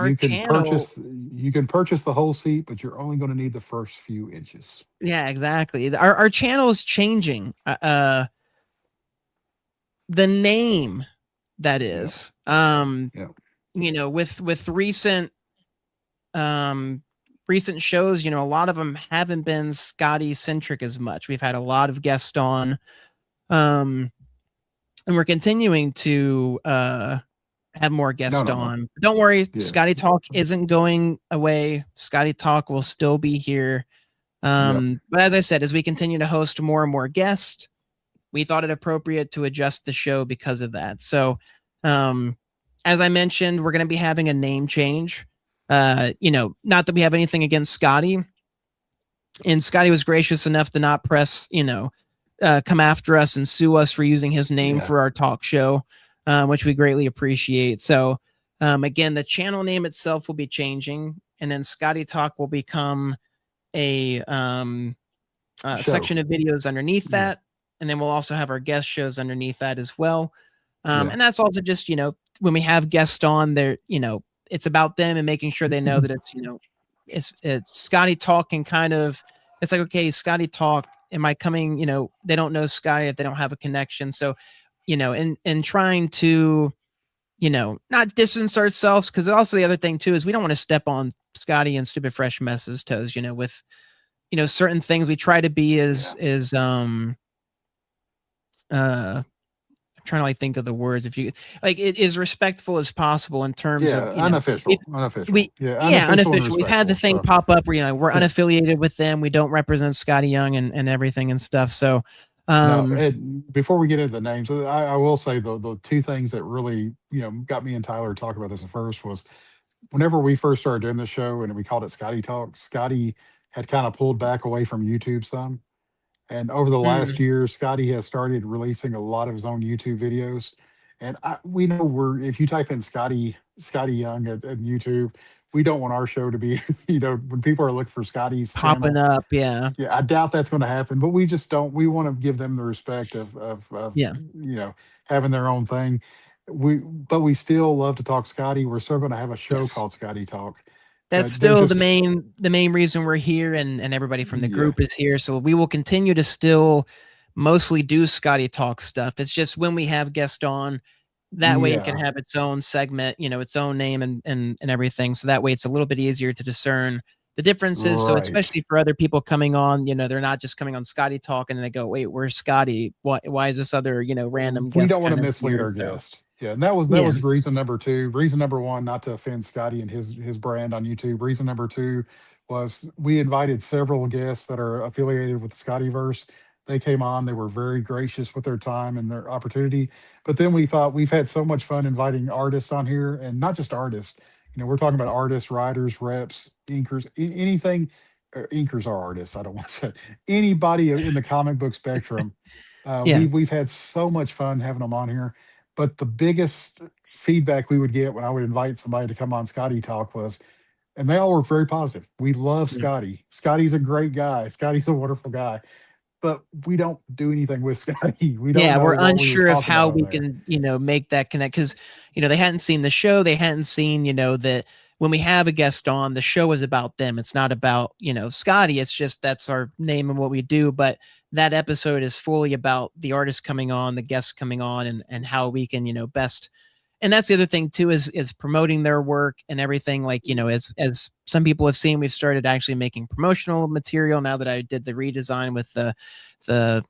purchase the whole seat, but you're only going to need the first few inches. Yeah, exactly. Our channel is changing. The name that is. Yeah. You know, with recent shows, you know, a lot of them haven't been Skottie centric as much. We've had a lot of guests on. and we're continuing to have more No, guests no, no. on. Don't worry, Yeah. Skottie Talk isn't going away. Skottie Talk will still be here. Yep. But as I said, as we continue to host more and more guests, we thought it appropriate to adjust the show because of that. So, um, as I mentioned, we're going to be having a name change. Not that we have anything against Skottie, and Skottie was gracious enough to not press, come after us and sue us for using his name Yeah. for our talk show, which we greatly appreciate. So, again, the channel name itself will be changing, and then Skottie Talk will become a Show. section of videos underneath Yeah. that, and then we'll also have our guest shows underneath that as well. Yeah. And that's also just when we have guests on there, it's about them and making sure they know that it's Skottie Talk, and kind of it's like, okay, Skottie Talk. Am I coming? They don't know Skottie if they don't have a connection. So, and trying to not distance ourselves, because also the other thing too is we don't want to step on Skottie and Stupid Fresh Mess's toes. With certain things we try to be Yeah. as I'm trying to think of the words, if you like it, as respectful as possible in terms Yeah. of Unofficial. Unofficial. we Yeah. yeah, Unofficial and unofficial. We've had the respectful. thing So, pop up where we're unaffiliated with them. We don't represent Skottie Young and everything and stuff. So no, um before we get into the names, I will say the two things that really, got me and Tyler to talk about this at first was whenever we first started doing the show and we called it Skottie Talk, Skottie had kind of pulled back away from YouTube some. And over the last mm, year, Skottie has started releasing a lot of his own YouTube videos. And we know if you type in Skottie Young at YouTube, we don't want our show to be, when people are looking for Scottie's popping channel. up, yeah. Yeah, I doubt that's going to happen, but we just don't. We want to give them the respect of Yeah. having their own thing. But we still love to talk Skottie. We're still going to have a show Yes. called Skottie Talk, That's but they're still just the main reason we're here, and everybody from the yeah, group is here. So we will continue to still mostly do Skottie Talk stuff. It's just when we have guests on, that way it can yeah, have its own segment, its own name and everything. So that way it's a little bit easier to discern the differences. So right. especially for other people coming on, they're not just coming on Skottie Talk and they go, wait, where's Skottie? Why is this other, random We guest don't want kind to of mislead here? our So guest. Yeah, and that yeah, was reason number two. Reason number one, not to offend Skottie and his brand on YouTube. Reason number two was we invited several guests that are affiliated with Scottieverse. They came on. They were very gracious with their time and their opportunity. But then we thought we've had so much fun inviting artists on here, and not just artists. We're talking about artists, writers, reps, inkers, anything. Inkers are artists. I don't want to say anybody in the comic book spectrum. yeah. We've had so much fun having them on here, but the biggest feedback we would get when I would invite somebody to come on Skottie Talk was, and they all were very positive. We love Skottie. Skottie's a great guy. Skottie's a wonderful guy, but we don't do anything with Skottie. We don't Yeah, know we're what we would unsure of talk how about on we there. can, make that connect, because, they hadn't seen the show. They hadn't seen, that when we have a guest on, the show is about them. It's not about, Skottie. It's just that's our name and what we do. But that episode is fully about the artist coming on, the guests coming on, and how we can, best. And that's the other thing too, is promoting their work and everything. Like, as some people have seen, we've started actually making promotional material now that I did the redesign with the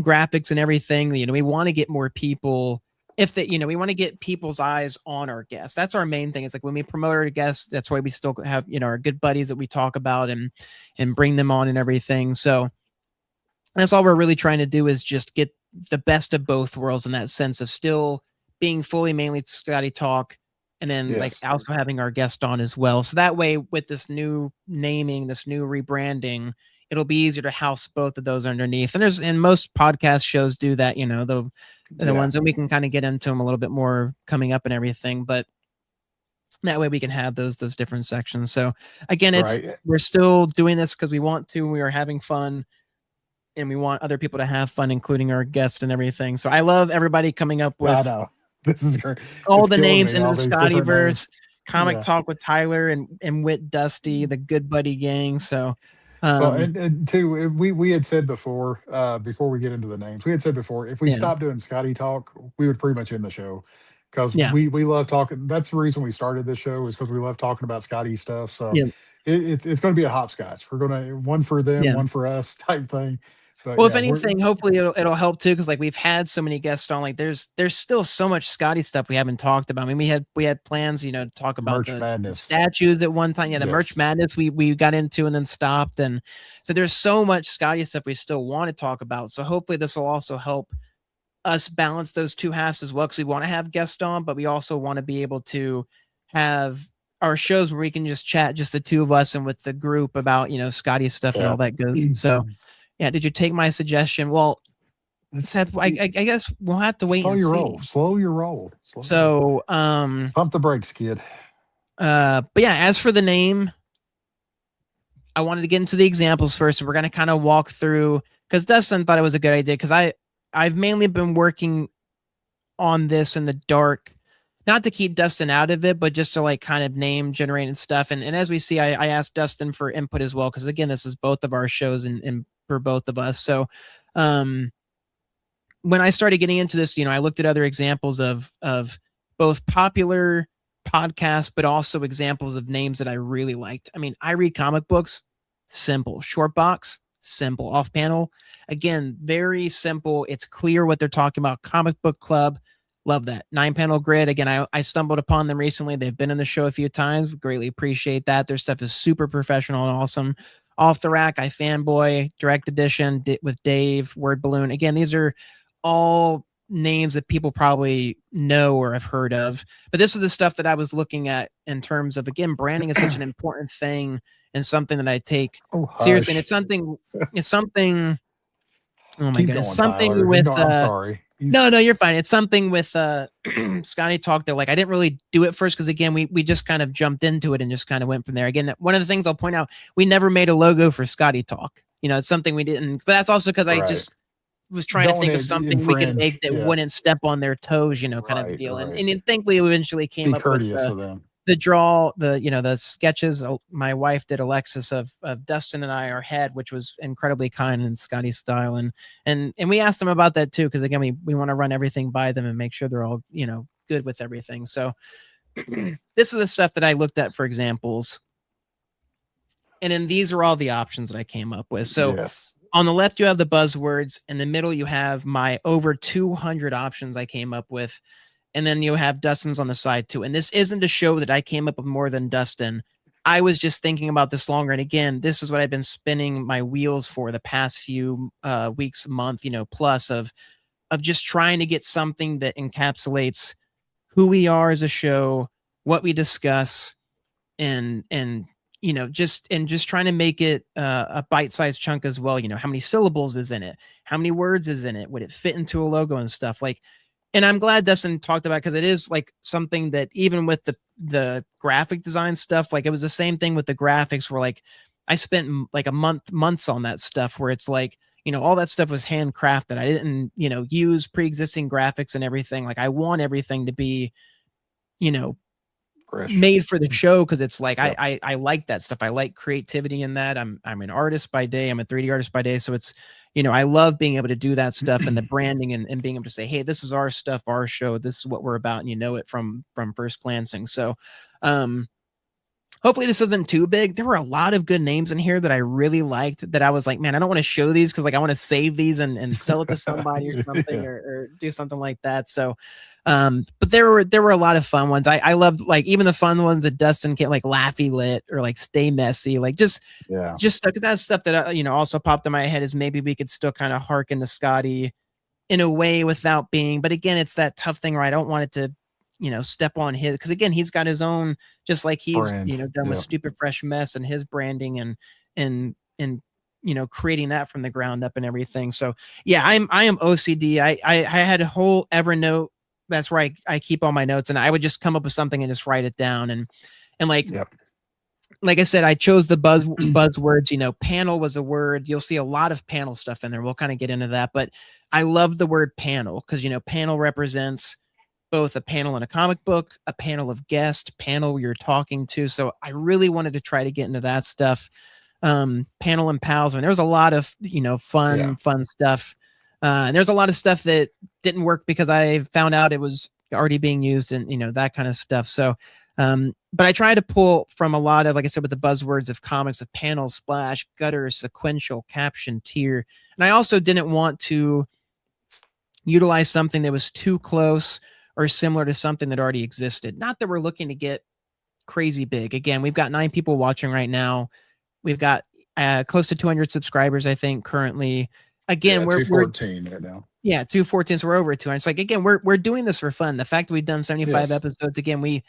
graphics and everything. We want to get more people, if that, we want to get people's eyes on our guests. That's our main thing. It's like when we promote our guests, that's why we still have, our good buddies that we talk about and bring them on and everything. So that's all we're really trying to do, is just get the best of both worlds, in that sense of still being fully mainly Skottie Talk, and then like Yes, also having our guest on as well. So that way, with this new naming, this new rebranding, it'll be easier to house both of those underneath. And most podcast shows do that, the yeah, ones, and we can kind of get into them a little bit more coming up and everything. But that way we can have those different sections. So again, right. we're still doing this because we want to. We are having fun, and we want other people to have fun, including our guests and everything. So I love everybody coming up I with know this is great. all It's the killing names me. in the All these different Scottieverse, names. Comic Yeah. Talk with Tyler and Wit Dusty, the Good Buddy Gang. So, Well, um, and two, we had said before we get into the names, we had said before, if we yeah, stopped doing Skottie Talk, we would pretty much end the show because yeah, we love talking. That's the reason we started this show, is because we love talking about Scotty stuff. So yeah, it's going to be a hopscotch. We're going to one for them, yeah. one for us type thing. But Well, if yeah, we're anything, hopefully it'll help too, because like we've had so many guests on. Like there's still so much Skottie stuff we haven't talked about. I mean, we had plans, to talk about Merch the Madness. statues at one time. Yeah, the Merch Yes. Madness we got into and then stopped, and so there's so much Skottie stuff we still want to talk about. So hopefully this will also help us balance those two halves as well, because we want to have guests on, but we also want to be able to have our shows where we can just chat, just the two of us and with the group about Skottie stuff and Yeah. all that good. So yeah, did you take my suggestion? Well, Seth, I guess we'll have to wait Slow and your see. roll. Slow your roll. Slow your roll. So, Pump the brakes, kid. but yeah, as for the name, I wanted to get into the examples first. So we're gonna kind of walk through, because Dustin thought it was a good idea, because I've mainly been working on this in the dark, not to keep Dustin out of it, but just to like kind of name generate and stuff. And as we see, I asked Dustin for input as well, because again, this is both of our shows and for both of us. So, when I started getting into this, I looked at other examples of both popular podcasts, but also examples of names that I really liked. I mean, I read comic books, simple. Short box, simple. Off panel, again, very simple. It's clear what they're talking about. Comic book club, love that. 9-panel grid. Again, I stumbled upon them recently. They've been in the show a few times. Greatly appreciate that. Their stuff is super professional and awesome. Off the Rack, I fanboy. Direct edition with Dave. Word Balloon. Again, these are all names that people probably know or have heard of, but this is the stuff that I was looking at in terms of, again, branding is such an important thing and something that I take seriously. And it's something, oh my Keep goodness, going, something Tyler. with I'm sorry. no, you're fine. It's something with Skottie Talk that, like, I didn't really do it first, because again, we just kind of jumped into it and just kind of went from there. Again, one of the things I'll point out, we never made a logo for Skottie Talk. It's something we didn't, but that's also because I Right. just was trying to Don't think of something we could make infringe. that Yeah. wouldn't step on their toes, kind of a Right, deal. right. And thankfully we eventually came Be up with courteous of them. the the sketches my wife did, Alexis, of Dustin and I, our head, which was incredibly kind in Skottie's style. And we asked them about that too, because again, we want to run everything by them and make sure they're all, good with everything. So this is the stuff that I looked at for examples. And then these are all the options that I came up with. So yes. On the left, you have the buzzwords. In the middle, you have my over 200 options I came up with. And then you have Dustin's on the side too. And this isn't a show that I came up with more than Dustin. I was just thinking about this longer. And again, this is what I've been spinning my wheels for the past few weeks, month, plus of just trying to get something that encapsulates who we are as a show, what we discuss, and just trying to make it a bite-sized chunk as well. How many syllables is in it? How many words is in it? Would it fit into a logo and stuff? Like, and I'm glad Dustin talked about it, because it is like something that even with the graphic design stuff, like it was the same thing with the graphics, where like I spent like months on that stuff, where it's like, all that stuff was handcrafted. I didn't, use pre-existing graphics and everything. Like I want everything to be, Fresh. made for the show, because it's like Yep. I like that stuff. I like creativity in that. I'm an artist by day. I'm a 3D artist by day. So it's, I love being able to do that stuff and the branding and being able to say, hey, this is our stuff, our show. This is what we're about, and it from first glancing. So hopefully this isn't too big. There were a lot of good names in here that I really liked, that I was like, man, I don't want to show these, because like I want to save these and sell it to somebody or something, Yeah. or do something like that. So but there were a lot of fun ones. I loved, like, even the fun ones that Dustin came, like Laffy Lit or like Stay Messy, like just because that's stuff that also popped in my head, is maybe we could still kind of harken to Skottie in a way without being, but again, it's that tough thing where I don't want it to step on his, because again, he's got his own, just like he's Brand. done with Stupid Fresh Mess and his branding and creating that from the ground up and everything. So yeah, I am OCD. I had a whole Evernote. That's where I keep all my notes, and I would just come up with something and just write it down. And like, like I said, I chose the buzzwords. Panel was a word. You'll see a lot of panel stuff in there. We'll kind of get into that, but I love the word panel, because panel represents both a panel in a comic book, a panel of guests, panel you're talking to. So I really wanted to try to get into that stuff. Panel and pals. I mean, there was a lot of fun stuff. And there's a lot of stuff that didn't work because I found out it was already being used, and that kind of stuff. So But I try to pull from a lot of, like I said, with the buzzwords of comics, of panel, splash, gutter, sequential, caption, tier. And I also didn't want to utilize something that was too close or similar to something that already existed. Not that we're looking to get crazy big. Again, we've got 9 people watching right now. We've got close to 200 subscribers, I think, currently. Again, yeah, we're 214 right now. Yeah, 214. So we're over 200. It's like, again, we're doing this for fun. The fact that we've done 75 episodes, again, we,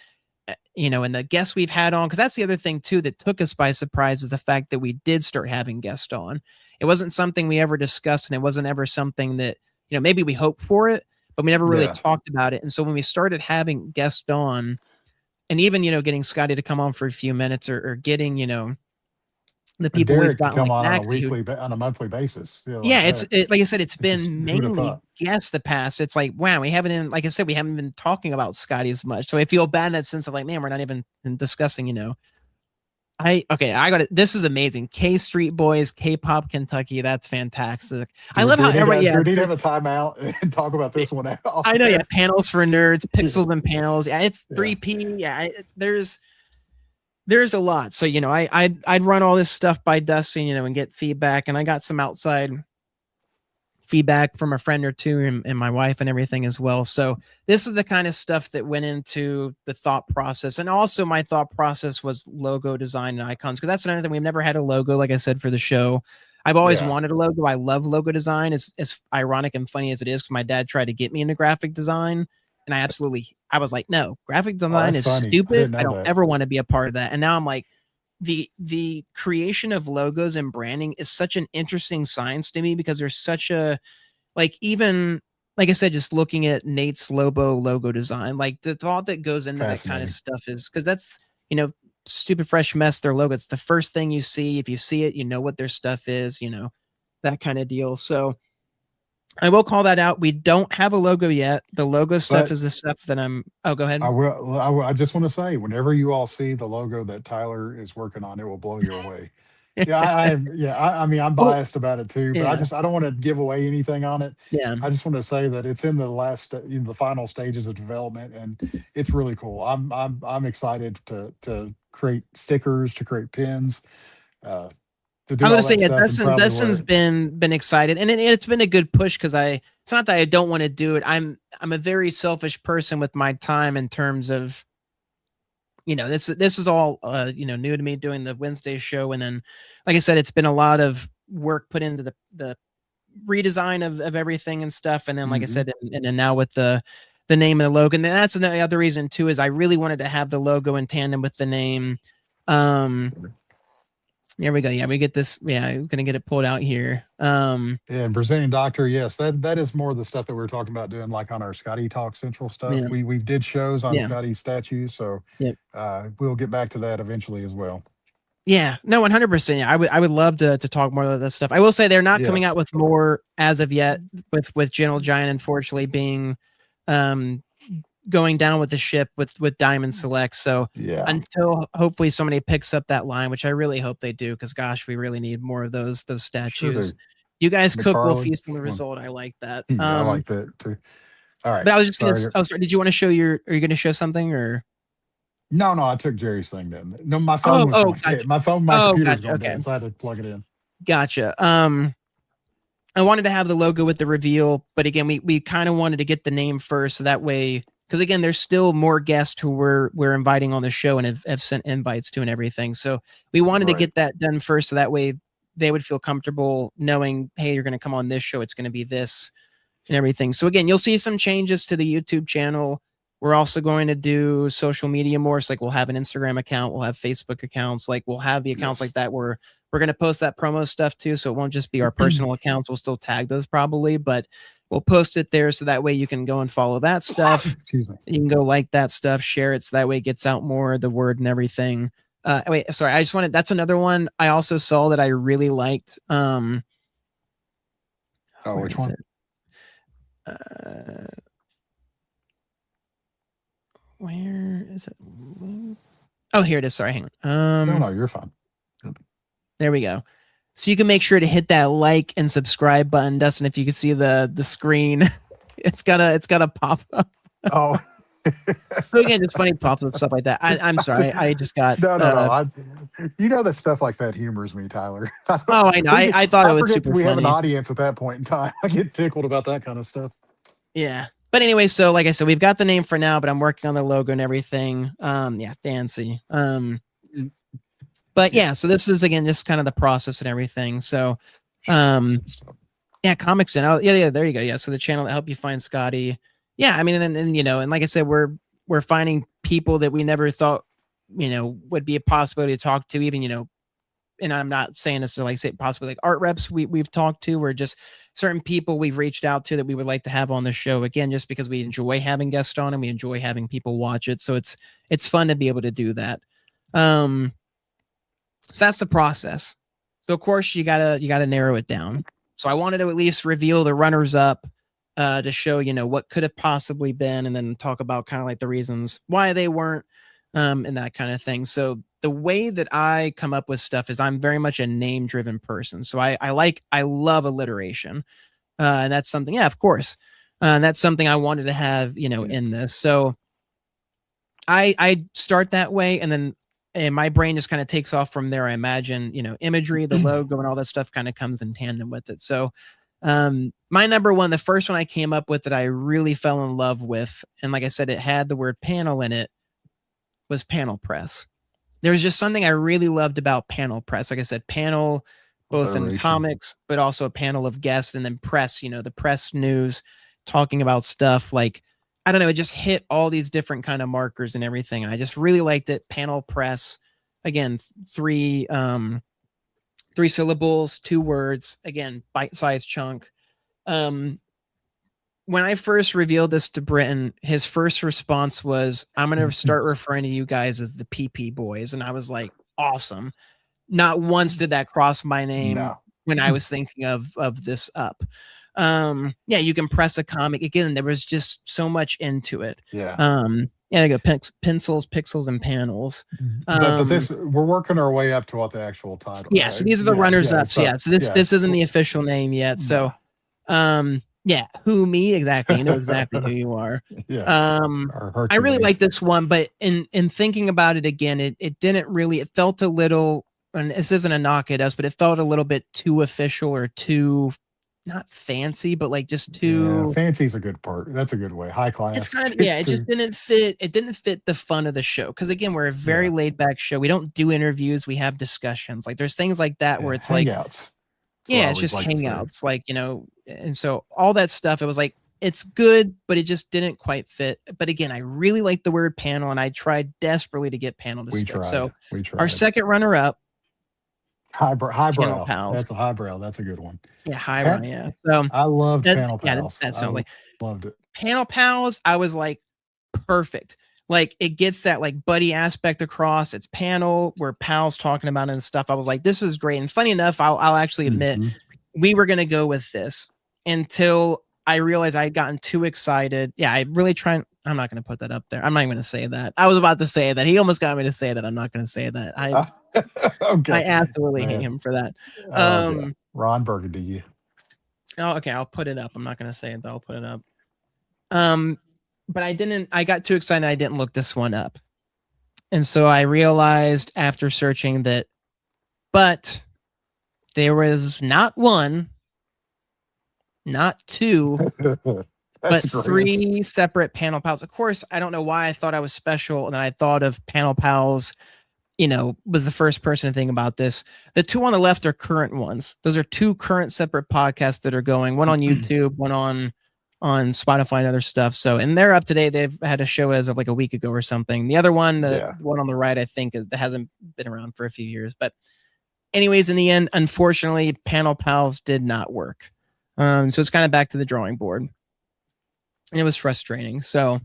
and the guests we've had on, because that's the other thing too that took us by surprise, is the fact that we did start having guests on. It wasn't something we ever discussed, and it wasn't ever something that, maybe we hoped for it, but we never really talked about it. And so when we started having guests on, and even, getting Skottie to come on for a few minutes, or getting, the people Derek we've got come like on a monthly basis. Like I said, it's been mainly guests the past. It's like, wow, we haven't been talking about Skottie as much. So I feel bad in that sense of like, man, we're not even discussing, I got it. This is amazing. K Street Boys, K-pop Kentucky. That's fantastic. I love how everybody need to have a timeout and talk about this one out. I know, panels for nerds, pixels and panels. Yeah, it's 3P. Yeah, there's a lot. So, I'd run all this stuff by Dustin, and get feedback. And I got some outside feedback from a friend or two and my wife and everything as well. So this is the kind of stuff that went into the thought process. And also my thought process was logo design and icons, because that's another thing. We've never had a logo, like I said, for the show. I've always wanted a logo. I love logo design. As ironic and funny as it is, because my dad tried to get me into graphic design. And I was like, no, graphic design is stupid. I don't ever want to be a part of that. And now I'm like, the creation of logos and branding is such an interesting science to me, because there's such a, even, like I said, just looking at Nate's Lobo logo design, like the thought that goes into that kind of stuff is, because that's, Stupid Fresh Mess, their logo. It's the first thing you see. If you see it, you know what their stuff is, that kind of deal. So I will call that out. We don't have a logo yet. The logo stuff is the stuff that go ahead. I just want to say, whenever you all see the logo that Tyler is working on, it will blow you away. I'm biased about it too, but I don't want to give away anything on it. Yeah. I just want to say that it's in the final stages of development, and it's really cool. I'm excited to create stickers, to create pins, I'm going to say, Dustin's been excited, and it's been a good push, because it's not that I don't want to do it. I'm a very selfish person with my time, in terms of, this is all new to me, doing the Wednesday show. And then, like I said, it's been a lot of work put into the redesign of everything and stuff. And then, like I said, and now with the name and the logo, and that's the other reason too, is I really wanted to have the logo in tandem with the name. There we go. Yeah, we get this. Yeah, I'm gonna get it pulled out here. And Brazilian Doctor, yes, that is more of the stuff that we were talking about doing, like on our Skottie Talk Central stuff. Yeah. We did shows on Skottie statues, so we'll get back to that eventually as well. Yeah, no, 100%. I would love to talk more about that stuff. I will say they're not coming out with more as of yet, with Gentle Giant unfortunately being going down with the ship with Diamond Select. So until hopefully somebody picks up that line, which I really hope they do, because gosh, we really need more of those statues. Sure, you guys cook, we'll feast on the result. I like that. I like that too. All right. But I was just gonna sorry, did you want to show are you gonna show something, or? No, I took Jerry's thing then. No, my phone gotcha. My computer's going down, so I had to plug it in. Gotcha. I wanted to have the logo with the reveal, but again, we kind of wanted to get the name first, so that way, because again, there's still more guests who we're inviting on the show and have sent invites to and everything. So we wanted to get that done first, so that way they would feel comfortable knowing, hey, you're going to come on this show, it's going to be this and everything. So again, you'll see some changes to the YouTube channel. We're also going to do social media more. So like we'll have an Instagram account, we'll have Facebook accounts, like we'll have the accounts like that where we're going to post that promo stuff too. So it won't just be our personal accounts. We'll still tag those probably, but we'll post it there, so that way you can go and follow that stuff. Excuse me. You can go like that stuff, share it, so that way it gets out more, the word and everything. Wait, sorry. I just wanted, that's another one I also saw that I really liked. Which one? Where is it? Oh, here it is. Sorry, hang on. No, you're fine. There we go. So you can make sure to hit that like and subscribe button, Dustin. If you can see the screen, it's gotta pop up. Oh, So again, it's funny pops up stuff like that. I'm sorry, I just got. No. You know that stuff like that humors me, Tyler. Oh, I know. We get, I thought it I was forget super we have an funny. audience at that point in time. I get tickled about that kind of stuff. Yeah. But anyway, so like I said, we've got the name for now, but I'm working on the logo and everything. Yeah, fancy. But yeah, so this is again just kind of the process and everything. So yeah, comics and yeah, there you go. Yeah. So the channel that help you find Skottie. Yeah, I mean, and you know, and like I said, we're finding people that we never thought, you know, would be a possibility to talk to, even, you know, and I'm not saying this to like say possibly like art reps we've talked to, or just certain people we've reached out to that we would like to have on the show, again, just because we enjoy having guests on and we enjoy having people watch it. So it's fun to be able to do that. So that's the process. So of course you gotta narrow it down. So I wanted to at least reveal the runners up to show, you know, what could have possibly been, and then talk about kind of like the reasons why they weren't, and that kind of thing. So the way that I come up with stuff is I'm very much a name driven person. So I love alliteration. And that's something, yeah, of course. And that's something I wanted to have, you know, in this. So I start that way, and then my brain just kind of takes off from there. I imagine, you know, imagery, the logo, and all that stuff kind of comes in tandem with it. So my number one, the first one I came up with that I really fell in love with, and like I said, it had the word panel in it, was panel press. There's just something I really loved about panel press. Like I said, panel both in comics, but also a panel of guests, and then press, you know, the press news, talking about stuff like, I don't know, it just hit all these different kind of markers and everything. And I just really liked it. Panel press, again, three syllables, 2 words, again, bite-sized chunk. When I first revealed this to Britton, his first response was, I'm going to start referring to you guys as the PP boys. And I was like, awesome. Not once did that cross my name when I was thinking of this up. Yeah, you can press a comic. Again, there was just so much into it. Yeah. Yeah, I go pencils, pixels, and panels. But this, we're working our way up to what the actual title. Yeah, so these are the runners up. So yeah, so this isn't the official name yet. So yeah, who me exactly? You know exactly who you are. Yeah. I really like this one, but in thinking about it again, it didn't really. It felt a little, and this isn't a knock at us, but it felt a little bit too official, or too not fancy, but like just too. Yeah, fancy's a good part. That's a good way. High class. It's kind of, yeah. It just didn't fit. It didn't fit the fun of the show, because again, we're a very laid back show. We don't do interviews. We have discussions. Like there's things like that where it's like hangouts. Yeah, it's just hangouts, like, you know, and so all that stuff, it was like, it's good, but it just didn't quite fit. But again, I really like the word panel, and I tried desperately to get panel to stick. So we tried. Our second runner up, highbrow. Pals. That's a highbrow. That's a good one. Yeah, highbrow. Yeah. So I loved panel pals. Yeah, that's totally loved it. Panel pals. I was like, perfect. Like it gets that like buddy aspect across. It's panel where pals talking about it and stuff. I was like, this is great. And funny enough, I'll actually admit we were going to go with this until I realized I had gotten too excited. Yeah, I really I'm not going to put that up there. I'm not even going to say that. I was about to say that. He almost got me to say that. I'm not going to say that. I absolutely hate him for that. Ron Burgundy. Oh, okay. I'll put it up. I'm not going to say it though. I'll put it up. But I got too excited. I didn't look this one up. And so I realized after searching that, but there was not one, not two, but 3 separate panel pals. Of course, I don't know why I thought I was special. And then I thought of panel pals, you know, was the first person to think about this. The 2 on the left are current ones. Those are 2 current separate podcasts that are going, one on YouTube, one on Spotify and other stuff. So, and they're up to date. They've had a show as of like a week ago or something. The other one, the one on the right, I think that hasn't been around for a few years. But anyways, in the end, unfortunately, panel pals did not work. So it's kind of back to the drawing board, and it was frustrating. So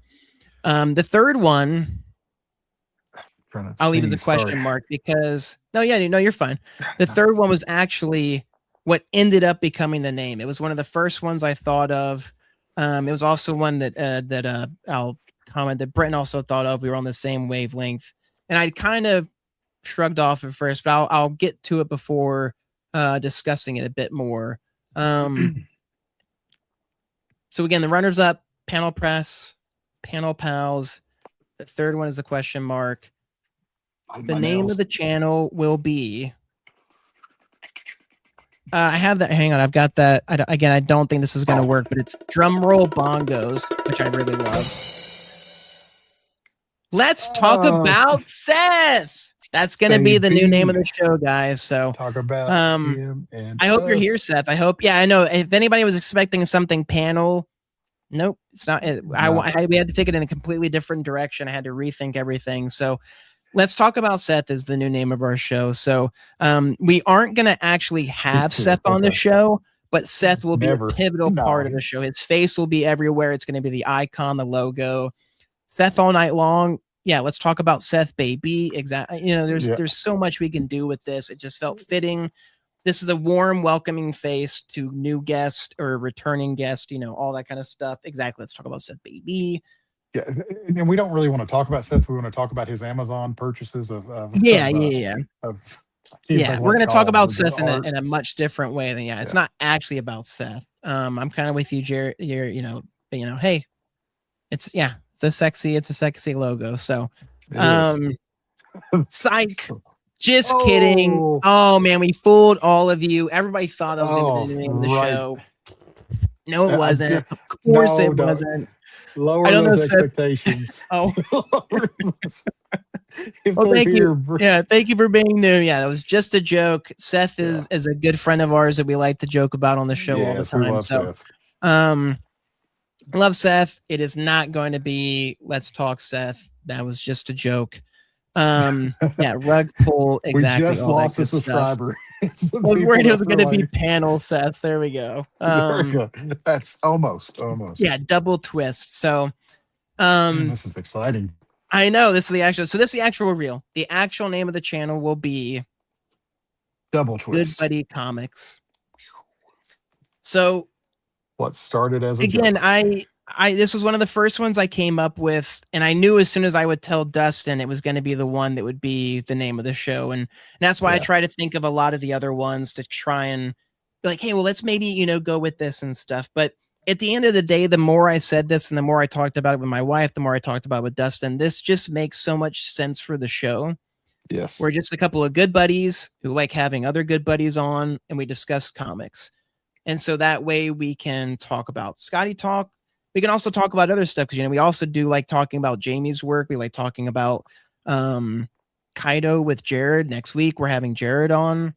the third one, I'll leave it as a question mark, because you're fine. The third one was actually what ended up becoming the name. It was one of the first ones I thought of. It was also one that I'll comment that Britton also thought of. We were on the same wavelength, and I kind of shrugged off at first, but I'll get to it before discussing it a bit more. So again, the runners up, panel press, Panel Pals. The third one is a question mark. The My name nails. of the channel will be. I have that. Hang on, I've got that. Again, I don't think this is going to work, but it's Drumroll Bongos, which I really love. Let's talk about Seth. That's going to be the new name of the show, guys. So talk about him and I hope us. you're here, Seth. I hope. Yeah, I know. If anybody was expecting something panel, nope, it's not. We had to take it in a completely different direction. I had to rethink everything. So let's talk about Seth as the new name of our show. So we aren't going to actually have Seth on the show, but Seth will be a pivotal part of the show. His face will be everywhere. It's going to be the icon, the logo. Seth all night long. Yeah, let's talk about Seth, baby. Exactly. You know, there's so much we can do with this. It just felt fitting. This is a warm, welcoming face to new guest or returning guest, you know, all that kind of stuff. Exactly. Let's talk about Seth, baby. Yeah, and we don't really want to talk about Seth. We want to talk about his Amazon purchases of yeah. We're going to talk about Seth in a much different way than it's not actually about Seth. I'm kind of with you, Jared. Hey, it's a sexy logo. So, psych. Just kidding. Oh man, we fooled all of you. Everybody thought that was going to be the name of the show. No, it wasn't. Of course, it wasn't. Lower those expectations. Well, thank you. Yeah, thank you for being new. Yeah, that was just a joke. Seth is a good friend of ours that we like to joke about on the show all the time. We love Seth. Love Seth. It is not going to be Let's Talk Seth. That was just a joke. Rug pull. Exactly. We just lost a subscriber. I was worried it was going to be panel Seth. There we go. That's almost. Yeah, double twist. So, this is exciting. I know this is the actual. So this is the actual reveal. The actual name of the channel will be Double Twist. Good Buddy Comics. So, what started as a again, joke. This was one of the first ones I came up with, and I knew as soon as I would tell Dustin, it was going to be the one that would be the name of the show, and that's why I try to think of a lot of the other ones to try and be like, hey, well, let's maybe go with this and stuff. But at the end of the day, the more I said this and the more I talked about it with my wife, the more I talked about it with Dustin, this just makes so much sense for the show. Yes, we're just a couple of good buddies who like having other good buddies on, and we discuss comics, and so that way we can talk about Skottie Talk. We can also talk about other stuff because we also do like talking about Jamie's work. We like talking about Kaido with Jared. Next week we're having Jared on,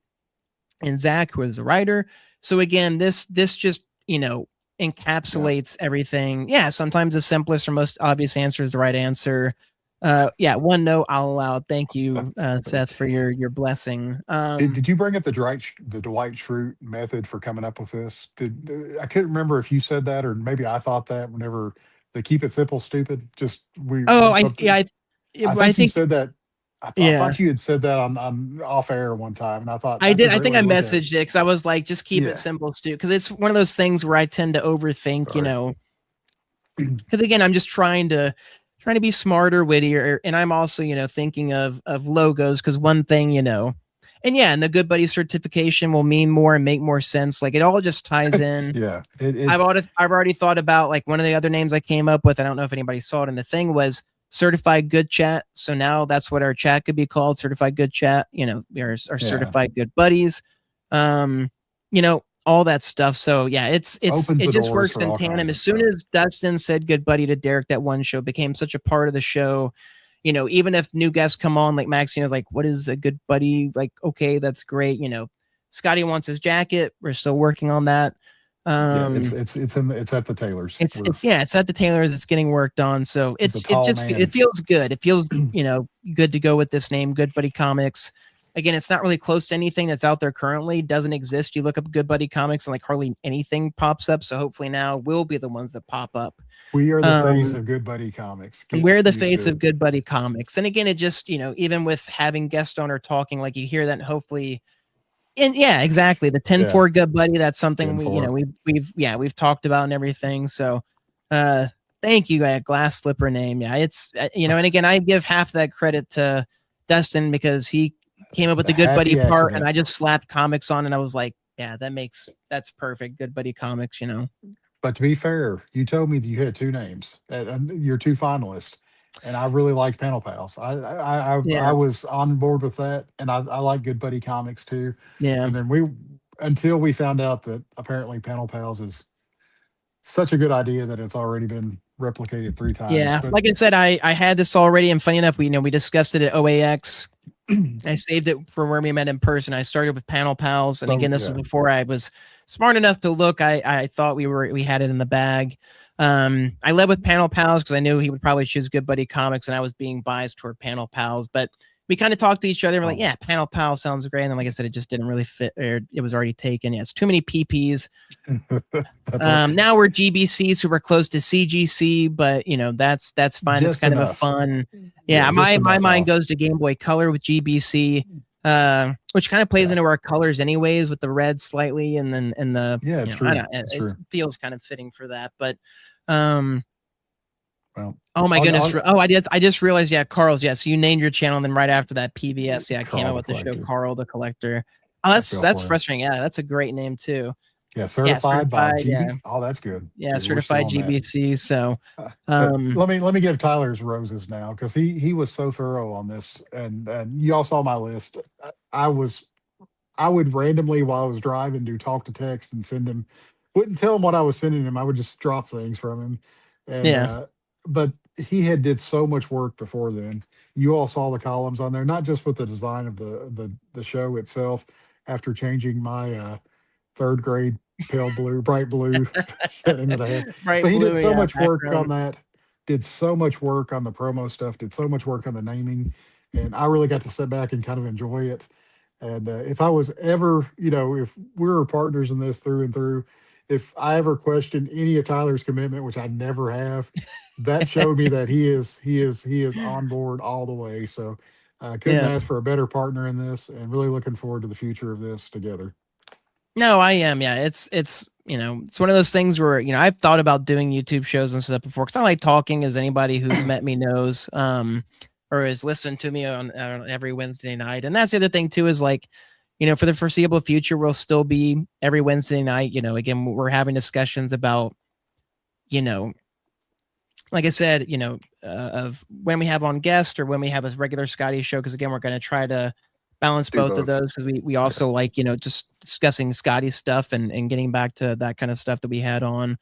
and Zach, who is the writer. So again, this just encapsulates everything. Yeah, sometimes the simplest or most obvious answer is the right answer. One note I'll allow. Thank you, Seth, for your blessing. Did you bring up the Dwight Schrute method for coming up with this? I couldn't remember if you said that or maybe I thought that whenever they keep it simple, stupid. I think you said that. I thought you had said that on off air one time, and I thought I did. I think I messaged it because I was like, just keep it simple, stupid. Because it's one of those things where I tend to overthink. Because again, I'm just trying to be smarter, wittier, and I'm also, thinking of logos because one thing, and the Good Buddy certification will mean more and make more sense. Like it all just ties in. I've already thought about like one of the other names I came up with. I don't know if anybody saw it in the thing was Certified Good Chat. So now that's what our chat could be called, Certified Good Chat. Our Certified Good Buddies. All that stuff. So yeah, it just works in tandem. As soon as Dustin said Good Buddy to Derek, that one show became such a part of the show. Even if new guests come on, like Maxine is like, what is a good buddy? Like, okay, that's great. Skottie wants his jacket. We're still working on that. It's at the tailors. It's at the tailors. It's getting worked on. So it feels good. It feels, good to go with this name, Good Buddy Comics. Again, it's not really close to anything that's out there currently. Doesn't exist. You look up Good Buddy Comics and like hardly anything pops up. So hopefully now we'll be the ones that pop up. We are the face of Good Buddy Comics. We're the face of Good Buddy Comics. And again, it just, even with having guest owner talking, like you hear that and hopefully, and yeah, exactly. The 10-4 Good Buddy. That's something we've talked about and everything. So, thank you, glass slipper name. Yeah. It's, and again, I give half that credit to Dustin because he came up with the Good Buddy part, and I just slapped comics on, and I was like, yeah, that's perfect. Good Buddy Comics, But to be fair, you told me that you had two names, and your two finalists, and I really liked Panel Pals. I Yeah, was on board with that, and I like Good Buddy Comics too. yeah. And then until we found out that apparently Panel Pals is such a good idea that it's already been replicated three times. Yeah, But like I said, I had this already, and funny enough, we discussed it at OAX. I saved it for where we met in person. I started with Panel Pals, and so again, this yeah, was before I was smart enough to look. I thought we had it in the bag. I led with Panel Pals because I knew he would probably choose Good Buddy Comics, and I was being biased toward Panel Pals. But we kind of talked to each other. We're like, oh, yeah, Panel Pals sounds great. And then, like I said, it just didn't really fit, or it was already taken. Yeah, it's too many PPs. that's what Now we're GBC, so we're close to CGC, but that's fine. It's just kind of a enough. fun. Yeah, Yeah, just my enough mind off. goes to Game Boy Color with GBC, which kind of plays Yeah, into our colors anyways, with the red slightly, and then and the yeah, it's I true. don't, It's it true. feels kind of fitting for that. But um, Well, oh my goodness, I'll oh I just realized, yeah, Carl's, yeah. So you named your channel, and then right after that, PVS, yeah, came Carl out the with the show Collector. Carl the Collector. Oh, I feel that's for him. frustrating. Yeah, that's a great name too. Yeah, Yeah, certified by certified. Yeah, GB. Oh, that's good. yeah, Good. We're still certified on that. GBC. So, But um, let me give Tyler's roses now because he was so thorough on this, and you all saw my list. I would randomly while I was driving do talk to text and send him. Wouldn't tell him what I was sending him. I would just drop things from him, and yeah, but he had did so much work before then. You all saw the columns on there, not just with the design of the show itself. After changing my third grade pale blue, bright blue setting of the head. bright But he did blue, so yeah, much work on background. that, did so much work on the promo stuff, did so much work on the naming. And I really got to sit back and kind of enjoy it. And if I was ever, if we were partners in this through and through, if I ever questioned any of Tyler's commitment, which I never have, that showed me that he is on board all the way. So I couldn't Yeah. ask for a better partner in this, and really looking forward to the future of this together. No, I am. Yeah, it's it's one of those things where I've thought about doing YouTube shows and stuff before because I like talking, as anybody who's met me knows, or has listened to me on every Wednesday night. And that's the other thing too is like, for the foreseeable future, we'll still be every Wednesday night. Again, we're having discussions about, you know, like I said, of when we have on guest or when we have a regular Scotty show. Because again, we're going to try to balance Do both of both. those because we Yeah. also like just discussing Scotty stuff and getting back to that kind of stuff that we had on.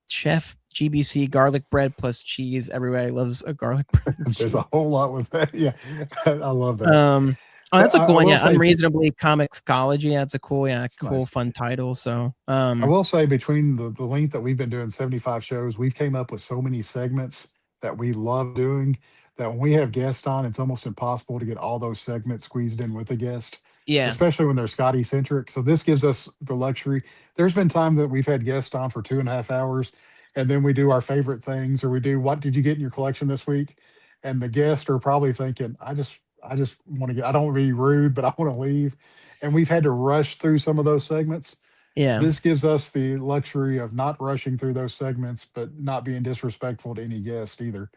Chef GBC garlic bread plus cheese. Everybody loves a garlic bread and There's a cheese. whole lot with that. Yeah, I love that. Oh, But that's a cool I one. will Yeah, say, unreasonably comicsology. Yeah, it's a cool, it's cool, nice. fun title. So, I will say between the length that we've been doing 75 shows, we've came up with so many segments that we love doing that when we have guests on, it's almost impossible to get all those segments squeezed in with a guest, yeah, especially when they're Scotty centric. So this gives us the luxury. There's been time that we've had guests on for 2.5 hours, and then we do our favorite things, or we do what did you get in your collection this week? And the guests are probably thinking, I just want to get, I don't want to be rude, but I want to leave. And we've had to rush through some of those segments. yeah, This gives us the luxury of not rushing through those segments, but not being disrespectful to any guest either.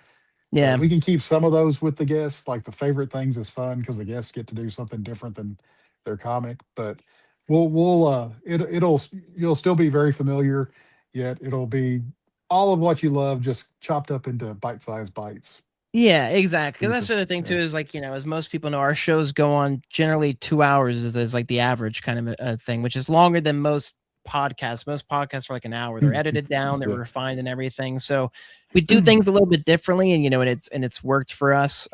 yeah, We can keep some of those with the guests, like the favorite things is fun because the guests get to do something different than their comic. But it'll you'll still be very familiar, yet it'll be all of what you love just chopped up into bite-sized bites yeah. Exactly. Because that's the pieces. other thing too Yeah. is like as most people know, our shows go on generally 2 hours is like the average kind of a thing, which is longer than most podcasts. Most podcasts are like an hour. They're edited down, they're Yeah. refined, and everything. So we do things a little bit differently, and it's worked for us.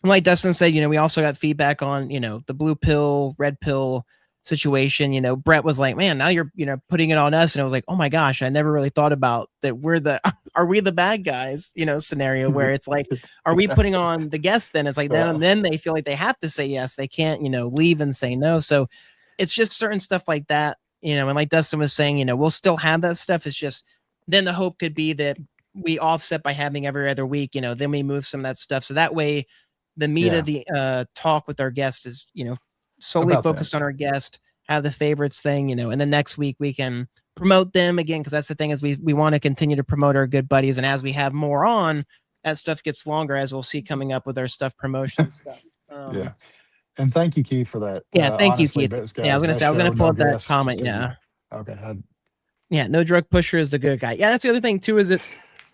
Like Dustin said, we also got feedback on, the blue pill, red pill situation. Brett was like, man, now you're, putting it on us. And I was like, oh my gosh, I never really thought about that. Are we the bad guys, scenario where it's like, are we putting on the guests? Then it's like, Yeah. then they feel like they have to say yes. They can't, leave and say no. So it's just certain stuff like that, and like Dustin was saying, we'll still have that stuff. It's just, then the hope could be that we offset by having every other week, then we move some of that stuff. So that way, the meat of Yeah. the talk with our guest is, solely About that. focused on our guest, have the favorites thing, and then next week we can promote them again. Cause that's the thing is we want to continue to promote our good buddies. And as we have more on, as stuff gets longer, as we'll see coming up with our stuff promotion stuff. Um, Yeah. And thank you, Keith, for that. yeah. Thank you, Honestly, Keith. best Yeah. I guys, was going to say, best I was going show, to pull no up that guests, just comment. two of you. Yeah. Okay. Yeah, no drug pusher is the good guy. Yeah, that's the other thing too. Is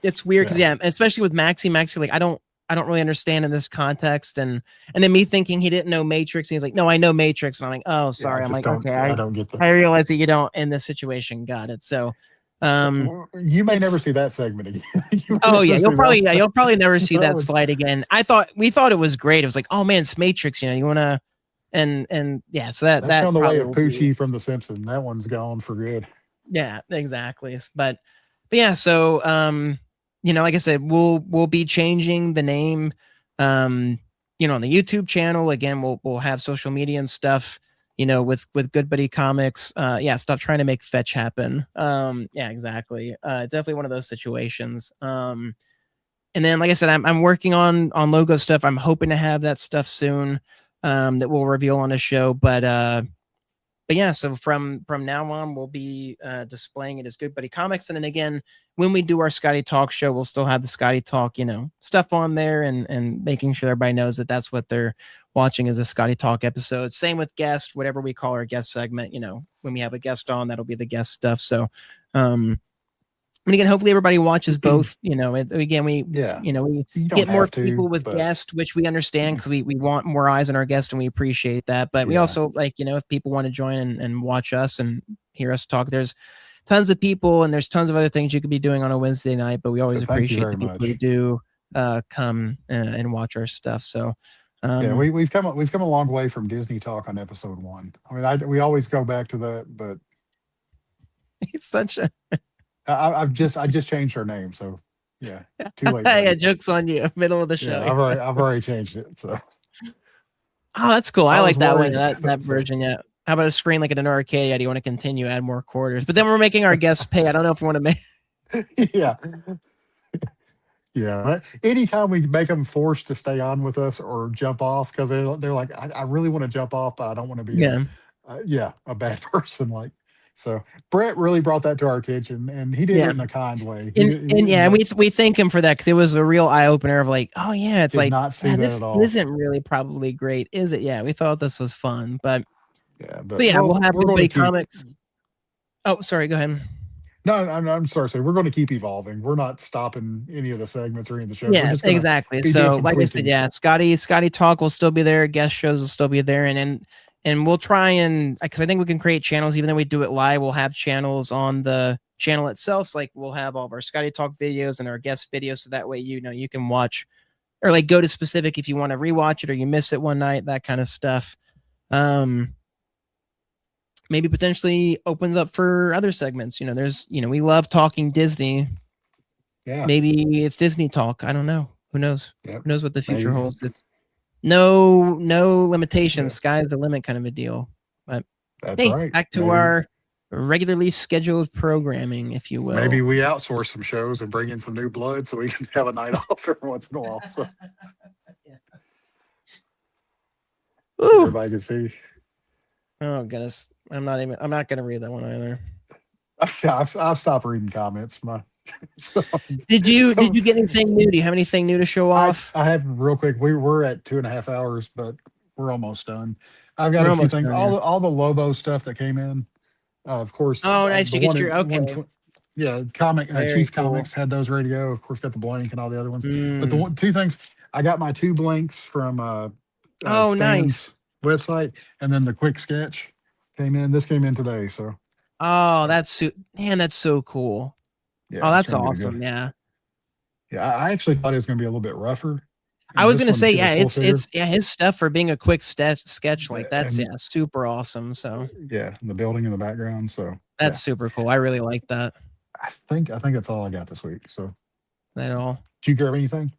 it's weird because especially with Maxie, like I don't really understand in this context, and then me thinking he didn't know Matrix, and he's like, no, I know Matrix, and I'm like, oh, sorry. I I'm just like, don't. okay, I don't get I that. realize that you don't in this situation. Got it. So, You may never it's see that segment again. You may oh yeah, never see that. you'll probably never see That that was slide again. We thought it was great. It was like, oh man, it's Matrix. You wanna and yeah, so that's that gone the way probably of will be. Poochie from The Simpsons. That one's gone for good. Yeah, exactly. But yeah, so like I said, we'll be changing the name on the YouTube channel. Again, we'll have social media and stuff, with Good Buddy Comics. Yeah, stop trying to make fetch happen. Yeah, exactly. Definitely one of those situations. And then like I said, I'm working on logo stuff. I'm hoping to have that stuff soon that we'll reveal on the show, but yeah, so from now on, we'll be displaying it as Good Buddy Comics. And then again, when we do our Skottie Talk show, we'll still have the Skottie Talk, stuff on there, and making sure everybody knows that that's what they're watching is a Skottie Talk episode. Same with guest, whatever we call our guest segment, when we have a guest on, that'll be the guest stuff. So, and again, hopefully everybody watches both. Again, we we You don't get more have to, people with but guests, which we understand because we want more eyes on our guests, and we appreciate that. But we also if people want to join and watch us and hear us talk, there's tons of people and there's tons of other things you could be doing on a Wednesday night. But we always thank you appreciate very the people much. who do come and watch our stuff. So we've come a long way from Disney Talk on episode 1. I mean, we always go back to that, but it's such a I just changed her name, so yeah, too late. yeah, jokes on you, middle of the show. Yeah, I've already changed it. So oh, that's cool. I like that one, that so, version. Yeah. How about a screen like in an arcade? Yeah, do you want to continue, add more quarters? But then we're making our guests pay. I don't know if we want to make. yeah. Yeah. Anytime we make them forced to stay on with us or jump off because they're like, I really want to jump off, but I don't want to be a bad person. Like, so Brett really brought that to our attention, and he did it in a kind way. We thank him for that because it was a real eye opener of like, oh yeah, it's like not see that this at all. isn't really probably great, is it? Yeah, we thought this was fun, but so we'll have Good Buddy Comics. Oh, sorry, go ahead. No, I'm sorry. So we're going to keep evolving. We're not stopping any of the segments or any of the shows. Yeah, exactly. So, like I said, Skottie Talk will still be there. Guest shows will still be there, and we'll try and because I think we can create channels. Even though we do it live, we'll have channels on the channel itself. So, like we'll have all of our Skottie Talk videos and our guest videos, so that way you can watch or like go to specific if you want to rewatch it or you miss it one night, that kind of stuff. Maybe potentially opens up for other segments. There's, we love talking Disney. Yeah. Maybe it's Disney Talk. I don't know. Who knows? Yep. Who knows what the future holds? It's no limitations. Yeah. Sky's the limit kind of a deal. But that's right. Back to our regularly scheduled programming, if you will. Maybe we outsource some shows and bring in some new blood so we can have a night off every once in a while. So everybody can see. Oh goodness. I'm not going to read that one either. I've stopped reading comments. Did you get anything new? Do you have anything new to show off? I have real quick. We're at 2.5 hours, but we're almost done. I've got a few things. All the Lobo stuff that came in, of course. Oh, nice. You get your okay. Chief Comics had those ready to go. Of course, got the blank and all the other ones. But the two things, I got my 2 blanks from Stan's nice website, and then the quick sketch came in. This came in today, so. Oh, that's so cool. Yeah, oh, that's awesome. Yeah. Yeah, I actually thought it was going to be a little bit rougher. I was going to say, it's his stuff for being a quick sketch like that's super awesome. So yeah, the building in the background. So that's super cool. I really like that. I think that's all I got this week. So that all. Did you grab anything?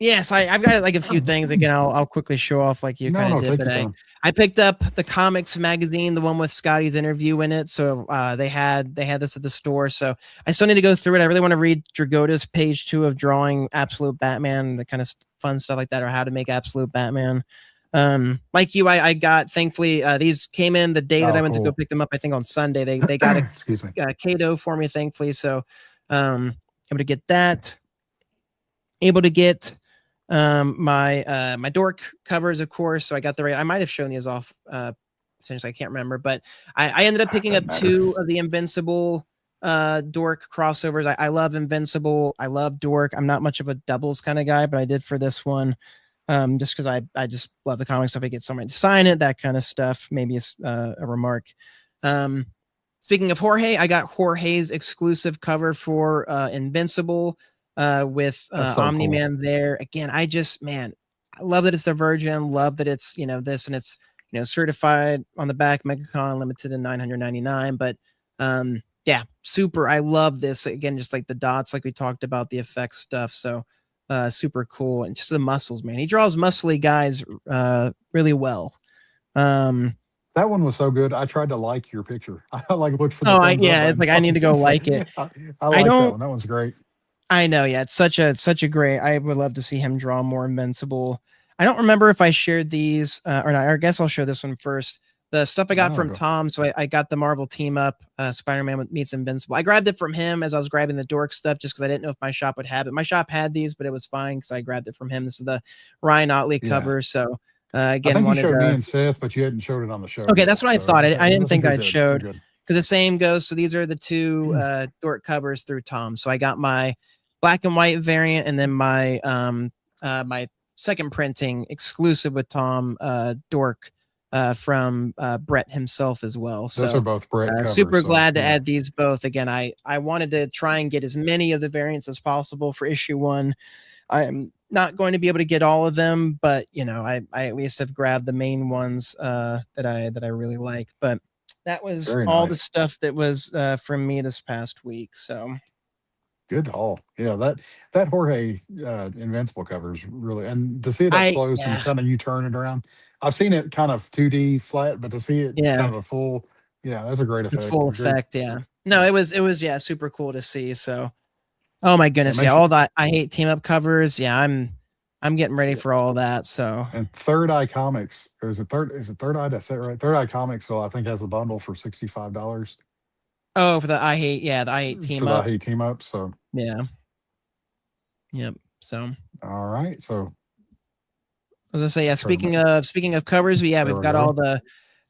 Yes, I've got like a few things. Again, I'll quickly show off like you kind of did. But I picked up the comics magazine, the one with Scottie's interview in it. So they had this at the store. So I still need to go through it. I really want to read Dragota's page 2 of drawing Absolute Batman, the kind of fun stuff like that, or how to make Absolute Batman. Like you, I got thankfully these came in the day that I went to go pick them up. I think on Sunday they got a excuse me Kato for me, thankfully. So able to get that. Able to get my dork covers, of course. So I got I might have shown these off Essentially, I can't remember, but I ended up picking up two of the Invincible Dork crossovers. I love Invincible. I love Dork. I'm not much of a doubles kind of guy, but I did for this one. Just because I just love the comic stuff. I get somebody to sign it, that kind of stuff. Maybe it's a remark. Speaking of Jorge, I got Jorge's exclusive cover for Invincible with Omni-Man cool. There. Again, I love that it's a Virgin. Love that it's, this, and it's, certified on the back, MegaCon, limited to 999. But yeah, super. I love this. Again, just like the dots, like we talked about, the effects stuff. So super cool. And just the muscles, man. He draws muscly guys really well. That one was so good. I tried to like your picture. I looked for the it's like I need to go like it. I like that one. That one's great. I know, yeah. It's such a great. I would love to see him draw more Invincible. I don't remember if I shared these or not. I guess I'll show this one first. The stuff I got from Tom. So I got the Marvel team up, Spider-Man meets Invincible. I grabbed it from him as I was grabbing the Dork stuff, just because I didn't know if my shop would have it. My shop had these, but it was fine because I grabbed it from him. This is the Ryan Otley cover. So again, I think you showed me and Seth, but you hadn't showed it on the show. Okay, that's what I thought. I didn't think I'd showed, because the same goes. So these are the two Dork covers through Tom. So I got my black and white variant, and then my my second printing exclusive with Tom Dork from Brett himself as well. So those are both Brett covers, super glad to add these both. Again, I wanted to try and get as many of the variants as possible for issue 1. I am not going to be able to get all of them, but I at least have grabbed the main ones that I really like. But that was all the stuff that was from me this past week. So good haul. Yeah, that Jorge Invincible cover is really, and to see it up close and kind of you turn it around. I've seen it kind of 2D flat, but to see it kind of a full, that's a great effect. Full effect, yeah. No, it was super cool to see. So, oh my goodness, all that I hate team up covers. Yeah, I'm getting ready for all that. So, and Third Eye Comics, or is it Third Eye? Did I say it right? Third Eye Comics, so I think has the bundle for $65. Oh, for the I hate team up. I hate team up. So yeah, yep. So all right, so I was gonna say, speaking of covers, we've got all the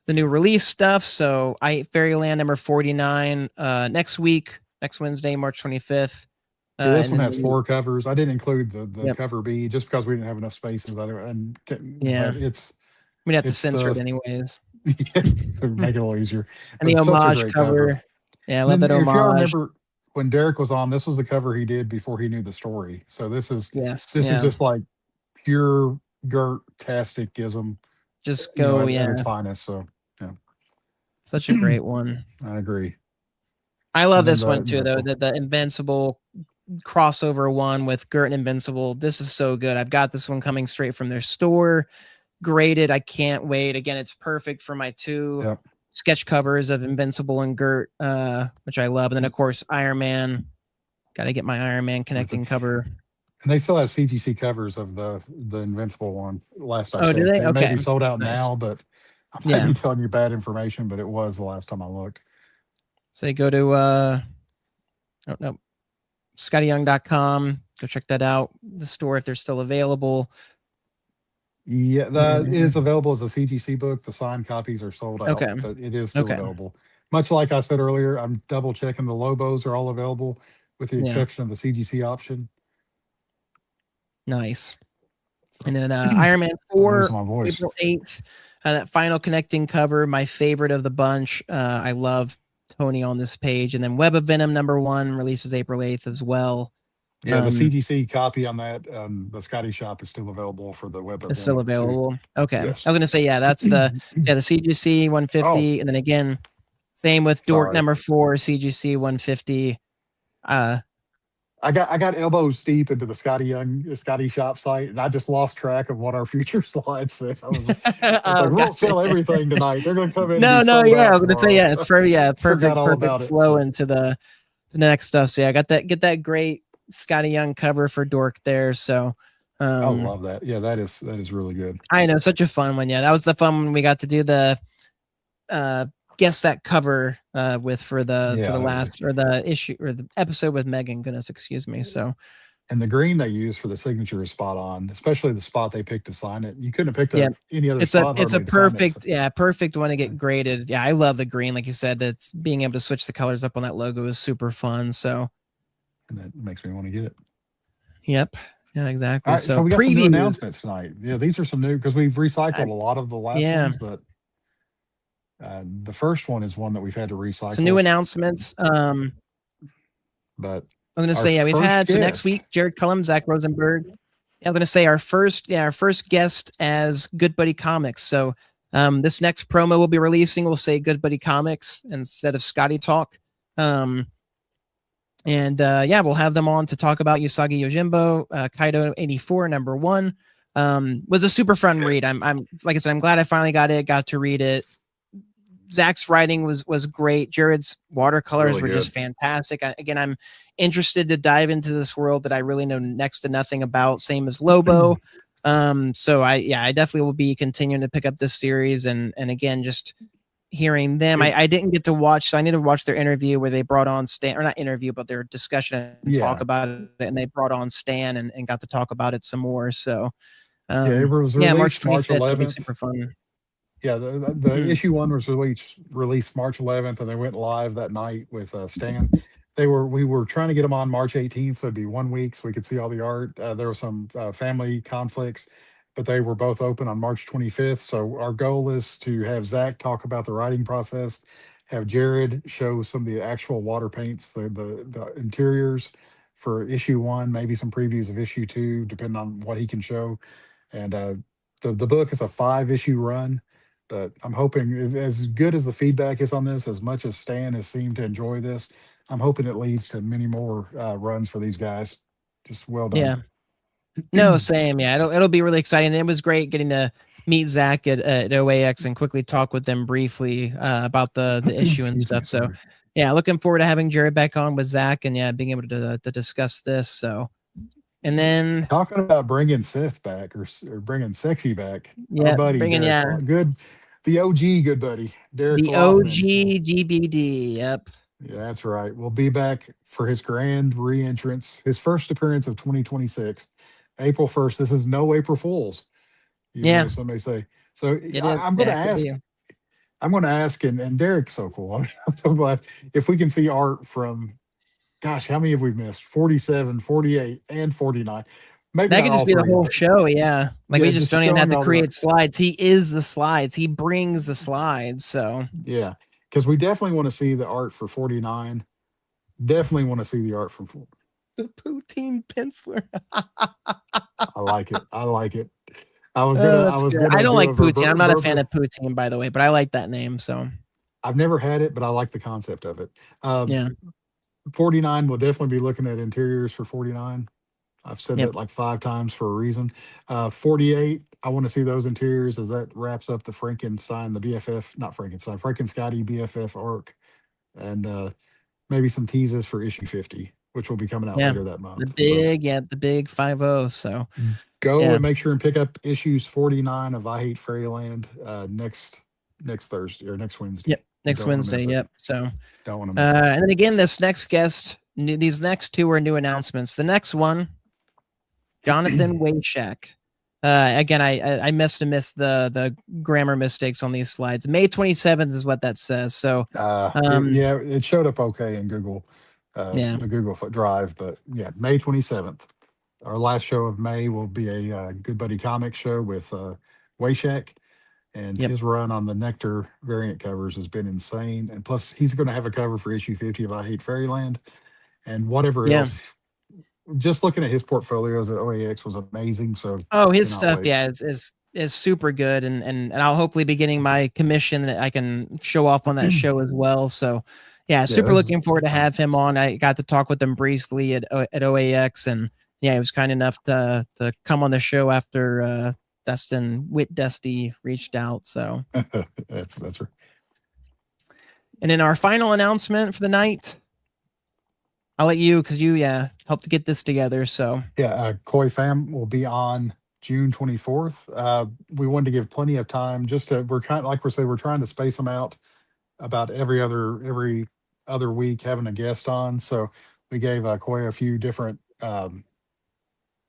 new release stuff. So I hate Fairyland number 49 next Wednesday, March 25th. This one has 4 covers. I didn't include the cover B just because we didn't have enough spaces. We'd have to censor it anyways. To make it a little easier. And the homage cover. Yeah, I love that homage. If you remember when Derek was on, this was the cover he did before he knew the story. So this is is just like pure Gert-tastic-ism. Just go, at its finest. So such a great one. I agree. I love this one too, though. The Invincible crossover one with Gert and Invincible. This is so good. I've got this one coming straight from their store, graded. I can't wait. Again, it's perfect for my 2 sketch covers of Invincible and Gert, which I love. And then of course Iron Man. Got to get my Iron Man connecting cover. And they still have CGC covers of the Invincible one. Last I checked, do they? It may be sold out now, but I might be telling you bad information. But it was the last time I looked. So you go to SkottieYoung.com. Go check that out. The store, if they're still available. Yeah, that is available as a CGC book. The signed copies are sold out, but it is still available. Much like I said earlier, I'm double checking the Lobos are all available, with the exception of the CGC option. Nice. And then Iron Man 4, April 8th. That final connecting cover, my favorite of the bunch. I love Tony on this page. And then Web of Venom number 1 releases April 8th as well. Yeah, the CGC copy on that, the Skottie shop is still available for the Web of Venom. It's still available. Okay. Yes. I was going to say, that's the CGC 150. And then again, same with Dork number 4, CGC 150. I got elbows deep into the Skottie shop site, and I just lost track of what our future slides said. I was like, we'll sell everything tonight. They're going to come in. I was going to say, it's perfect flow into the next stuff. So I got get that great Skottie Young cover for Dork there. So I love that. Yeah, that is really good. I know, such a fun one. Yeah, that was the fun when we got to do the guess that cover with for the last or the issue or the episode with Megan. Goodness, excuse me. So And the green they use for the signature is spot on, especially the spot they picked to sign it. You couldn't have picked Yeah. any other It's a spot it's a hardly to sign it. So, perfect, yeah, perfect one to get graded. Yeah, I love the green. Like you said, that's being able to switch the colors up on that logo is super fun. So and that makes me want to get it. yep. Yeah, All exactly. right, so So we got some new previews. announcements tonight. Yeah, these are some new because we've I, recycled a lot of the last yeah. ones, but the first one is one that we've had to Some new recycle. announcements. But I'm gonna our say, yeah, we've first had so next guest, week, Jared Cullum, Zach Rosenberg. Yeah, I'm gonna say our first guest as Good Buddy Comics. So this next promo we'll be releasing will say Good Buddy Comics instead of Skottie Talk. Um, and yeah, we'll have them on to talk about Usagi Yojimbo, Kaido 84, number one. Was a super fun read. I'm like I said, I'm glad I finally got to read it. Zach's writing was great. Jared's watercolors really were good. just fantastic. Again, I'm interested to dive into this world that I really know next to nothing about. Same as Lobo. So I definitely will be continuing to pick up this series and again just hearing them. It, I didn't get to watch, so I need to watch their interview where they brought on Stan, or not interview, but their discussion and talk yeah, about it, and they brought on Stan and got to talk about it some more. So yeah, it was yeah, March released March 25th will be 11th. super fun. Yeah, the Mm, issue one was released March 11th, and they went live that night with Stan. We were trying to get them on March 18th, so it'd be 1 week, so we could see all the art. There were some family conflicts, but they were both open on March 25th. So our goal is to have Zach talk about the writing process, have Jared show some of the actual water paints, the interiors for issue one, maybe some previews of issue two, depending on what he can show. And the book is a 5 issue run, but I'm hoping as good as the feedback is on this, as much as Stan has seemed to enjoy this, I'm hoping it leads to many more runs for these guys. Just well done. yeah. No, same. Yeah, it'll be really exciting. It was great getting to meet Zach at OAX and quickly talk with them briefly about the issue and Excuse me, stuff. So, sorry. yeah, looking forward to having Jared back on with Zach and yeah, being able to discuss this. So, and then Talking about bringing Seth back or bringing Sexy back, our yeah, buddy bringing Derek, yeah Good, the OG good buddy Derek the Loughlin. OG GBD. Yep. Yeah, that's right. We'll be back for his grand re-entrance, his first appearance of 2026, April 1st. This is no April Fools, even though Yeah, somebody say so. it is. I'm going Yeah, to it could ask. be. I'm going to ask, and Derek's so cool. I'm so glad if we can see art from. Gosh, how many have we missed? 47, 48, and 49. Maybe That not could all just be the three, whole but show. Yeah, like yeah, we just just don't even have showing to all the art. create slides. He is the slides. He brings the slides. So Yeah, because we definitely want to see the art for 49. Definitely want to see the art from. the poutine penciler. I like it. I like it. I was gonna. I That's was good. I gonna don't do a like poutine. I'm not a fan verbal. of poutine, by the way, but I like that name. So I've never had it, but I like the concept of it. Uh, yeah, 49 will definitely be looking at interiors for 49. I've said yep, that like 5 times for a reason. 48, I want to see those interiors as that wraps up the Frankenstein, the BFF, not Frankenstein, Frank and Scotty BFF arc, and maybe some teases for issue 50, which will be coming out yeah. later that month. So The big 50. So go yeah, and make sure and pick up issues 49 of I Hate Fairyland next Thursday or next Wednesday. yep. Next Don't want to Wednesday. miss it. Yep. So Don't want to miss it. and then again, this next guest. These next two are new announcements. The next one, Jonathan Wayshak. Again, I must have missed the grammar mistakes on these slides. May 27th is what that says. So, Yeah, it showed up okay in Google, yeah, the Google Drive, but yeah, May 27th. Our last show of May will be a Good Buddy Comics show with Wayshak, and yep, his run on the Nectar variant covers has been insane. And plus, he's going to have a cover for issue 50 of I Hate Fairyland and whatever yeah. else. Just looking at his portfolios at OAX was amazing. So Oh, his cannot stuff, wait. yeah, is super good, and I'll hopefully be getting my commission that I can show off on that show as well. So, yeah, Yeah, super there's looking forward to have him tons. on. I got to talk with him briefly at OAX, and yeah, he was kind enough to come on the show after Dustin Dusty reached out. So, That's right. and then our final announcement for the night, I'll let you because you helped to get this together. So, Yeah, Koi Fam will be on June 24th. We wanted to give plenty of time just to, we're kind of like we're saying, we're trying to space them out about every other week having a guest on. So we gave Koi a few different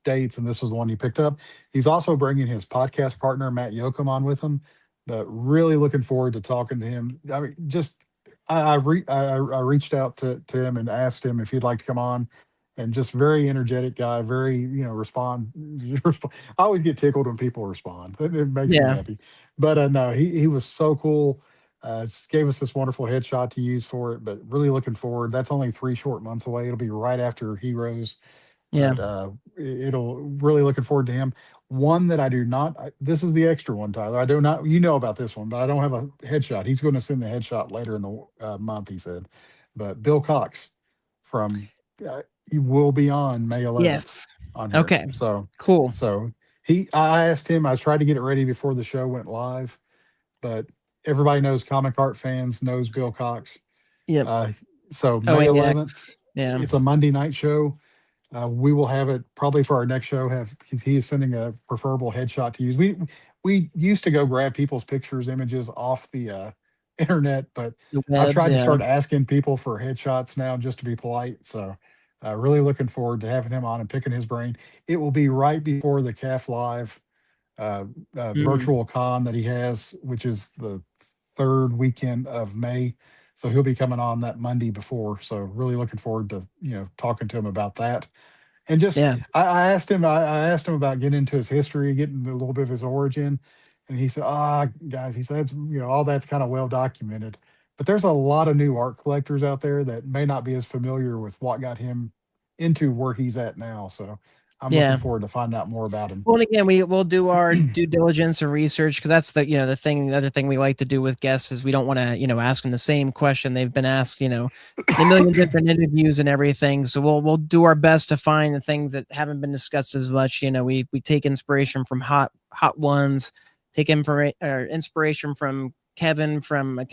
dates, and this was the one he picked up. He's also bringing his podcast partner Matt Yoakum on with him. But really looking forward to talking to him. I mean, just I reached out to him and asked him if he'd like to come on, and just very energetic guy, very respond. I always get tickled when people respond. It makes me Yeah. happy. But no, he was so cool. Just gave us this wonderful headshot to use for it. But really looking forward. That's only 3 short months away. It'll be right after Heroes, Yeah. but it'll really looking forward to him. One that I do not. This is the extra one, Tyler. I do not. You know about this one, but I don't have a headshot. He's going to send the headshot later in the month. He said, but Bill Cox from he will be on May 11th Yes. on here. Okay. So Cool. I asked him. I tried to get it ready before the show went live, but everybody knows comic art fans knows Bill Cox. Yep. Uh, so May 11th, OAX. Yeah. it's a Monday night show. We will have it probably for our next show. He is sending a preferable headshot to use. We used to go grab people's pictures, images off the internet, but The I've webs. tried to Yeah. start asking people for headshots now just to be polite. So really looking forward to having him on and picking his brain. It will be right before the CAF Live Mm. virtual con that he has, which is the third weekend of May. So he'll be coming on that Monday before. So really looking forward to talking to him about that. And just Yeah. I asked him about getting into his history, getting a little bit of his origin, and he said, guys, he said, all that's kind of well documented, but there's a lot of new art collectors out there that may not be as familiar with what got him into where he's at now. So I'm looking Yeah. forward to find out more about him. Well, and again, we'll do our due diligence and research because that's the other thing we like to do with guests is we don't want to ask them the same question they've been asked in a million different interviews and everything. So we'll do our best to find the things that haven't been discussed as much. We take inspiration from hot ones, take inspiration from Kevin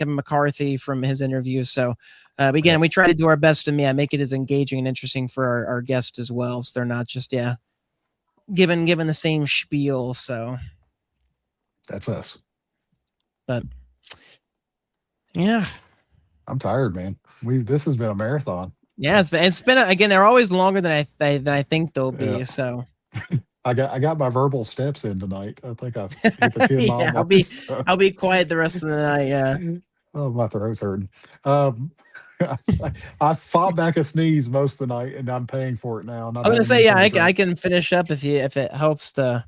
McCarthy from his interviews. So again, we try to do our best to make it as engaging and interesting for our guests as well, so they're not just given the same spiel. So That's us. but yeah, I'm tired, man. This has been a marathon. yeah, it's been again, they're always longer than I think they'll be. Yeah. So I got my verbal steps in tonight. I think I've hit the 10-mile yeah, mark. So. I'll be quiet the rest of the night. Yeah. Oh, my throat's hurting. I fought back a sneeze most of the night, and I'm paying for it now. I was gonna say, yeah, I can finish up if it helps to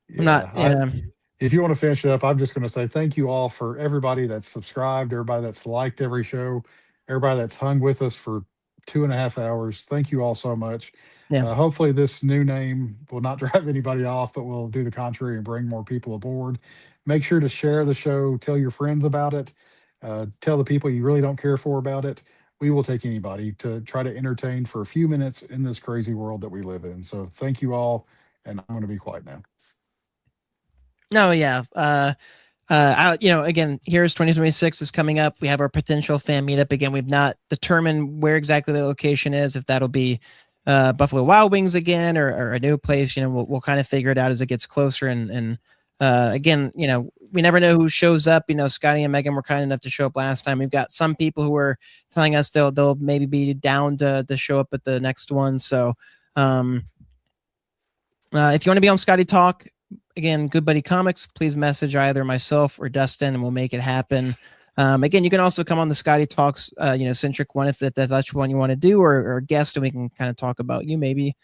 not. Yeah. If you want to finish it up, I'm just going to say thank you all for everybody that's subscribed, everybody that's liked every show, everybody that's hung with us for 2.5 hours. Thank you all so much. Yeah. Hopefully this new name will not drive anybody off, but will do the contrary and bring more people aboard. Make sure to share the show, tell your friends about it, tell the people you really don't care for about it. We will take anybody to try to entertain for a few minutes in this crazy world that we live in. So thank you all, and I'm going to be quiet now. No, yeah. Again, here's 2026 is coming up. We have our potential fan meetup again. We've not determined where exactly the location is. If that'll be Buffalo Wild Wings again or a new place, we'll kind of figure it out as it gets closer. And again, we never know who shows up. Skottie and Megan were kind enough to show up last time. We've got some people who are telling us they'll maybe be down to show up at the next one. So if you want to be on Skottie Talk, again, Good Buddy Comics, please message either myself or Dustin and we'll make it happen. Again, you can also come on the Skottie Talks, centric one if that's one you want to do, or guest, and we can kind of talk about you maybe.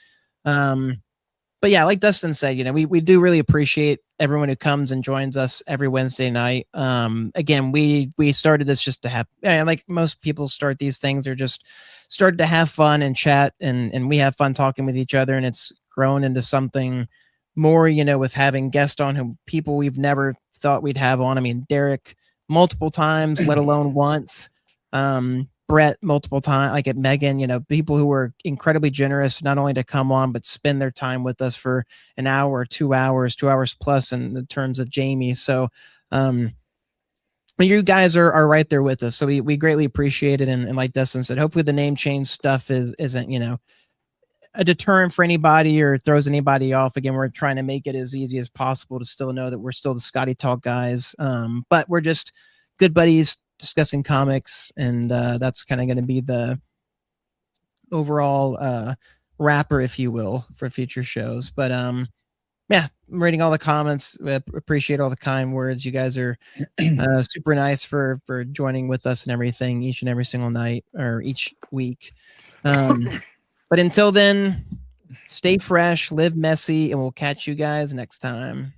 But yeah, like Dustin said, we do really appreciate everyone who comes and joins us every Wednesday night. Again, we started this just to have, like most people start these things, they're just started to have fun and chat, and we have fun talking with each other, and it's grown into something more, with having guests on who people we've never thought we'd have on. I mean, Derek multiple times, let alone once. Brett multiple times, like at Megan, people who were incredibly generous, not only to come on, but spend their time with us for an hour, 2 hours, 2 hours plus in the terms of Jamie. So, you guys are right there with us. So we greatly appreciate it. And like Dustin said, hopefully the name change stuff isn't, a deterrent for anybody or throws anybody off. Again, we're trying to make it as easy as possible to still know that we're still the Skottie Talk guys. But we're just good buddies discussing comics, and that's kind of going to be the overall wrapper, if you will, for future shows. But yeah, I'm reading all the comments. Appreciate all the kind words. You guys are super nice for joining with us and everything each and every single night or each week. But until then, stay fresh, live messy, and we'll catch you guys next time.